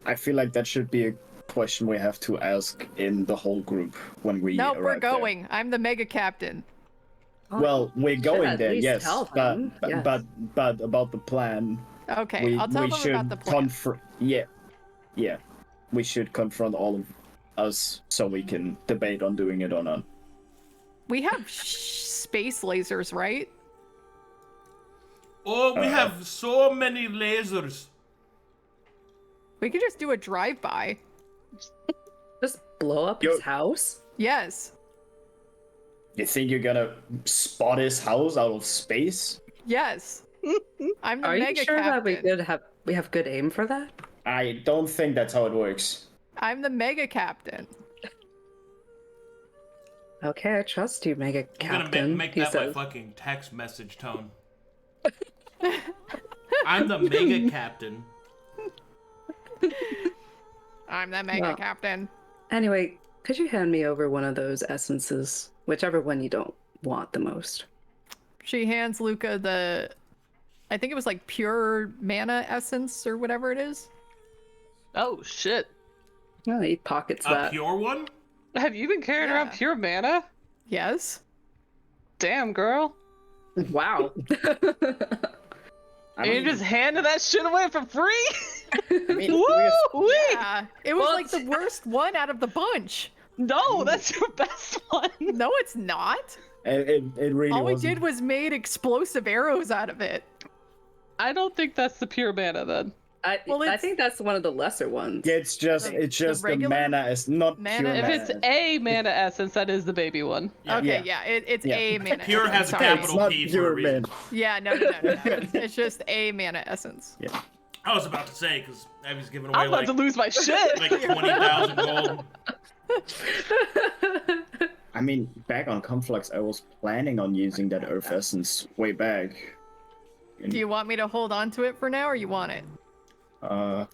I feel like that should be a question we have to ask in the whole group when we No, arrive we're there. going. I'm the mega captain. Well, we're going at there, least yes, tell but them, but, yes. but about the plan, Okay, I'll tell we them should about the plan. yeah, we should confront all of us so we can debate on doing it or not. We have space lasers, right? Oh, we have so many lasers. We could just do a drive-by. Just blow up his house? Yes. You think you're gonna spot his house out of space? Yes. I'm the Are mega you sure captain. that we have good aim for that? I don't think that's how it works. I'm the mega captain. Okay, I trust you, Mega I'm Captain. gonna make he that my says. fucking text message tone. I'm the mega captain. I'm the mega Well. captain. Anyway, could you hand me over one of those essences? Whichever one you don't want the most. She hands Luka the, I think it was like pure mana essence or whatever it is. Oh shit! Oh, he pockets A that. pure one? Have you been carrying around Yeah. pure mana? Yes. Damn, girl! Wow. I And mean, you're just handing that shit away for free? I mean, Woo! Yeah. It was Well, like the worst one out of the bunch. No, that's your best one. No, it's not. it really All we wasn't. did was made explosive arrows out of it. I don't think that's the pure mana then. I it's- think that's one of the lesser ones. Yeah, it's just the regular mana is not mana- pure If If mana. it's a mana essence, that is the baby one. Yeah. Okay, Yeah. it's Yeah. a mana Pure essence. has a Sorry. capital It's not P for a pure reason. mana. Yeah, no. It's just a mana essence. Yeah. I was about to say, because I was giving I'm away about to lose my shit. like 20,000 gold. I mean, back on Conflux, I was planning on using that Earth Essence way back. Do you want me to hold on to it for now, or you want it? I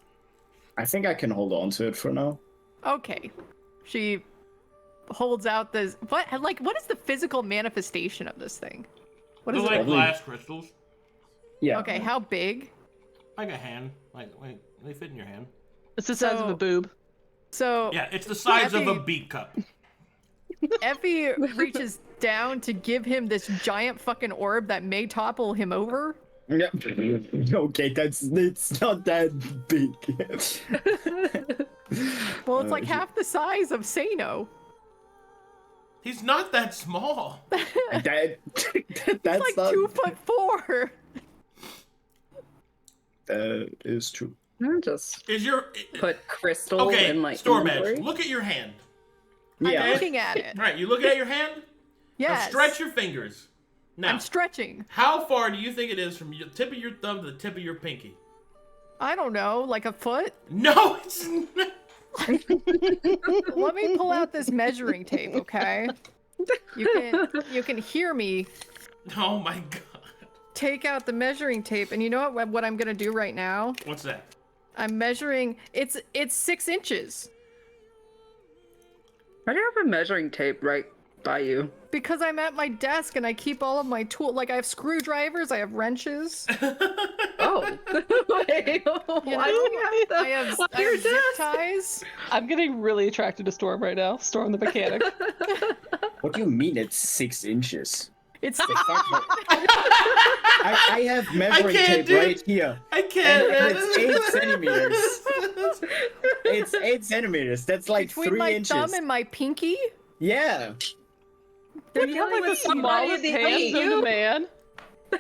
think I can hold on to it for now. Okay. She holds out this. What is the physical manifestation of this thing? What They're is like it? glass crystals. Yeah. Okay, how big? Like a hand. Like, wait, they fit in your hand. It's the size of a boob. So Yeah, it's the size of a Effie- beet cup. Effie reaches down to give him this giant fucking orb that may topple him over. Yeah. Okay, it's not that big. Well, it's like half the size of Seino. He's not that small. That's It's like not. 2'4". That is true. Just Is your put crystal okay? in my StormEdge, inventory. look at your hand. Yeah. I'm looking at it. All right, you looking at your hand? Now Yes. stretch your fingers. Now, I'm stretching. how far do you think it is from the tip of your thumb to the tip of your pinky? I don't know, like a foot? No, it's not. Let me pull out this measuring tape, okay? You can hear me Oh my god. take out the measuring tape, and you know what I'm gonna do right now? What's that? I'm measuring. It's 6 inches. Why do you have a measuring tape right by you? Because I'm at my desk and I keep all of my tools. Like I have screwdrivers, I have wrenches. Oh. Wait, why do you have I have zip ties. I'm getting really attracted to Storm right now. Storm the mechanic. What do you mean it's 6 inches? It's I have measuring tape right here. I can't. And it's 8 centimeters. It's 8 centimeters. That's like between 3 my inches. thumb and my pinky. Yeah. You have like the smallest hands of the man.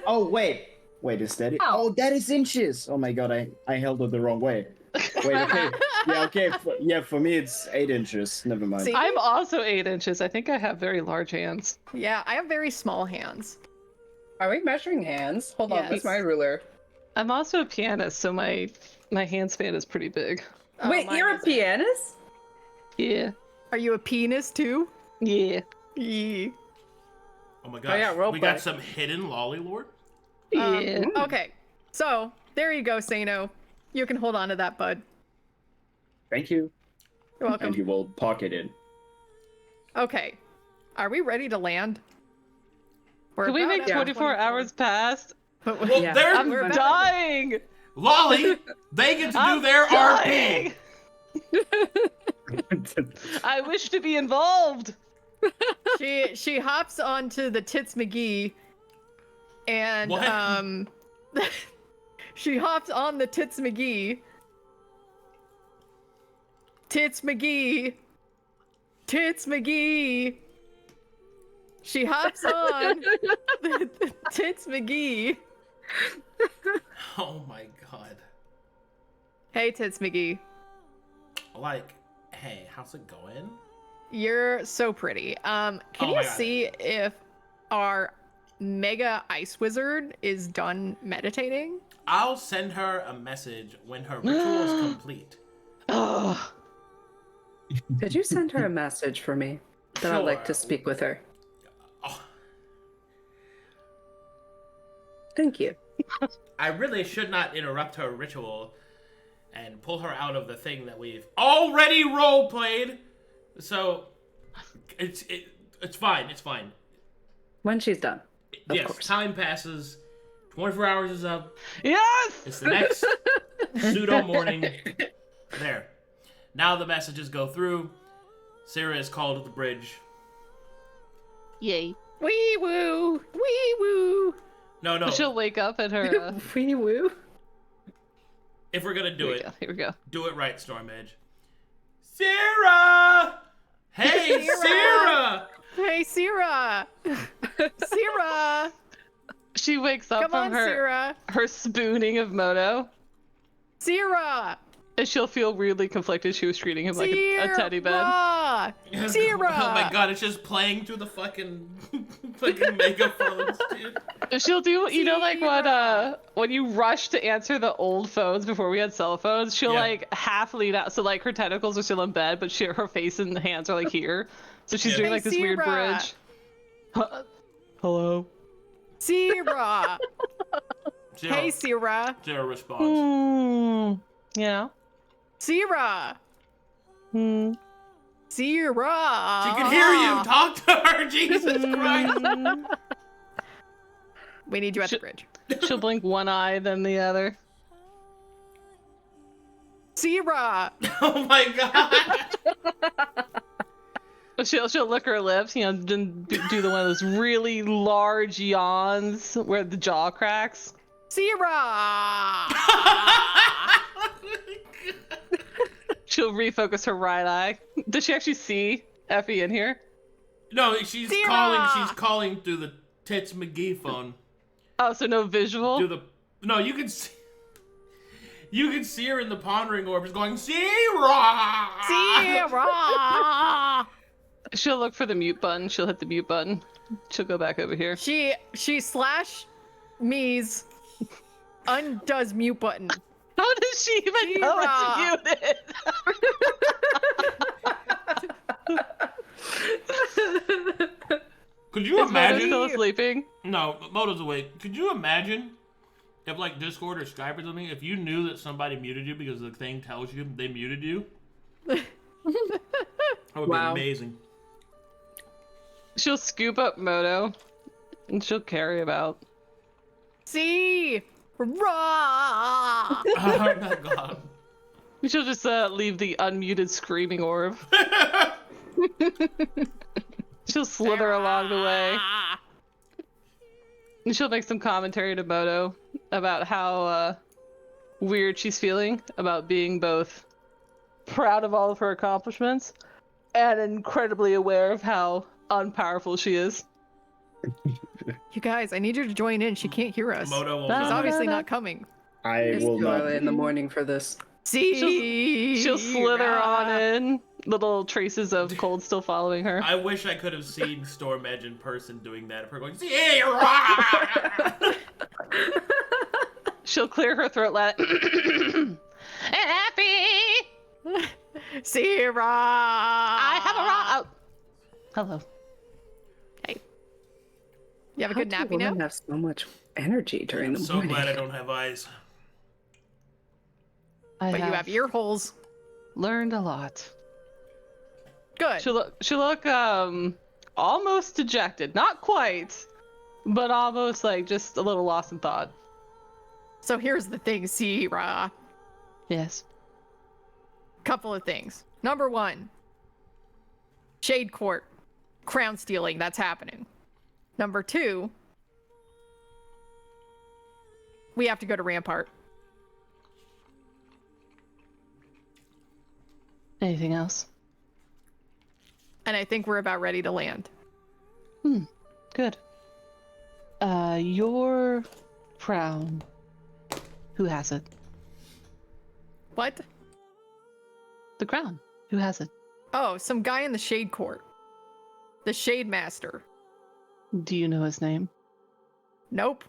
Oh, wait. Wait, is that it? Oh, that is inches. Oh my god, I held it the wrong way. Wait, okay. Yeah, okay. For me, it's 8 inches. Never mind. See? I'm also 8 inches. I think I have very large hands. Yeah, I have very small hands. Are we measuring hands? Hold on, Yes. where's my ruler? I'm also a pianist, so my hand span is pretty big. Oh, Wait, mine you're a isn't. pianist? Yeah. Are you a penis too? Yeah. Yeah. Oh my yeah, gosh, role we play. got some hidden lolly lore. Yeah. Okay, so there you go, Seino. You can hold on to that, bud. Thank you. You're welcome. And you will pocket it. Okay, are we ready to land? We're Can we about make at 24 hours past? Well, Yeah. they're I'm We're about- dying! lolly. They get to do I'm their dying! RP. I wish to be involved! She hops onto the Tits McGee, and What? she hops on the Tits McGee. Tits McGee. Tits McGee. She hops on the Tits McGee. Oh my god. Hey, Tits McGee. Like, hey, how's it going? You're so pretty. Can Oh you my God. see if our mega ice wizard is done meditating? I'll send her a message when her ritual is complete. Ugh. Could you send her a message for me? That I'd like to Sure. speak with her. Oh, Thank you. I really should not interrupt her ritual and pull her out of the thing that we've already roleplayed. So, it's fine. It's fine. When she's done. Of Yes, course. time passes. 24 hours is up. Yes! It's the next pseudo morning. There. Now the messages go through. Sera is called to the bridge. Yay. Wee woo! Wee woo! No. She'll wake up at her. Wee woo. If we're gonna do Here we it, go. Here we go. do it right, StormEdge. Sera! Hey, Sera! Hey, Sera! Sera! She wakes up Come from on, her Sera! spooning of Moto, Sera! and she'll feel weirdly conflicted. She was treating him like a teddy bear. Sera! Oh my god, it's just playing through the fucking megaphones, dude. She'll do, you know, like when you rush to answer the old phones before we had cell phones, she'll Yeah. like half lean out, so like her tentacles are still in bed, but her face and hands are like here. So she's Yeah. doing Hey, like this weird Sera. bridge. Hello. Sera! Sera, Hey, Sera! Sera responds. Yeah. Sera! Hmm. Sera! She can hear you! Talk to her! Jesus Christ! We need you at the bridge. She'll blink one eye, then the other. Sera! Oh my god! She'll lick her lips, you know, then do the one of those really large yawns where the jaw cracks. Sera! She'll refocus her right eye. Does she actually see Effie in here? No, she's Sera! calling. She's calling through the Tits McGee phone. Oh, so no visual? No, you can see. You can see her in the pondering orb, just going Sera. Sera! She'll look for the mute button. She'll hit the mute button. She'll go back over here. She slash me's undoes mute button. How does she even know it's muted? Could you Is Moto imagine? still sleeping? No, Moto's awake. Could you imagine if like Discord or Skype or something, if you knew that somebody muted you because the thing tells you they muted you, that would be amazing. She'll scoop up Moto, and she'll carry him out. See, raw. Oh my god. She'll just leave the unmuted screaming orb. She'll slither along the way. And she'll make some commentary to Moto about how weird she's feeling about being both proud of all of her accomplishments and incredibly aware of how unpowerful she is. You guys, I need you to join in. She can't hear us. Moto will She's obviously not coming. I It's will too not. early in the morning for this. See, She'll slither on in, little traces of cold still following her. I wish I could have seen StormEdge in person doing that. Of her going, Sera! She'll clear her throat like, Effie! Sera. I have a raw. Oh. Hello. You have a good How nappy do now? women have so much energy during I'm the so morning? glad I don't have eyes. But you have ear holes. learned a lot. Good. She look almost dejected, not quite, but almost like just a little lost in thought. So here's the thing, Sera. Yes. Couple of things. Number one, Shade Court, crown stealing, that's happening. Number two, we have to go to Rampart. Anything else? And I think we're about ready to land. Good. Your crown. Who has it? What? The crown. Who has it? Oh, some guy in the Shade Court. The Shade Master. Do you know his name? Nope.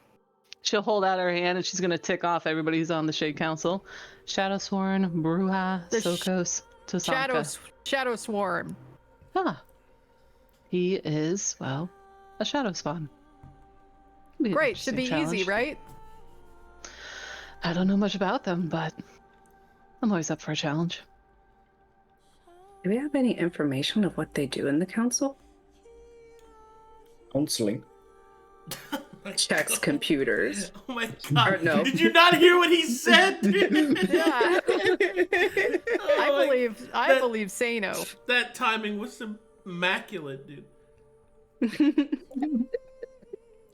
She'll hold out her hand and she's gonna tick off everybody who's on the Shade Council. Shadowsworn, Bruja, The Sokos, Tosanka. Shadow Swarm. Ah. He is, well, a shadow spawn. Be an Great, should be interesting easy, challenge. right? I don't know much about them, but I'm always up for a challenge. Do we have any information of what they do in the council? Counseling. Checks computers. Oh my god. Or no. Did you not hear what he said? Yeah. I Oh, I believe Seino. that timing was immaculate, dude.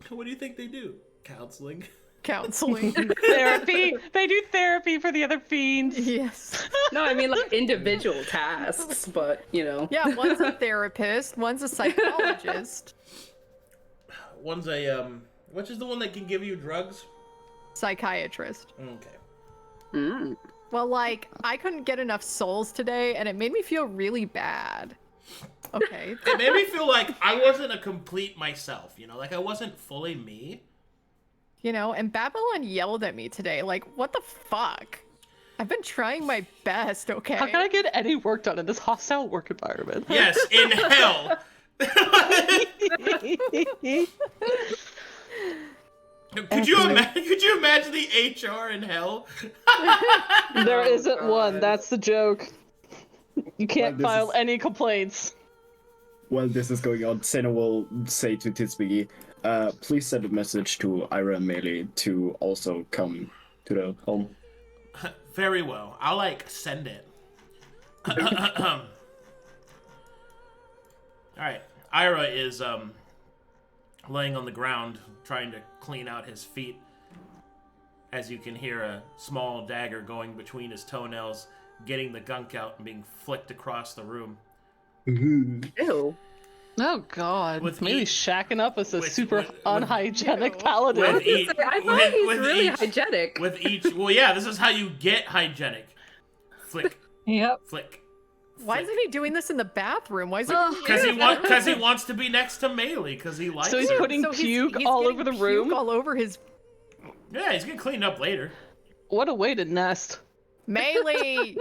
What do you think they do? Counseling. Counseling. Therapy! They do therapy for the other fiends. Yes. No, I mean like individual tasks, but you know. Yeah, one's a therapist, one's a psychologist. One's a which is the one that can give you drugs? Psychiatrist. Okay. Mm. Well, like, I couldn't get enough souls today, and it made me feel really bad. Okay. It made me feel like I wasn't a complete myself, you know, like I wasn't fully me. You know, and Babylon yelled at me today. Like, what the fuck? I've been trying my best, okay? How can I get any work done in this hostile work environment? Yes, in hell. Could you imagine the HR in hell? There isn't one. That's the joke. You can't Well, this file is- any complaints. While this is going on, Seino will say to Tisbiggy, please send a message to Irha and Maelie to also come to the home. Very well. I'll like send it. All right. Irha is laying on the ground trying to clean out his feet. As you can hear a small dagger going between his toenails, getting the gunk out and being flicked across the room. Ew. Oh god. With Maybe each- shacking up with a with- super with- unhygienic Ew. paladin. With I each- thought he's with really each- hygienic. With each, well, yeah, this is how you get hygienic. Flick, Yep. flick. Why isn't he doing this in the bathroom? Why is he? Because he wants to be next to Maelie, because he likes So he's her. putting puke all getting over the puke room? all over his Yeah, he's gonna clean up later. What a way to nest. Maelie.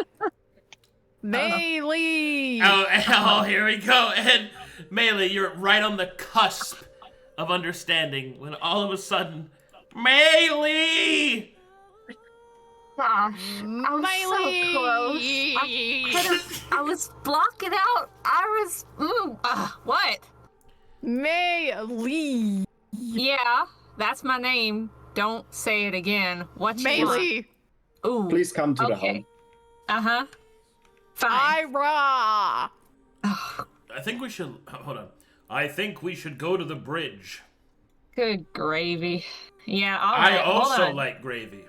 Maelie. Oh, here we go. And Maelie, you're right on the cusp of understanding when all of a sudden Maelie! Gosh, I was so close. I was blocking out. What? Maelie. Yeah, that's my name. Don't say it again. What you want? Maelie. Ooh. Please come to the Okay. home. Uh-huh. Fine. Irha. I think we should... Hold on. I think we should go to the bridge. Good gravy. Yeah, all right. I hold also on. like gravy.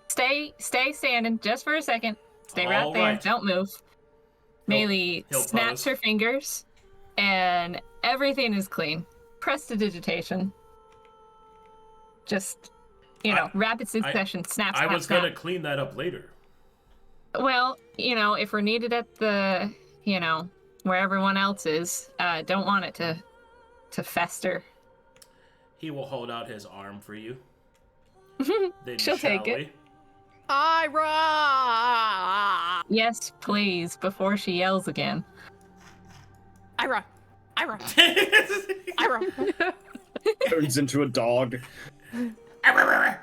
Stay standing just for a second. Stay right All there. right. Don't move. Maelie he'll snaps pose. her fingers, and everything is clean. Prestidigitation. Just, rapid succession. Snap, I snap, was snap. gonna clean that up later. Well, if we're needed at the, where everyone else is, don't want it to fester. He will hold out his arm for you. Then She'll take it. we? Irha. Yes, please, before she yells again. Irha. Irha. Irha. Turns into a dog. I remember.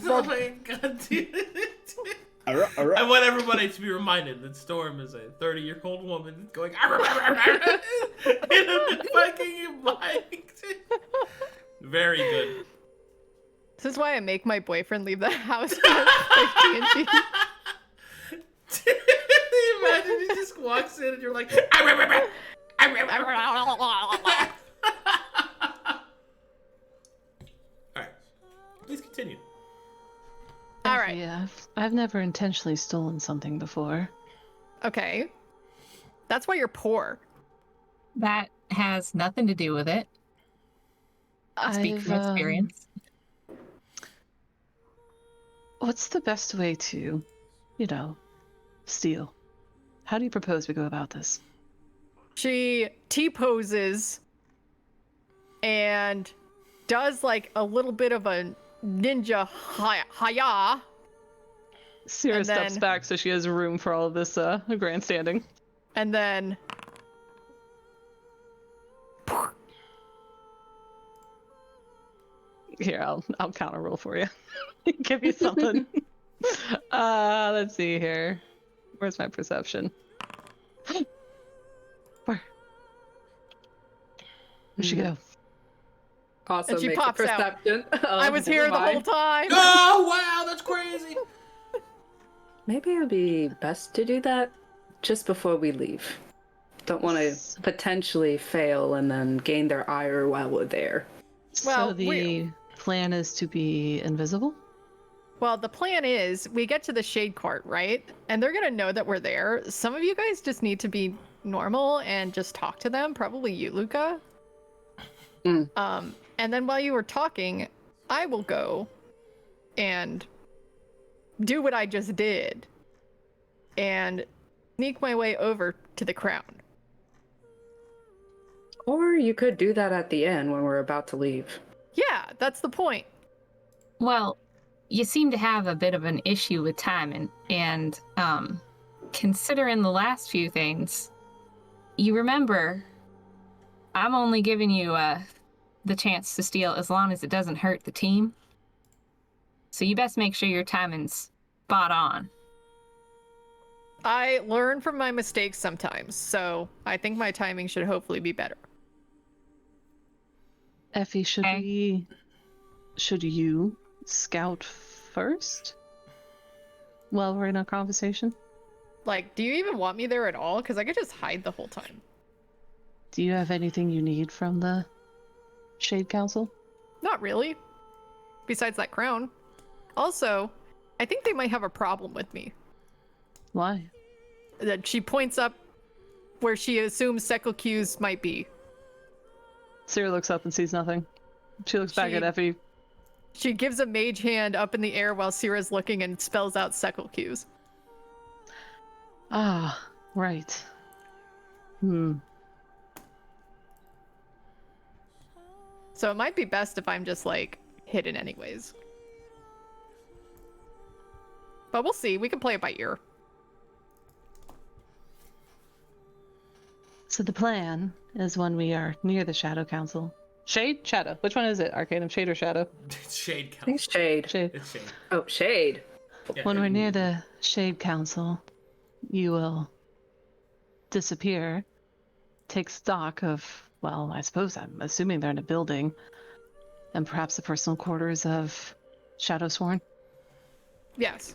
Oh my god, dude. I want everybody to be reminded that Storm is a 30-year-old woman going in a fucking mic. Very good. This is why I make my boyfriend leave the house when I play D&D. Imagine he just walks in and you're like, Alright. Please continue. All right. Yeah, I've never intentionally stolen something before. Okay. That's why you're poor. That has nothing to do with it. Speak from experience. What's the best way to, steal? How do you propose we go about this? She T-poses and does like a little bit of a ninja haya. Sera And steps then- back so she has room for all of this grandstanding. And then Here, I'll counter roll for you. Give you something. Let's see here. Where's my perception? Where'd she go? Also And she make a pops out. perception. I was here the whole time. Oh, wow, that's crazy. Maybe it would be best to do that just before we leave. Don't want to potentially fail and then gain their ire while we're there. Well, So the plan is to be invisible? Well, the plan is we get to the shade court, right? And they're going to know that we're there. Some of you guys just need to be normal and just talk to them. Probably you, Luka. And then while you were talking, I will go and do what I just did and sneak my way over to the crown. Or you could do that at the end when we're about to leave. Yeah, that's the point. Well, you seem to have a bit of an issue with timing, and considering the last few things, you remember, I'm only giving you the chance to steal as long as it doesn't hurt the team. So you best make sure your timing's spot on. I learn from my mistakes sometimes, so I think my timing should hopefully be better. Effie, should you scout first? While we're in a conversation? Like, do you even want me there at all? Because I could just hide the whole time. Do you have anything you need from the Shade Council? Not really. Besides that crown. Also, I think they might have a problem with me. Why? That she points up where she assumes Cle-Q's might be. Sera looks up and sees nothing. She looks back at Effie. She gives a mage hand up in the air while Sera's looking and spells out Cle-Q's. Ah, right. So it might be best if I'm just, like, hidden anyways. But we'll see. We can play it by ear. So the plan is when we are near the Shadow Council. Shade? Shadow. Which one is it? Arcadum, Shade, or Shadow? It's Shade I think Council. shade. Shade. It's Shade. Oh, shade. Yeah. When we're near the Shade Council, you will disappear, take stock of, well, I suppose I'm assuming they're in a building, and perhaps the personal quarters of Shadowsworn. Yes.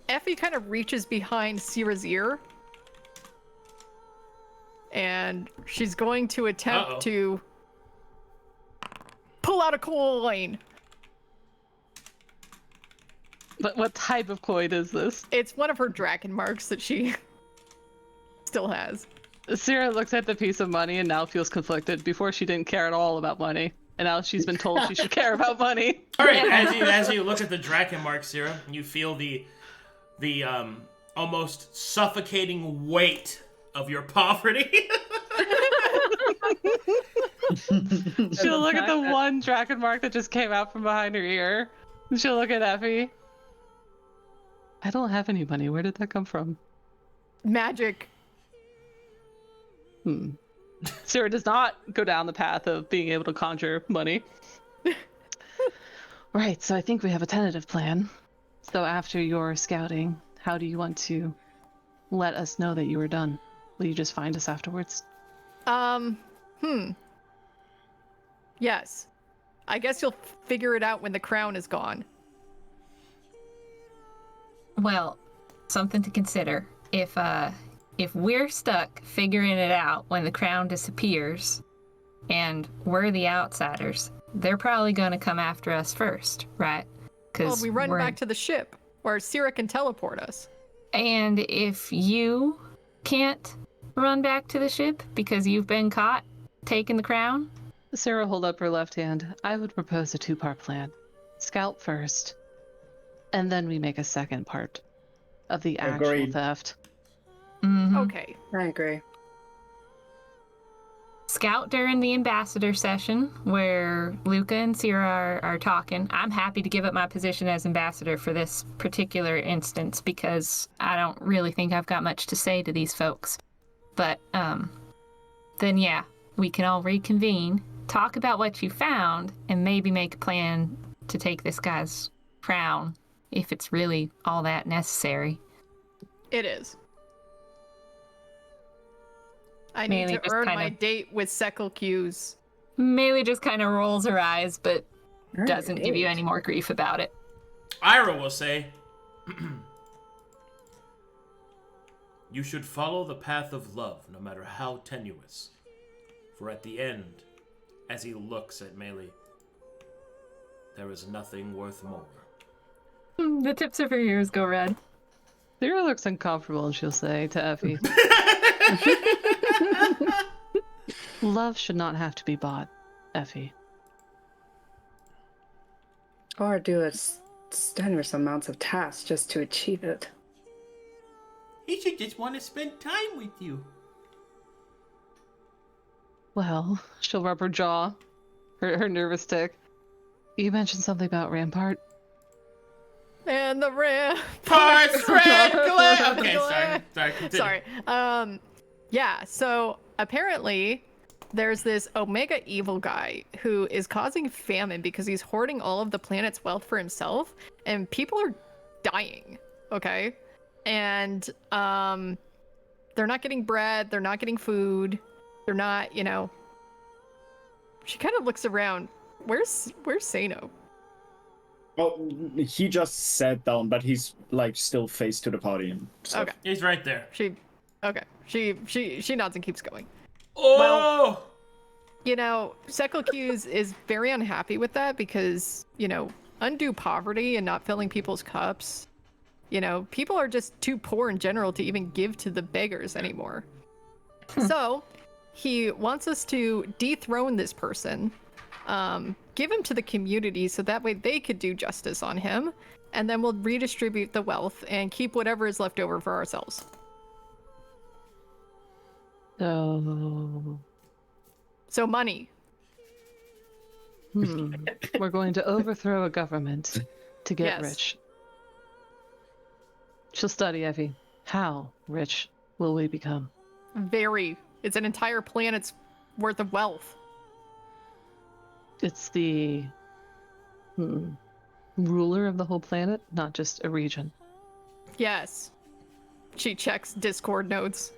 Effie kind of reaches behind Sera's ear. And she's going to attempt to pull out a coin. But what type of coin is this? It's one of her dragon marks that she still has. Sera looks at the piece of money and now feels conflicted. Before she didn't care at all about money, and now she's been told she should care about money. All right, as you look at the dragon mark, Sera, you feel the almost suffocating weight of your poverty. She'll look at the one dragon mark that just came out from behind her ear. And she'll look at Effie. I don't have any money. Where did that come from? Magic. Sera does not go down the path of being able to conjure money. Right, so I think we have a tentative plan. So after your scouting, how do you want to let us know that you were done? Will you just find us afterwards? Yes. I guess you'll figure it out when the crown is gone. Well, something to consider. If we're stuck figuring it out when the crown disappears, and we're the outsiders, they're probably going to come after us first, right? Well, we run back to the ship, or Sera can teleport us. And if you can't run back to the ship because you've been caught taking the crown? Sera hold up her left hand. I would propose a two-part plan. Scout first, and then we make a second part of the actual Agreed. theft. Mm-hmm. Okay. I agree. Scout during the ambassador session where Luka and Sera are talking. I'm happy to give up my position as ambassador for this particular instance because I don't really think I've got much to say to these folks. But then yeah, we can all reconvene, talk about what you found, and maybe make a plan to take this guy's crown if it's really all that necessary. It is. I need Maelie to just earn kind my of- date with Cle-Q's. Maelie just kind of rolls her eyes, but doesn't give you Right. any more grief about it. Irha will say, "You should follow the path of love, no matter how tenuous. For at the end, as he looks at Maelie, there is nothing worth more." The tips of her ears go red. Sera looks uncomfortable and she'll say to Effie, love should not have to be bought, Effie. Or do strenuous amounts of tasks just to achieve it. He should just want to spend time with you. Well, she'll rub her jaw, her nervous tick. You mentioned something about Rampart. And the ramp. Parts red glare. Okay, sorry. Continue. Sorry. Yeah, so apparently there's this Omega evil guy who is causing famine because he's hoarding all of the planet's wealth for himself, and people are dying, okay? And they're not getting bread, they're not getting food, they're not, she kind of looks around. Where's Seino? Well, he just sat down, but he's like still face to the party and stuff. Okay. He's right there. She nods and keeps going. Oh! Cle-Q's is very unhappy with that because, undue poverty and not filling people's cups. People are just too poor in general to even give to the beggars anymore. So, he wants us to dethrone this person, give him to the community so that way they could do justice on him, and then we'll redistribute the wealth and keep whatever is left over for ourselves. So money. We're going to overthrow a government to get Yes. rich. She'll study Effie. How rich will we become? Very It's an entire planet's worth of wealth. It's the ruler of the whole planet, not just a region. Yes. She checks Discord notes.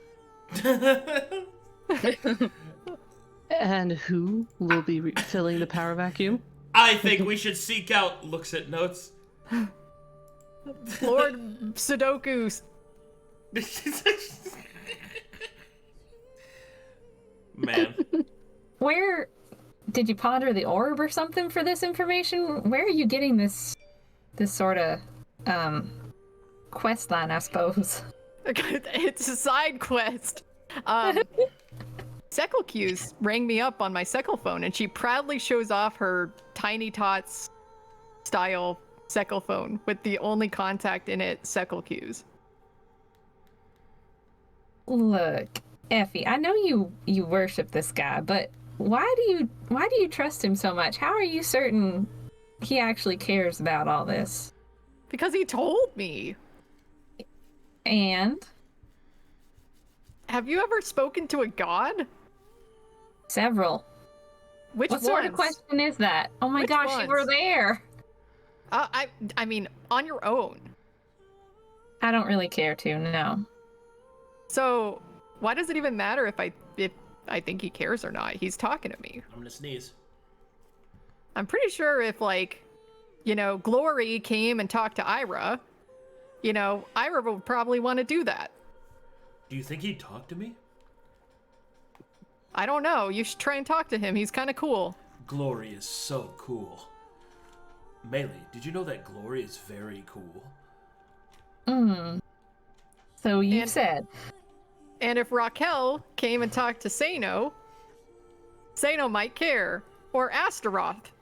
And who will be filling the power vacuum? I think we should seek out. Looks at notes. Lord Sudoku. Man. Where did you ponder the orb or something for this information? Where are you getting this sort of quest line, I suppose? It's a side quest. Cle-Q's rang me up on my Seckle phone, and she proudly shows off her Tiny Tots style Seckle phone with the only contact in it Cle-Q's. Look, Effie, I know you worship this guy, but why do you trust him so much? How are you certain he actually cares about all this? Because he told me. And have you ever spoken to a god? several. Which What sort of question is that? Oh my Which gosh, ones? you were there. I mean, on your own. I don't really care to, no. So why does it even matter if I think he cares or not? He's talking to me. I'm gonna sneeze. I'm pretty sure if, like, you know, Glory came and talked to Irha, you know, Irha would probably want to do that. Do you think he'd talk to me? I don't know. You should try and talk to him. He's kind of cool. Glory is so cool. Maelie, did you know that Glory is very cool? So you And- said. And if Raquel came and talked to Seino, Seino might care. Or Astaroth.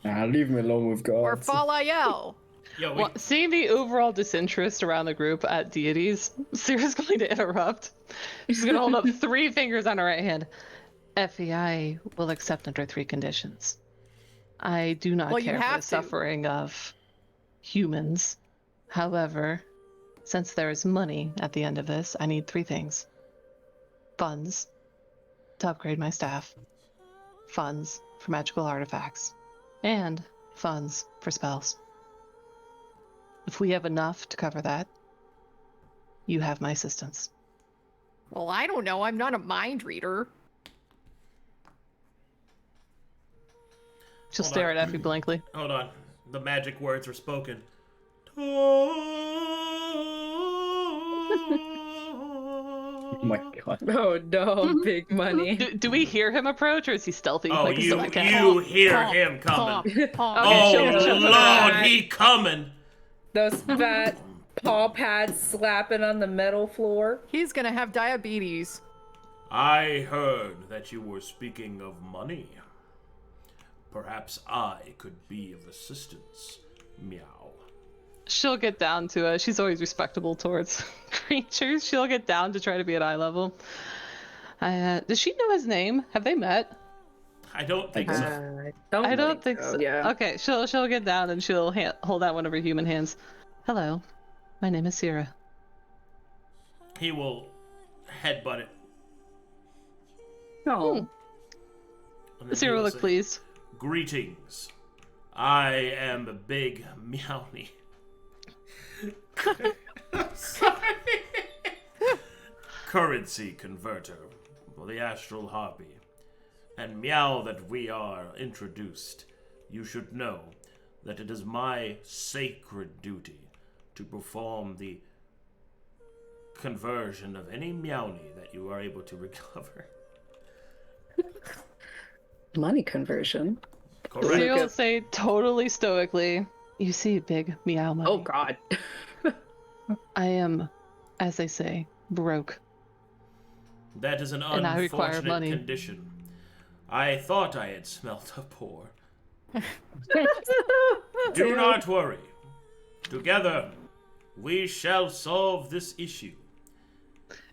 Nah, leave me alone with God. Or Falayel. Yo, Well, seeing the overall disinterest around the group at deities, Sera's going to interrupt. She's going to hold up 3 fingers on her right hand. Effie, I will accept under 3 conditions. I do not Well, you care for have the to. suffering of humans. However, since there is money at the end of this, I need 3 things. Funds to upgrade my staff. Funds for magical artifacts. And funds for spells. If we have enough to cover that, you have my assistance. Well, I don't know. I'm not a mind reader. She'll Hold stare on. at Effie blankly. Hold on. The magic words are spoken. Oh my God. Oh no, big money. Do we hear him approach, or is he stealthy? Oh, like a you silent cat? you hear Honk, him coming. honk, honk. Okay, Oh she'll put Lord, that. he coming. Those fat paw pads slapping on the metal floor. He's gonna have diabetes. I heard that you were speaking of money. Perhaps I could be of assistance. Meow. She'll get down to it. She's always respectable towards creatures. She'll get down to try to be at eye level. Does she know his name? Have they met? I don't think so. I don't think so. Yeah. Okay, she'll get down and she'll hold out one of her human hands. Hello, my name is Sera. He will headbutt it. Oh. and then Sera he will will look say, pleased. Greetings. I am a big Meowny. Sorry. Currency converter for the astral harpy. And meow that we are introduced, you should know that it is my sacred duty to perform the conversion of any Meowny that you are able to recover. Money conversion. Correct. Sera will say totally stoically, "You see, big meow money. Oh God. I am, as they say, broke. That is an And I require unfortunate money. condition. I thought I had smelt a pour. Do not worry. Together, we shall solve this issue.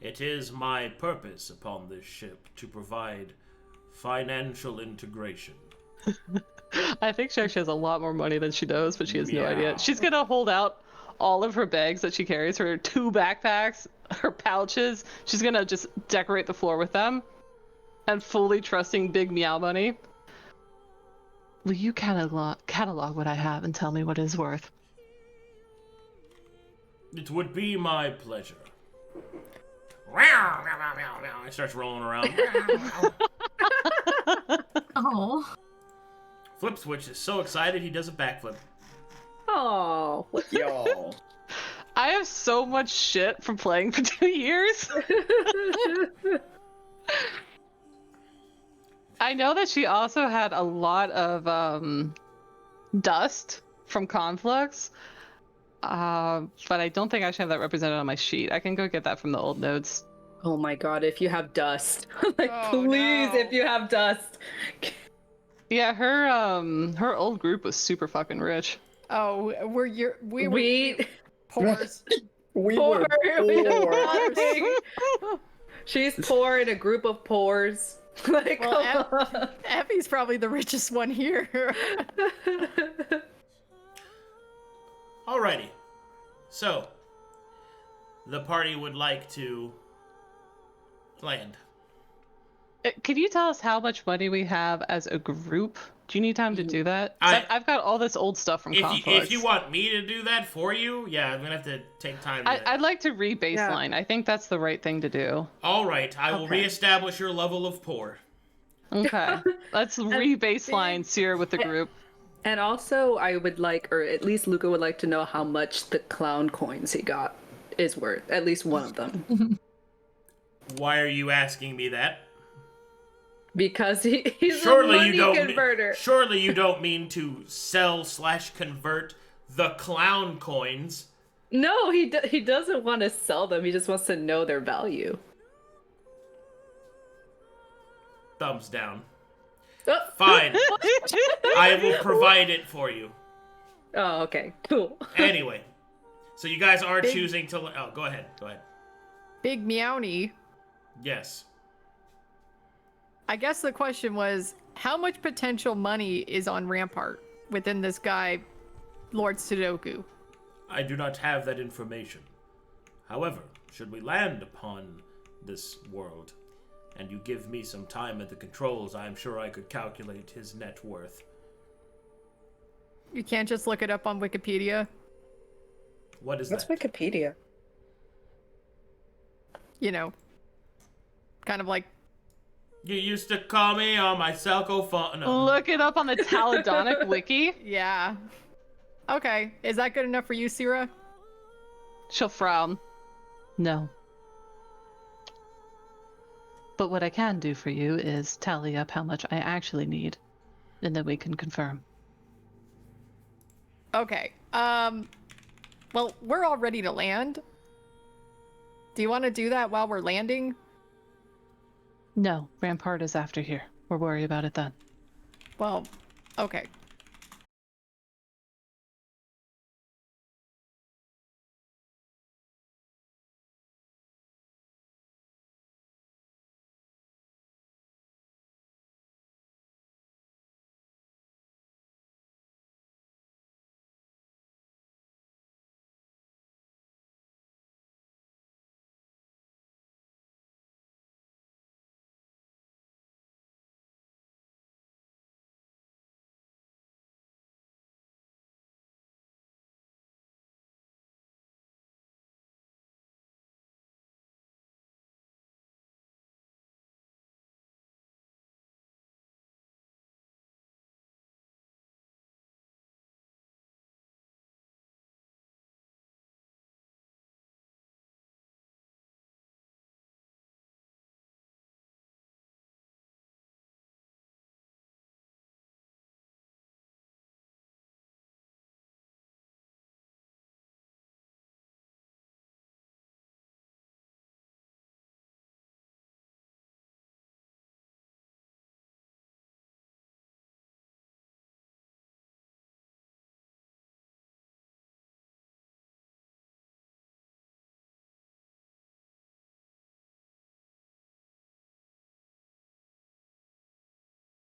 It is my purpose upon this ship to provide financial integration. I think she actually has a lot more money than she knows, but she has no Meow. idea. She's gonna hold out all of her bags that she carries, her 2 backpacks, her pouches. She's gonna just decorate the floor with them. And fully trusting Big Meow Bunny. Will you catalog what I have and tell me what it is worth? It would be my pleasure. He starts rolling around. Oh. Flip Switch is so excited he does a backflip. Oh, Yo. I have so much shit from playing for 2 years. I know that she also had a lot of dust from conflicts, but I don't think I should have that represented on my sheet. I can go get that from the old notes. oh my god! If you have dust, like Oh, please, no. if you have dust. Yeah, her old group was super fucking rich. Oh, we were We pores. We poor. were We have poor. nothing. She's poor in a group of pores. Like, Well, come on. Effie's probably the richest one here. Alrighty. So, the party would like to land. Can you tell us how much money we have as a group? Do you need time to do that? 'Cause I've got all this old stuff from conflicts. If you want me to do that for you, yeah, I'm gonna have to take time to I'd like to re-baseline. I think that's the right thing to do. Alright, I will Okay. reestablish your level of poor. Okay. Let's re-baseline Sera with the group. And also, I would like, or at least Luka would like to know how much the clown coins he got is worth. At least one of them. Why are you asking me that? Because he's Surely a money you don't converter. Surely you don't mean to sell/convert the clown coins. No, he doesn't want to sell them. He just wants to know their value. Thumbs down. Oh. Fine. I will provide it for you. Oh, okay. Cool. Anyway. So you guys are Big- choosing to oh, go ahead. Go ahead. Big Meowny. Yes. I guess the question was, how much potential money is on Rampart within this guy, Lord Sudoku? I do not have that information. However, should we land upon this world, and you give me some time at the controls, I am sure I could calculate his net worth. You can't just look it up on Wikipedia. What is That's that? Wikipedia. You know, kind of like, You used to call me on my cell phone. No. Look it up on the Taladonic wiki. yeah. Okay, is that good enough for you, Sera? She'll frown. No. But what I can do for you is tally up how much I actually need, and then we can confirm. Okay. Well, we're all ready to land. Do you want to do that while we're landing? No, Rampart is after here. We'll worry about it then. Well, okay.